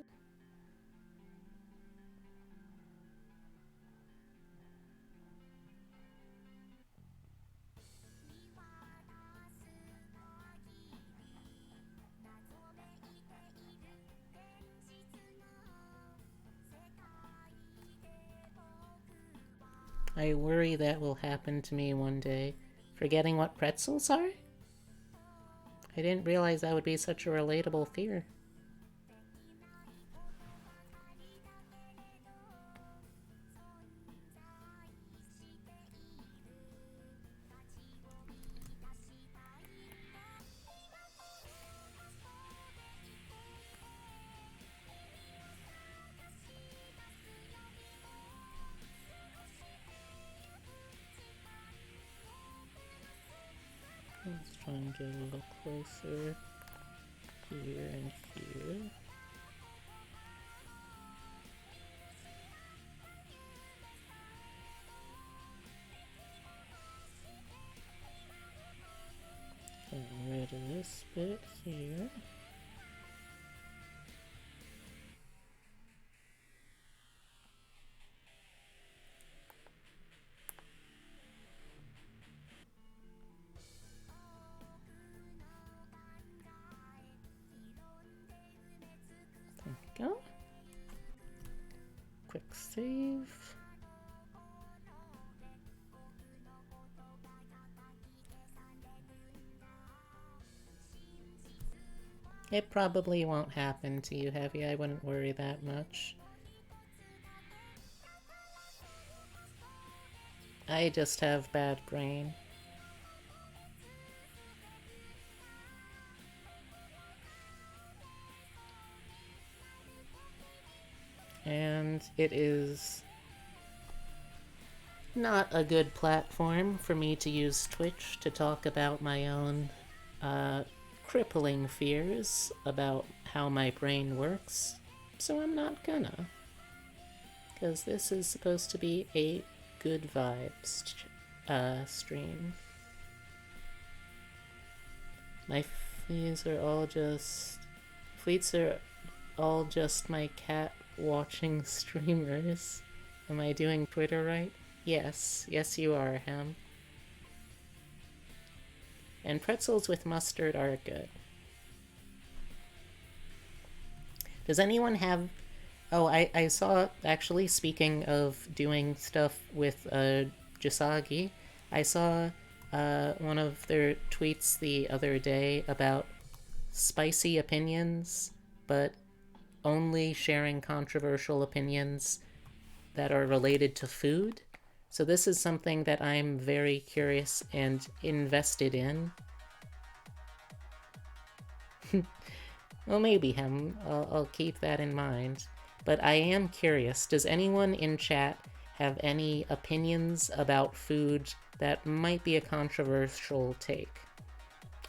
I worry that will happen to me one day. Forgetting what pretzels are? I didn't realize that would be such a relatable fear. Let's try and get a little closer here and here. rid of this bit here. There we go. Quick save. It probably won't happen to you, Heavy. I wouldn't worry that much. I just have bad brain. And it is not a good platform for me to use Twitch to talk about my own crippling fears about how my brain works, so I'm not gonna. Because this is supposed to be a good vibes stream. My fleas are all just... Fleets are all just my cat watching streamers. Am I doing Twitter right? Yes. Yes, you are, Hem. And pretzels with mustard are good. Does anyone have... Oh, I saw, actually, speaking of doing stuff with Jisagi, I saw one of their tweets the other day about spicy opinions, but only sharing controversial opinions that are related to food. So this is something that I'm very curious and invested in. Well, maybe, Hem. I'll keep that in mind. But I am curious, does anyone in chat have any opinions about food that might be a controversial take?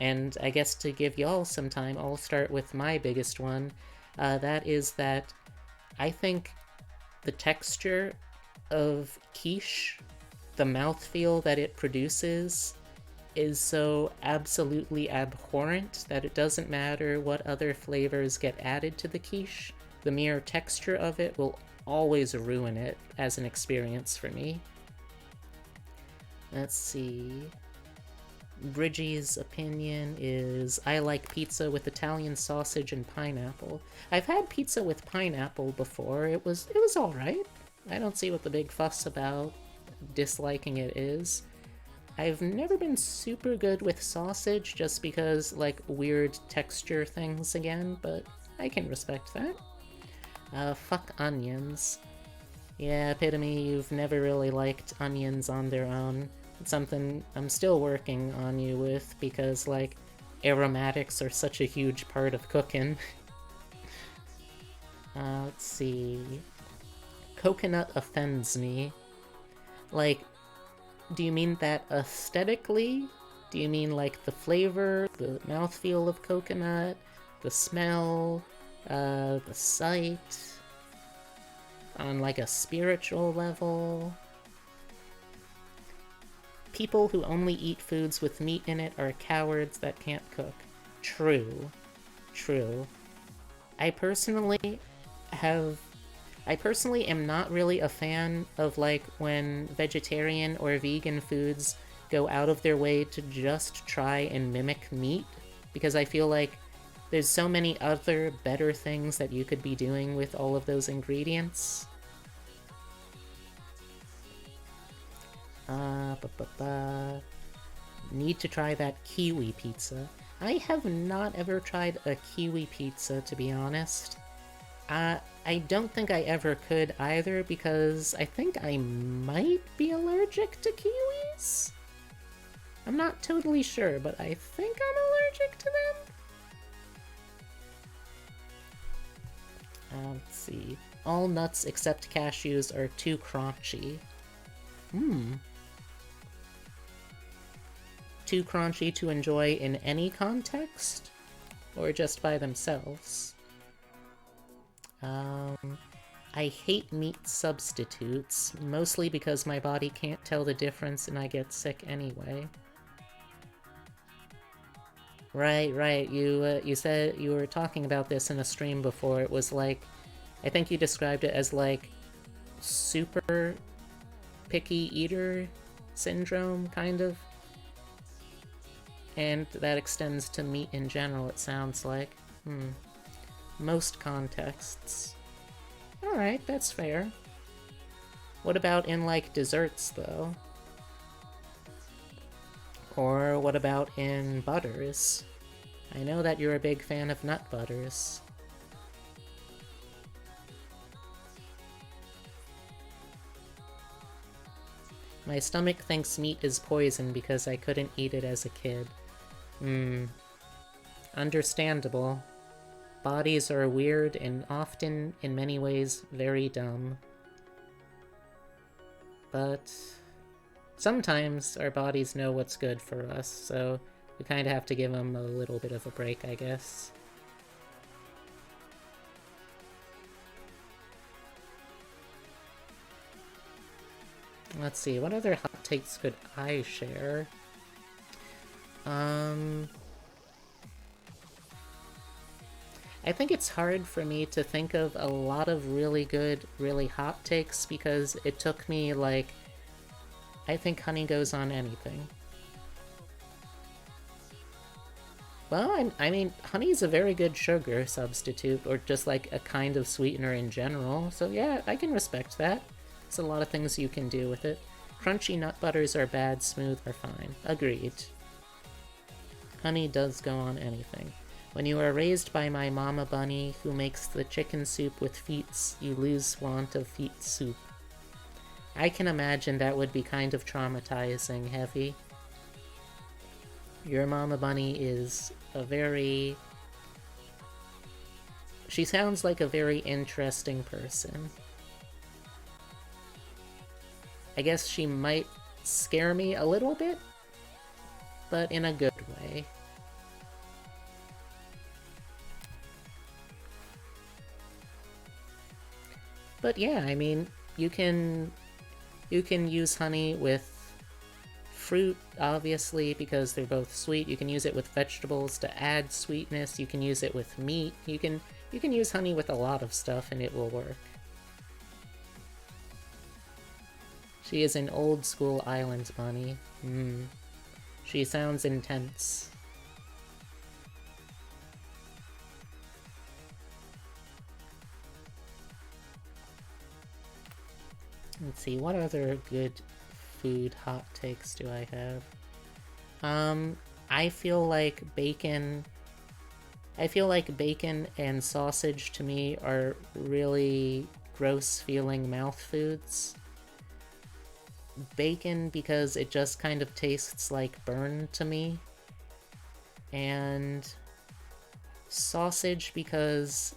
And I guess to give y'all some time, I'll start with my biggest one. That is that I think the texture of quiche, the mouthfeel that it produces, is so absolutely abhorrent that it doesn't matter what other flavors get added to the quiche. The mere texture of it will always ruin it as an experience for me. Let's see. Bridgie's opinion is, I like pizza with Italian sausage and pineapple. I've had pizza with pineapple before. It was alright. I don't see what the big fuss about disliking it is. I've never been super good with sausage just because, like, weird texture things again, but I can respect that. Fuck onions. Yeah, Epitome, you've never really liked onions on their own. It's something I'm still working on you with because, like, aromatics are such a huge part of cooking. Let's see. Coconut offends me. Like, do you mean that aesthetically? Do you mean, like, the flavor, the mouthfeel of coconut, the smell, the sight, on, like, a spiritual level? People who only eat foods with meat in it are cowards that can't cook. True. True. I personally am not really a fan of, like, when vegetarian or vegan foods go out of their way to just try and mimic meat, because I feel like there's so many other better things that you could be doing with all of those ingredients. Need to try that kiwi pizza. I have not ever tried a kiwi pizza, to be honest. I don't think I ever could either, because I think I might be allergic to kiwis? I'm not totally sure, but I think I'm allergic to them. Let's see. All nuts except cashews are too crunchy. Too crunchy to enjoy in any context? Or just by themselves? I hate meat substitutes, mostly because my body can't tell the difference and I get sick anyway. Right. You said you were talking about this in a stream before. It was like, I think you described it as like super picky eater syndrome, kind of. And that extends to meat in general, it sounds like. Most contexts. Alright, that's fair. What about in, like, desserts, though? Or what about in butters? I know that you're a big fan of nut butters. My stomach thinks meat is poison because I couldn't eat it as a kid. Understandable. Bodies are weird and often, in many ways, very dumb. But sometimes our bodies know what's good for us, so we kind of have to give them a little bit of a break, I guess. Let's see, what other hot takes could I share? I think it's hard for me to think of a lot of really good, really hot takes because it took me, like, I think honey goes on anything. Well, I mean, honey's a very good sugar substitute, or just like a kind of sweetener in general, so yeah, I can respect that. There's a lot of things you can do with it. Crunchy nut butters are bad, smooth are fine. Agreed. Honey does go on anything. When you are raised by my mama bunny, who makes the chicken soup with feets, you lose want of feet soup. I can imagine that would be kind of traumatizing, Heavy. Your mama bunny is a very... She sounds like a very interesting person. I guess she might scare me a little bit, but in a good way. But yeah, I mean, you can use honey with fruit, obviously, because they're both sweet. You can use it with vegetables to add sweetness. You can use it with meat. You can use honey with a lot of stuff and it will work. She is an old school island bunny. She sounds intense. Let's see, what other good food hot takes do I have? I feel like bacon and sausage to me are really gross feeling mouth foods. Bacon because it just kind of tastes like burn to me. And sausage because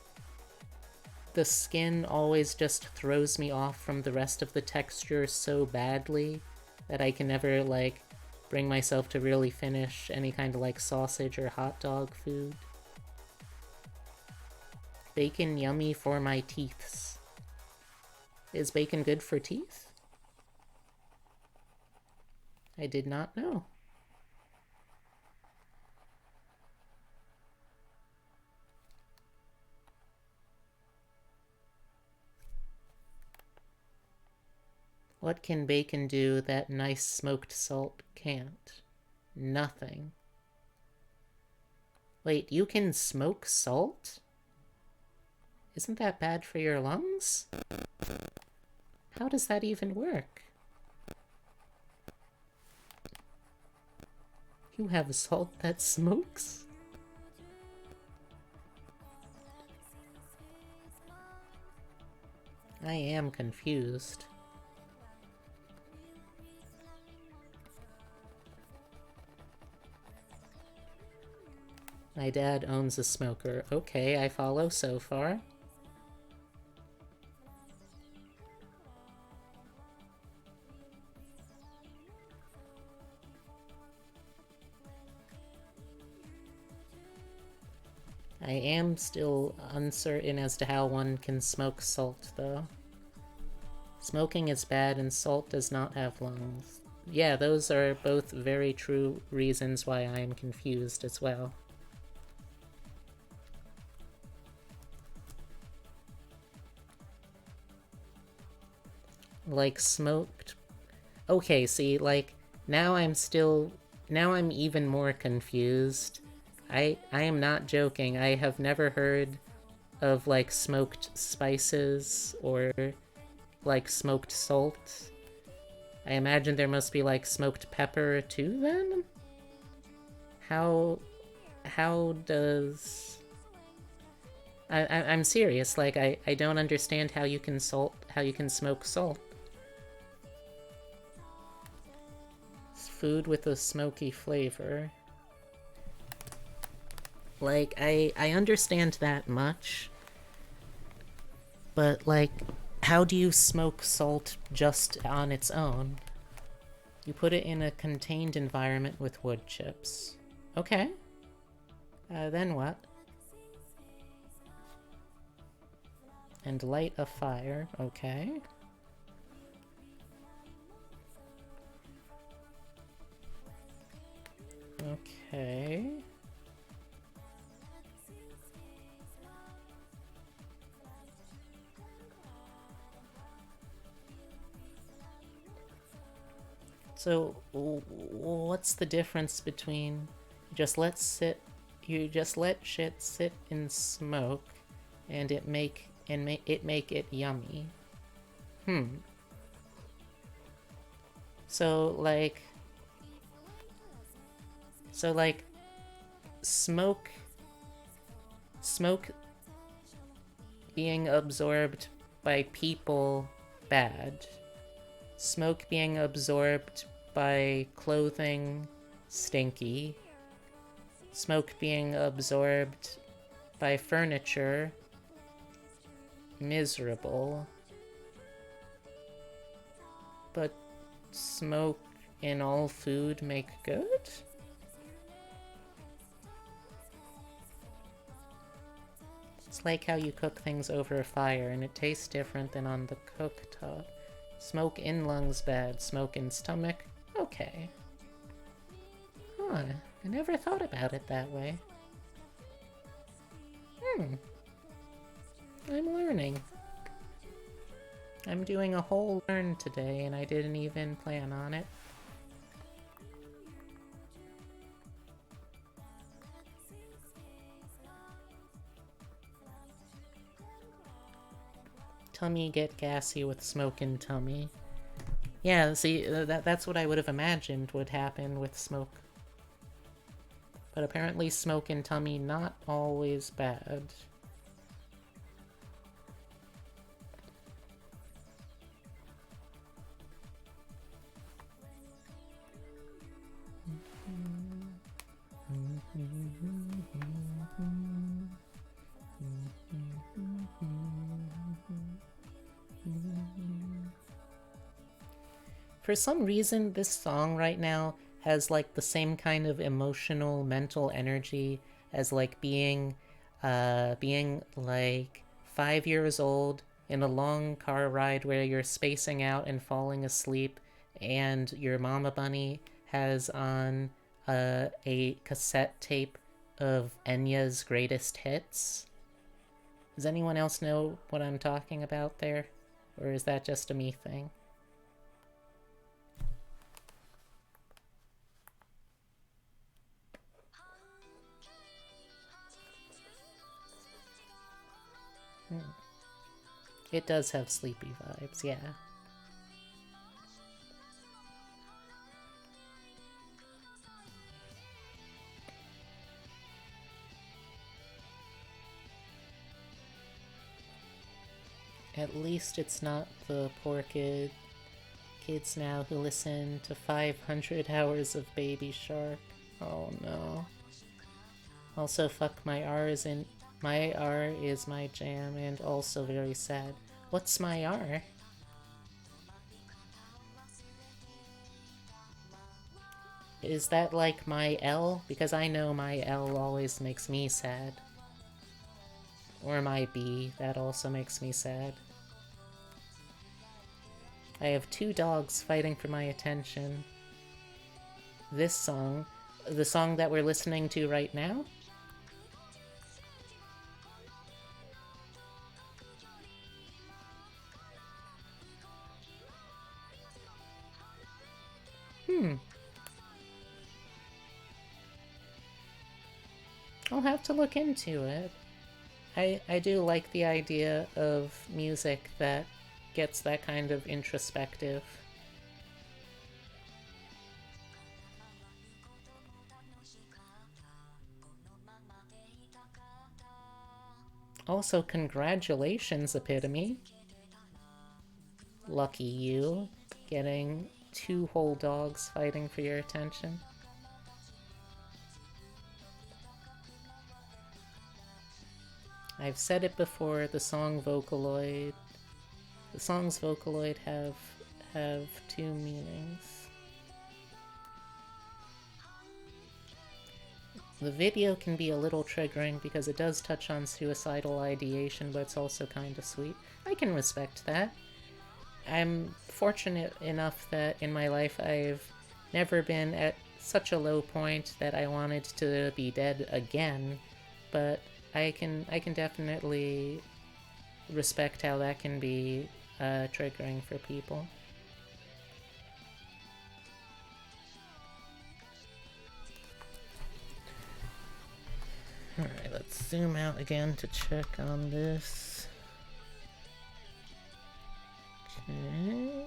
the skin always just throws me off from the rest of the texture so badly that I can never, like, bring myself to really finish any kind of, like, sausage or hot dog food. Bacon yummy for my teeths. Is bacon good for teeth? I did not know. What can bacon do that nice smoked salt can't? Nothing. Wait, you can smoke salt? Isn't that bad for your lungs? How does that even work? You have salt that smokes? I am confused. My dad owns a smoker. Okay, I follow so far. I am still uncertain as to how one can smoke salt, though. Smoking is bad and salt does not have lungs. Yeah, those are both very true reasons why I am confused as well. like smoked... Okay, see, like, now I'm even more confused. I am not joking. I have never heard of, like, smoked spices or, like, smoked salt. I imagine there must be, like, smoked pepper too, then? How does... I'm serious, like, I don't understand how you can smoke salt. It's food with a smoky flavor. Like, I understand that much, but, like, how do you smoke salt just on its own? You put it in a contained environment with wood chips. Okay. Then what? And light a fire. Okay. Okay. So, what's the difference between you just let shit sit in smoke, and it make it yummy? So like smoke being absorbed by people, bad. Smoke being absorbed by clothing, stinky. Smoke being absorbed by furniture, miserable. But smoke in all food make good? It's like how you cook things over a fire and it tastes different than on the cooktop. Smoke in lungs bad, smoke in stomach, okay. Huh, I never thought about it that way. I'm learning. I'm doing a whole learn today and I didn't even plan on it. Tummy get gassy with smoke in tummy. Yeah, see, that's what I would have imagined would happen with smoke. But apparently smoke in tummy not always bad. For some reason, this song right now has like the same kind of emotional, mental energy as like being like 5 years old in a long car ride where you're spacing out and falling asleep, and your mama bunny has on a cassette tape of Enya's greatest hits. Does anyone else know what I'm talking about there? Or is that just a me thing? It does have sleepy vibes, yeah. At least it's not the poor kids now who listen to 500 hours of Baby Shark. Oh no. Also, fuck my R is my jam, and also very sad. What's my R? Is that like my L? Because I know my L always makes me sad. Or my B, that also makes me sad. I have 2 dogs fighting for my attention. This song, the song that we're listening to right now, I'll have to look into it. I do like the idea of music that gets that kind of introspective. Also, congratulations, Epitome. Lucky you, getting 2 whole dogs fighting for your attention. I've said it before, the songs Vocaloid have 2 meanings. The video can be a little triggering because it does touch on suicidal ideation, but it's also kind of sweet. I can respect that. I'm fortunate enough that in my life I've never been at such a low point that I wanted to be dead again, but I can definitely respect how that can be triggering for people. Alright, let's zoom out again to check on this. Okay.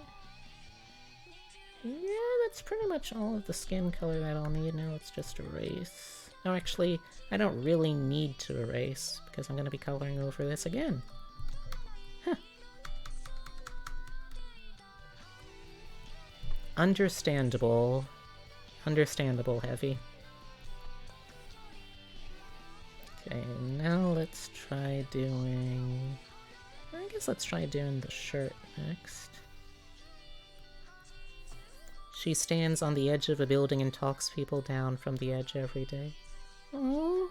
Yeah, that's pretty much all of the skin color that I'll need. Now let's just erase. No, actually, I don't really need to erase because I'm going to be coloring over this again. Huh. Understandable. Understandable, Heavy. Okay, now let's try doing... I guess let's try doing the shirt next. She stands on the edge of a building and talks people down from the edge every day. Oh,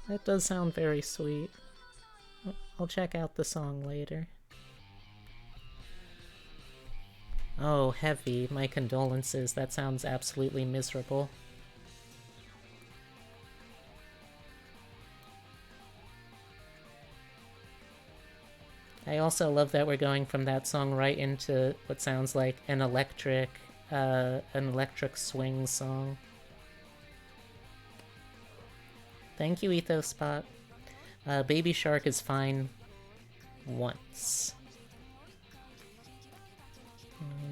that does sound very sweet. I'll check out the song later. Oh, Heavy, my condolences. That sounds absolutely miserable. I also love that we're going from that song right into what sounds like an electric swing song. Thank you, EthosSpot. Baby Shark is fine once.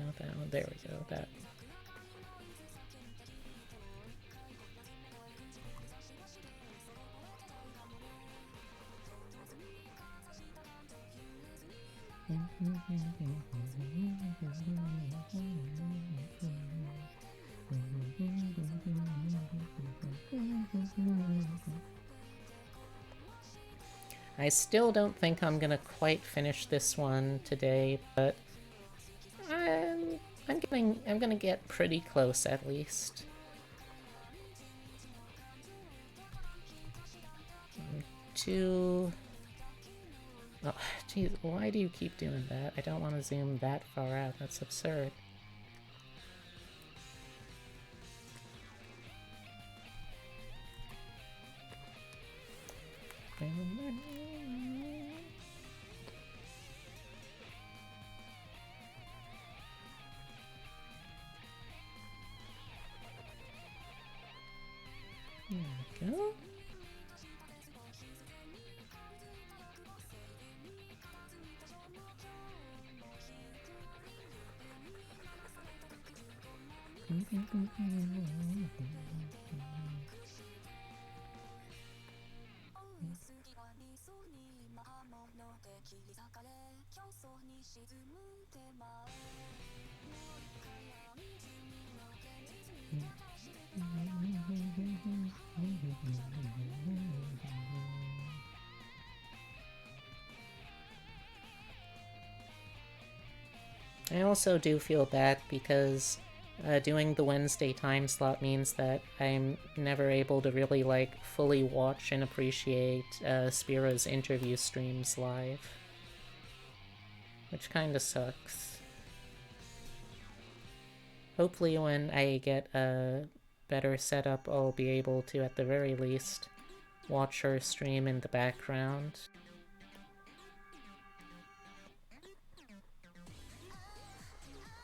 Not that one. There we go. That. I still don't think I'm gonna quite finish this one today, but I'm gonna get pretty close at least. Oh, geez, why do you keep doing that? I don't want to zoom that far out. That's absurd. There we go. I also do feel bad because doing the Wednesday time slot means that I'm never able to really, like, fully watch and appreciate Spira's interview streams live. Which kinda sucks. Hopefully when I get a better setup, I'll be able to, at the very least, watch her stream in the background.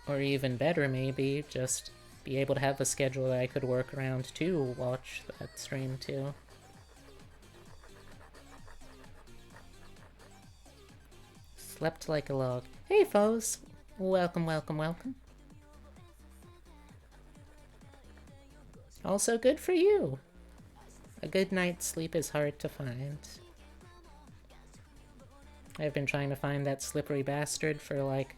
Or even better, maybe, just be able to have a schedule that I could work around to watch that stream too. Slept like a log. Hey foes! Welcome, welcome, welcome. Also good for you! A good night's sleep is hard to find. I've been trying to find that slippery bastard for like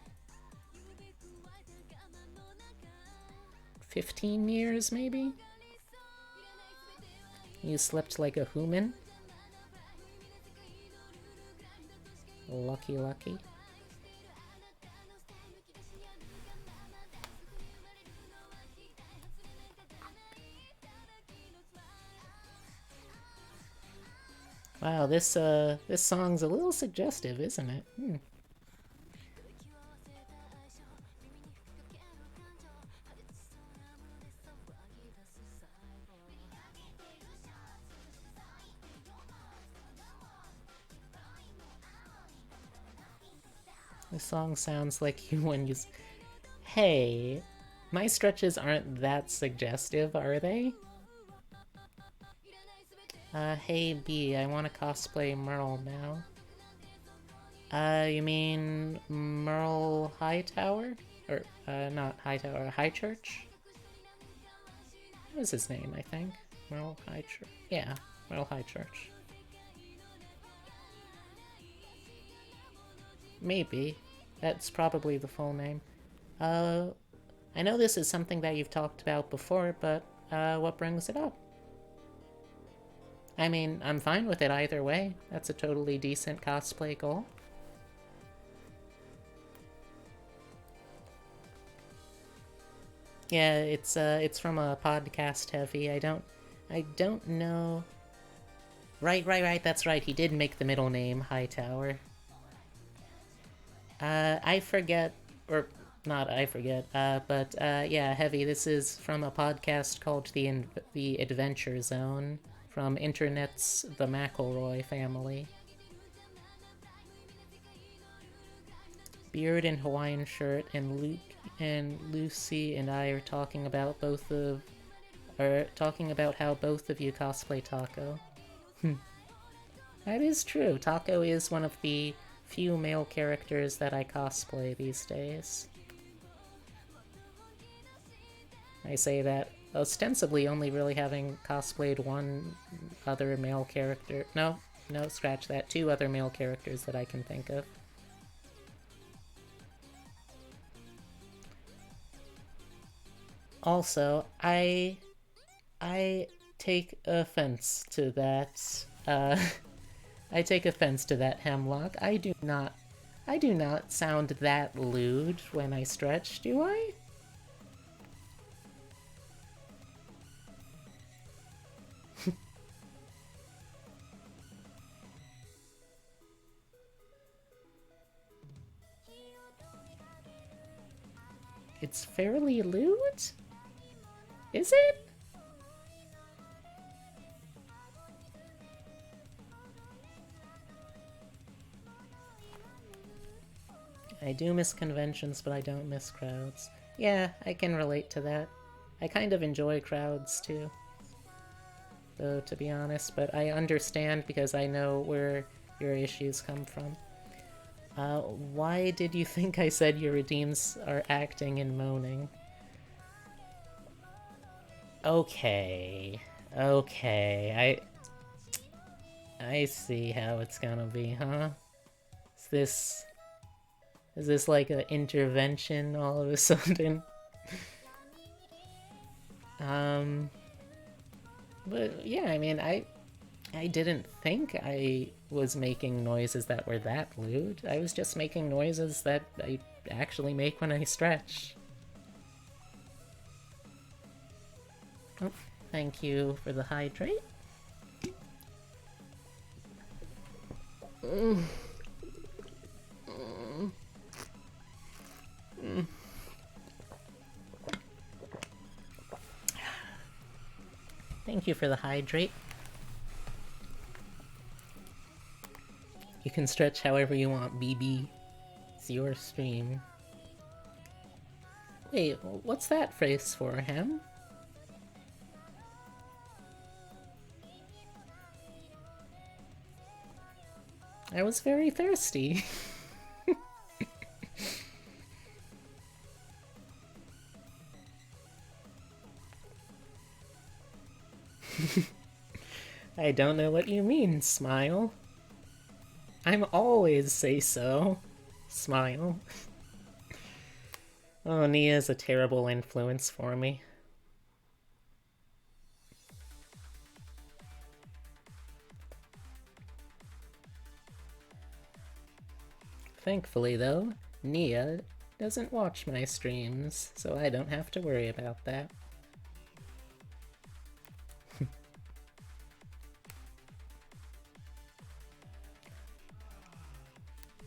15 years, maybe? You slept like a human? Lucky, lucky. Wow, this song's a little suggestive, isn't it? This song sounds like you when you... Hey, my stretches aren't that suggestive, are they? Hey B, I want to cosplay Merle now. You mean Merle Hightower? Or, not Hightower, Highchurch? What was his name, I think? Merle Highchurch? Yeah, Merle Highchurch. Maybe. That's probably the full name. I know this is something that you've talked about before, but, what brings it up? I mean, I'm fine with it either way. That's a totally decent cosplay goal. Yeah, it's from a podcast heavy. I don't know. Right, that's right. He did make the middle name Hightower. I forget, or not I forget, but yeah, Heavy, this is from a podcast called The Adventure Zone, from internet's The McElroy family. Beard and Hawaiian shirt, and Luke and Lucy and I are talking about how both of you cosplay Taco. That is true. Taco is one of the few male characters that I cosplay these days. I say that ostensibly only really having cosplayed one other male character. No, scratch that. 2 other male characters that I can think of. Also, I take offense to that. I take offense to that, Hemlock. I do not sound that lewd when I stretch, do I? It's fairly lewd? Is it? I do miss conventions, but I don't miss crowds. Yeah, I can relate to that. I kind of enjoy crowds, too. Though, to be honest, but I understand because I know where your issues come from. Why did you think I said your redeems are acting and moaning? Okay. I see how it's gonna be, huh? Is this like an intervention all of a sudden? But yeah, I mean, I didn't think I was making noises that were that lewd. I was just making noises that I actually make when I stretch. Oh, thank you for the hydrate. Thank you for the hydrate. You can stretch however you want, BB. It's your stream. Wait, what's that phrase for, Ham? I was very thirsty. I don't know what you mean, Smile. I'm always say so. Smile. Oh, Nia's a terrible influence for me. Thankfully, though, Nia doesn't watch my streams, so I don't have to worry about that.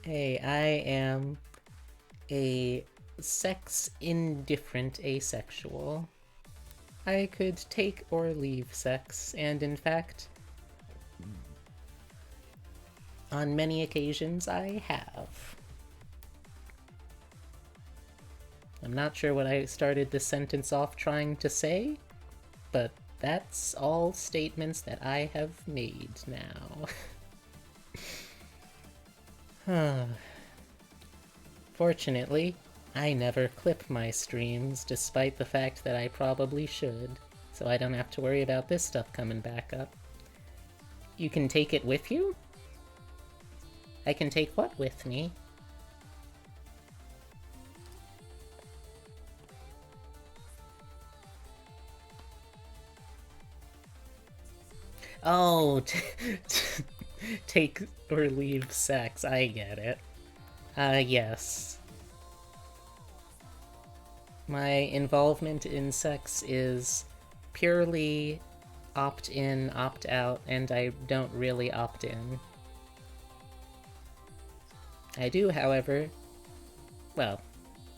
Hey, I am a sex-indifferent asexual. I could take or leave sex, and in fact, on many occasions I have. I'm not sure what I started this sentence off trying to say, but that's all statements that I have made now. Fortunately, I never clip my streams, despite the fact that I probably should, so I don't have to worry about this stuff coming back up. You can take it with you? I can take what with me? Oh, take or leave sex, I get it. Yes. My involvement in sex is purely opt-in, opt-out, and I don't really opt in. I do, however... Well,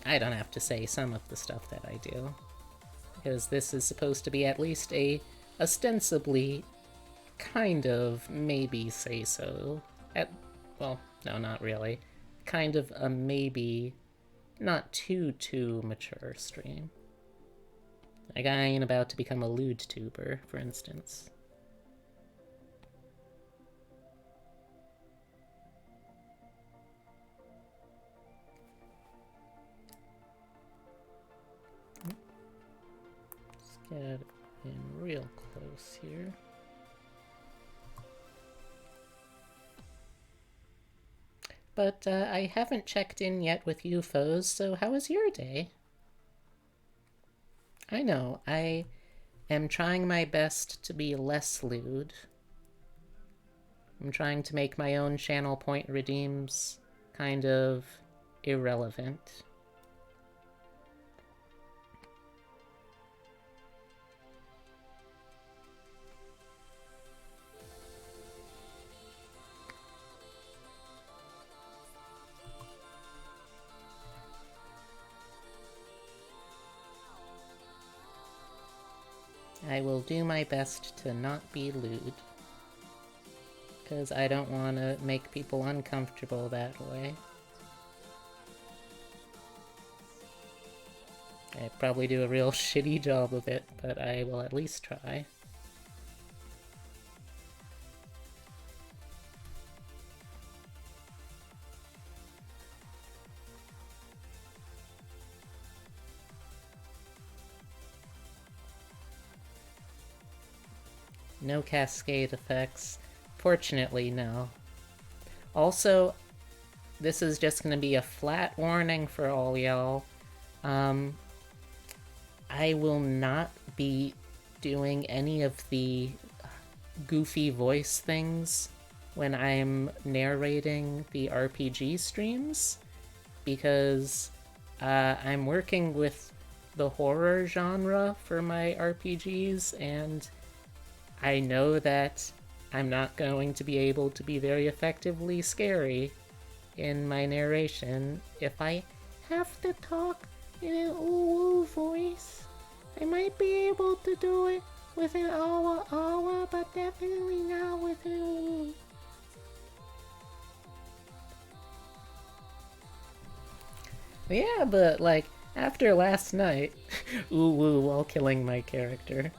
I don't have to say some of the stuff that I do, because this is supposed to be at least a ostensibly kind of maybe say-so. Well, no, not really. Kind of a maybe not too mature stream. Like, I ain't about to become a lewd tuber, for instance. Let's get in real close here. But I haven't checked in yet with you foes, so how was your day? I know, I am trying my best to be less lewd. I'm trying to make my own channel point redeems kind of irrelevant. I will do my best to not be lewd, because I don't want to make people uncomfortable that way. I probably do a real shitty job of it, but I will at least try. No cascade effects. Fortunately, no. Also, this is just going to be a flat warning for all y'all. I will not be doing any of the goofy voice things when I'm narrating the RPG streams, because I'm working with the horror genre for my RPGs, and I know that I'm not going to be able to be very effectively scary in my narration if I have to talk in an ooh voice. I might be able to do it with an awa, but definitely not with an ooh. Yeah, but like, After last night. Ooh woo while killing my character.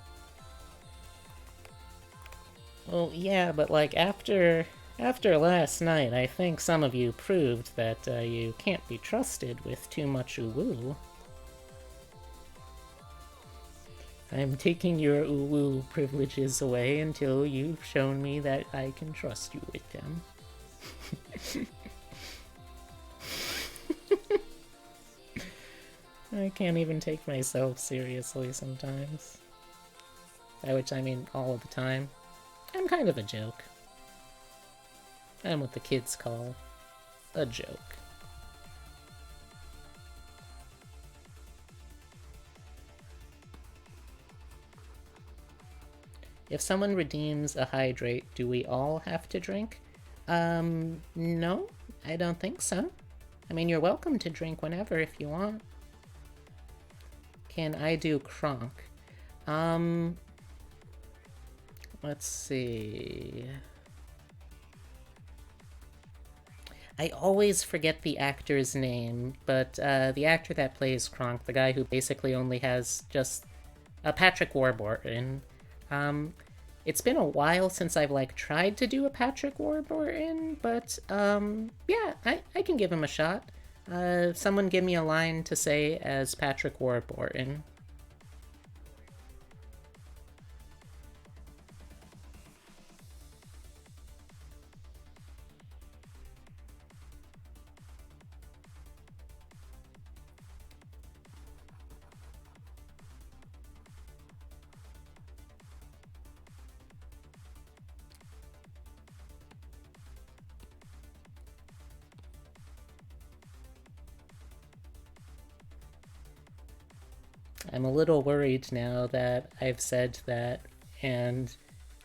Well, yeah, but like after last night, I think some of you proved that you can't be trusted with too much uwu. I'm taking your uwu privileges away until you've shown me that I can trust you with them. I can't even take myself seriously sometimes. By which I mean all of the time. I'm kind of a joke. I'm what the kids call a joke. If someone redeems a hydrate, do we all have to drink? No, I don't think so. I mean, you're welcome to drink whenever if you want. Can I do Kronk? Let's see. I always forget the actor's name, but the actor that plays Kronk, the guy who basically only has just Patrick Warburton. It's been a while since I've like tried to do a Patrick Warburton, but yeah, I can give him a shot. Someone give me a line to say as Patrick Warburton. I'm a little worried now that I've said that and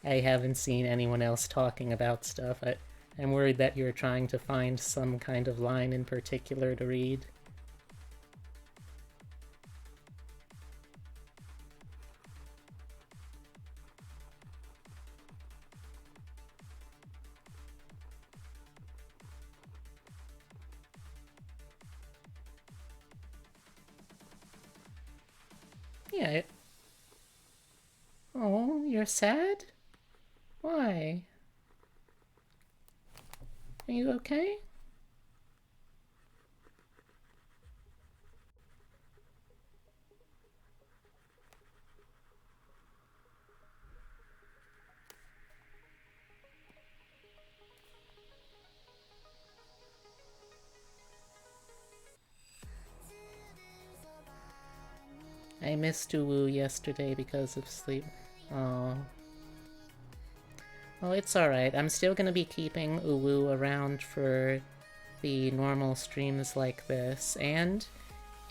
I haven't seen anyone else talking about stuff. I'm worried that you're trying to find some kind of line in particular to read. Yeah. Oh, you're sad? Why? Are you okay? I missed Uwu yesterday because of sleep. Oh. Well, it's alright. I'm still gonna be keeping Uwu around for the normal streams like this, and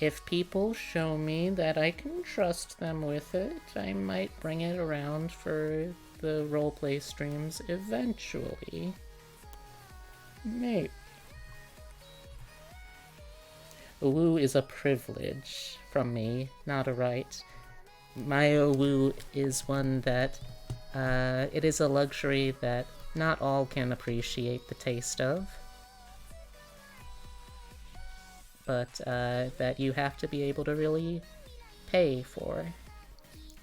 if people show me that I can trust them with it, I might bring it around for the roleplay streams eventually. Maybe. Uwu is a privilege from me, not a right. My Uwu is one that, it is a luxury that not all can appreciate the taste of. But that you have to be able to really pay for.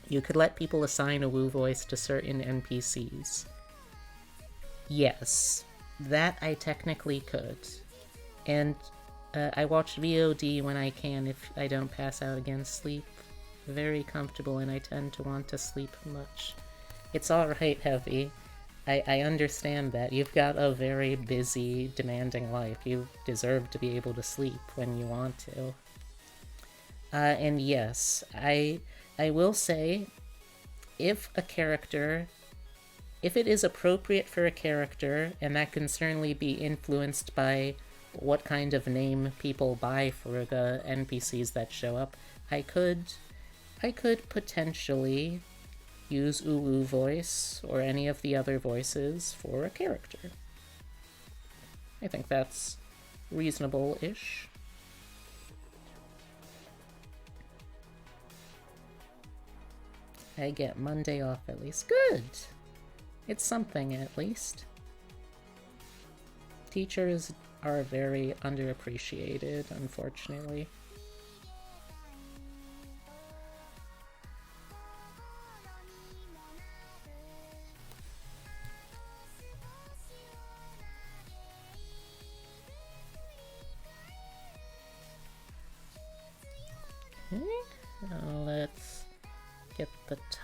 You could let people assign a Woo voice to certain NPCs. Yes, that I technically could. And I watch VOD when I can if I don't pass out again. Sleep very comfortable and I tend to want to sleep much. It's alright, Heavy. I understand that. You've got a very busy, demanding life. You deserve to be able to sleep when you want to. And yes, I will say, if it is appropriate for a character, and that can certainly be influenced by what kind of name people buy for the NPCs that show up, I could potentially use Uwu voice or any of the other voices for a character. I think that's reasonable-ish. I get Monday off at least. Good! It's something at least. Teachers are very underappreciated, unfortunately.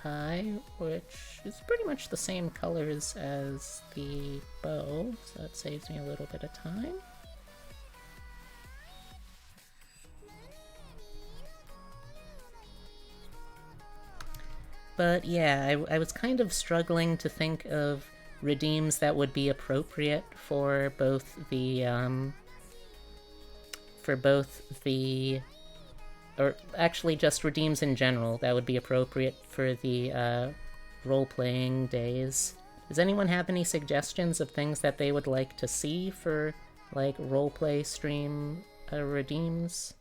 tie, which is pretty much the same colors as the bow, so that saves me a little bit of time. But yeah, I was kind of struggling to think of redeems that would be appropriate for both the, or actually just redeems in general that would be appropriate for the, role-playing days. Does anyone have any suggestions of things that they would like to see for, like, roleplay stream redeems?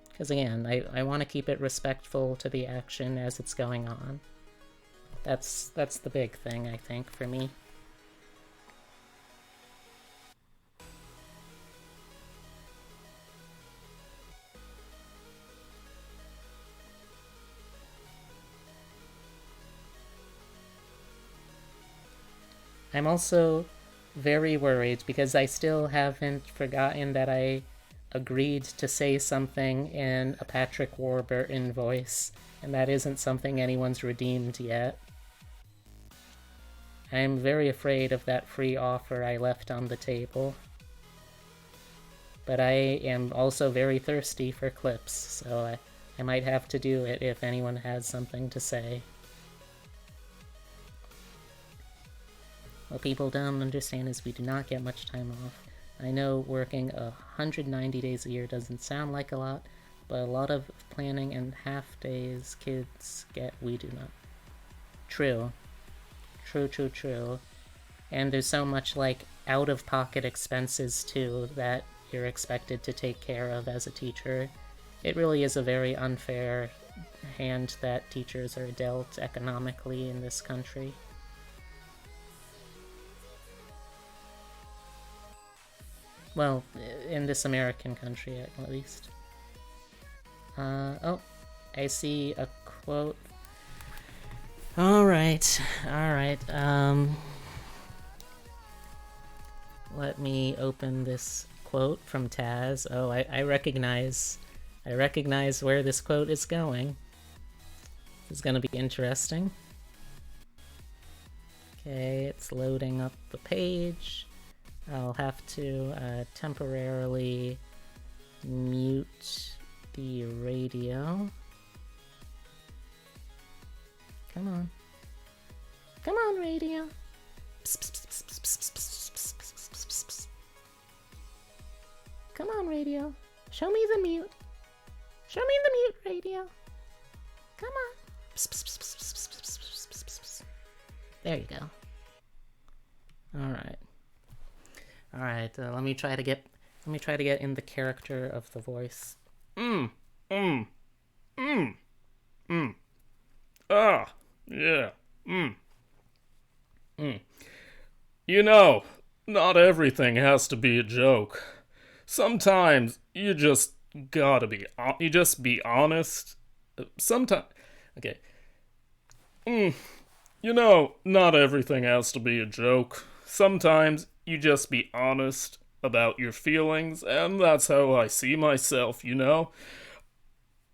Because again, I want to keep it respectful to the action as it's going on. That's the big thing, I think, for me. I'm also very worried because I still haven't forgotten that I agreed to say something in a Patrick Warburton voice, and that isn't something anyone's redeemed yet. I am very afraid of that free offer I left on the table. But I am also very thirsty for clips, so I might have to do it if anyone has something to say. What people don't understand is we do not get much time off. I know working 190 days a year doesn't sound like a lot, but a lot of planning and half days kids get, we do not. True. True. And there's so much, like, out-of-pocket expenses, too, that you're expected to take care of as a teacher. It really is a very unfair hand that teachers are dealt economically in this country. Well, in this American country, at least. Oh, I see a quote. Alright. Let me open this quote from Taz. Oh, I recognize where this quote is going. This is gonna be interesting. Okay, it's loading up the page. I'll have to temporarily mute the radio. Come on. Come on, radio. Come on, radio. Show me the mute. Show me the mute, radio. Come on. There you go. All right. Let me try to get in the character of the voice. Ah, yeah. You know, not everything has to be a joke. Sometimes you just gotta be honest. Sometimes, okay. You know, not everything has to be a joke. Sometimes you just be honest about your feelings, and that's how I see myself, you know?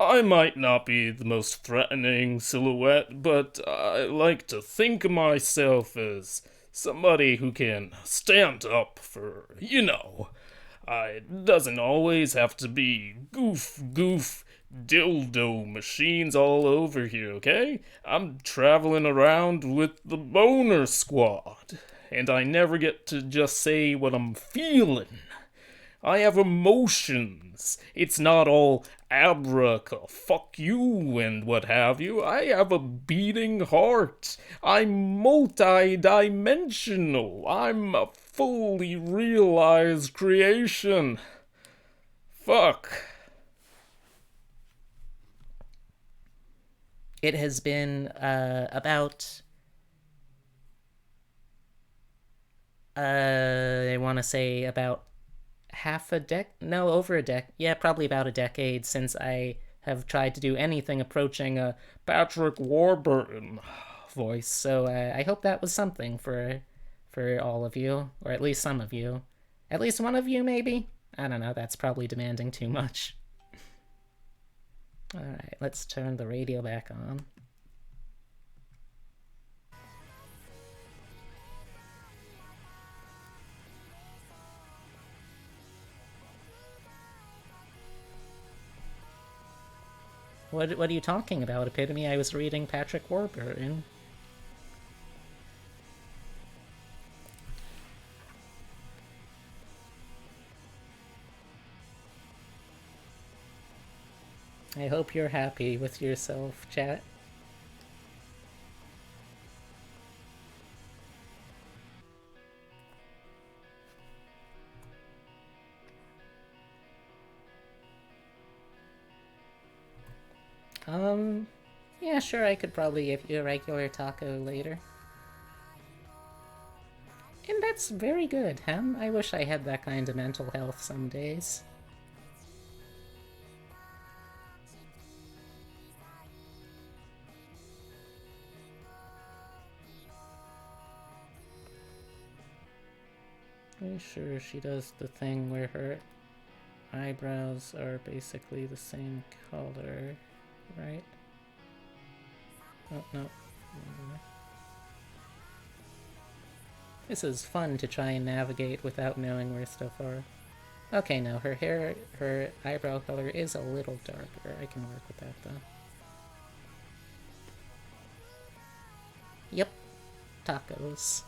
I might not be the most threatening silhouette, but I like to think of myself as somebody who can stand up for, you know. It doesn't always have to be goof, dildo machines all over here, okay? I'm traveling around with the boner squad, and I never get to just say what I'm feeling. I have emotions. It's not all abraca, fuck you, and what have you. I have a beating heart. I'm multi-dimensional. I'm a fully realized creation. Fuck. It has been about I want to say about over a decade. Yeah, probably about a decade since I have tried to do anything approaching a Patrick Warburton voice. So I hope that was something for all of you, or at least some of you. At least one of you, maybe? I don't know, that's probably demanding too much. Alright, let's turn the radio back on. What are you talking about, Epitome? I was reading Patrick Warburton. I hope you're happy with yourself, chat. Yeah, sure, I could probably give you a regular taco later. And that's very good, Hem. I wish I had that kind of mental health some days. Pretty sure she does the thing where her eyebrows are basically the same color, right? Oh, no. This is fun to try and navigate without knowing where stuff are. Okay, no, her eyebrow color is a little darker. I can work with that, though. Yep. Tacos.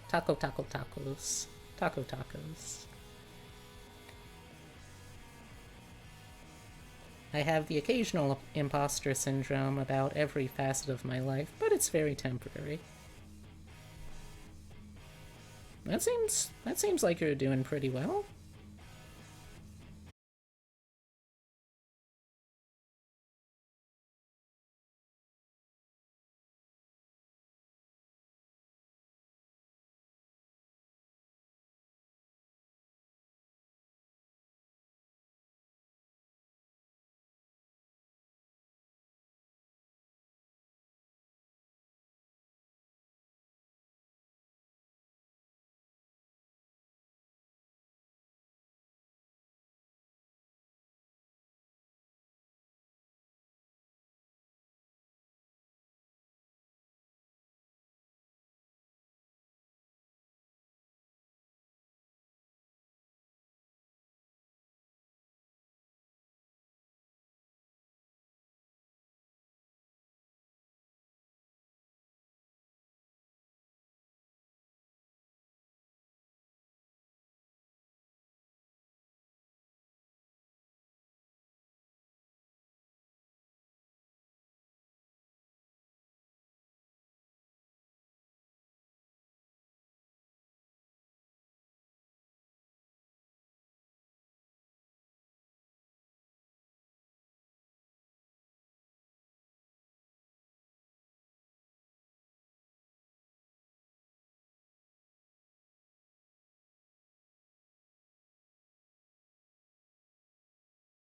Tacos. Tacos. I have the occasional imposter syndrome about every facet of my life, but it's very temporary. That seems like you're doing pretty well.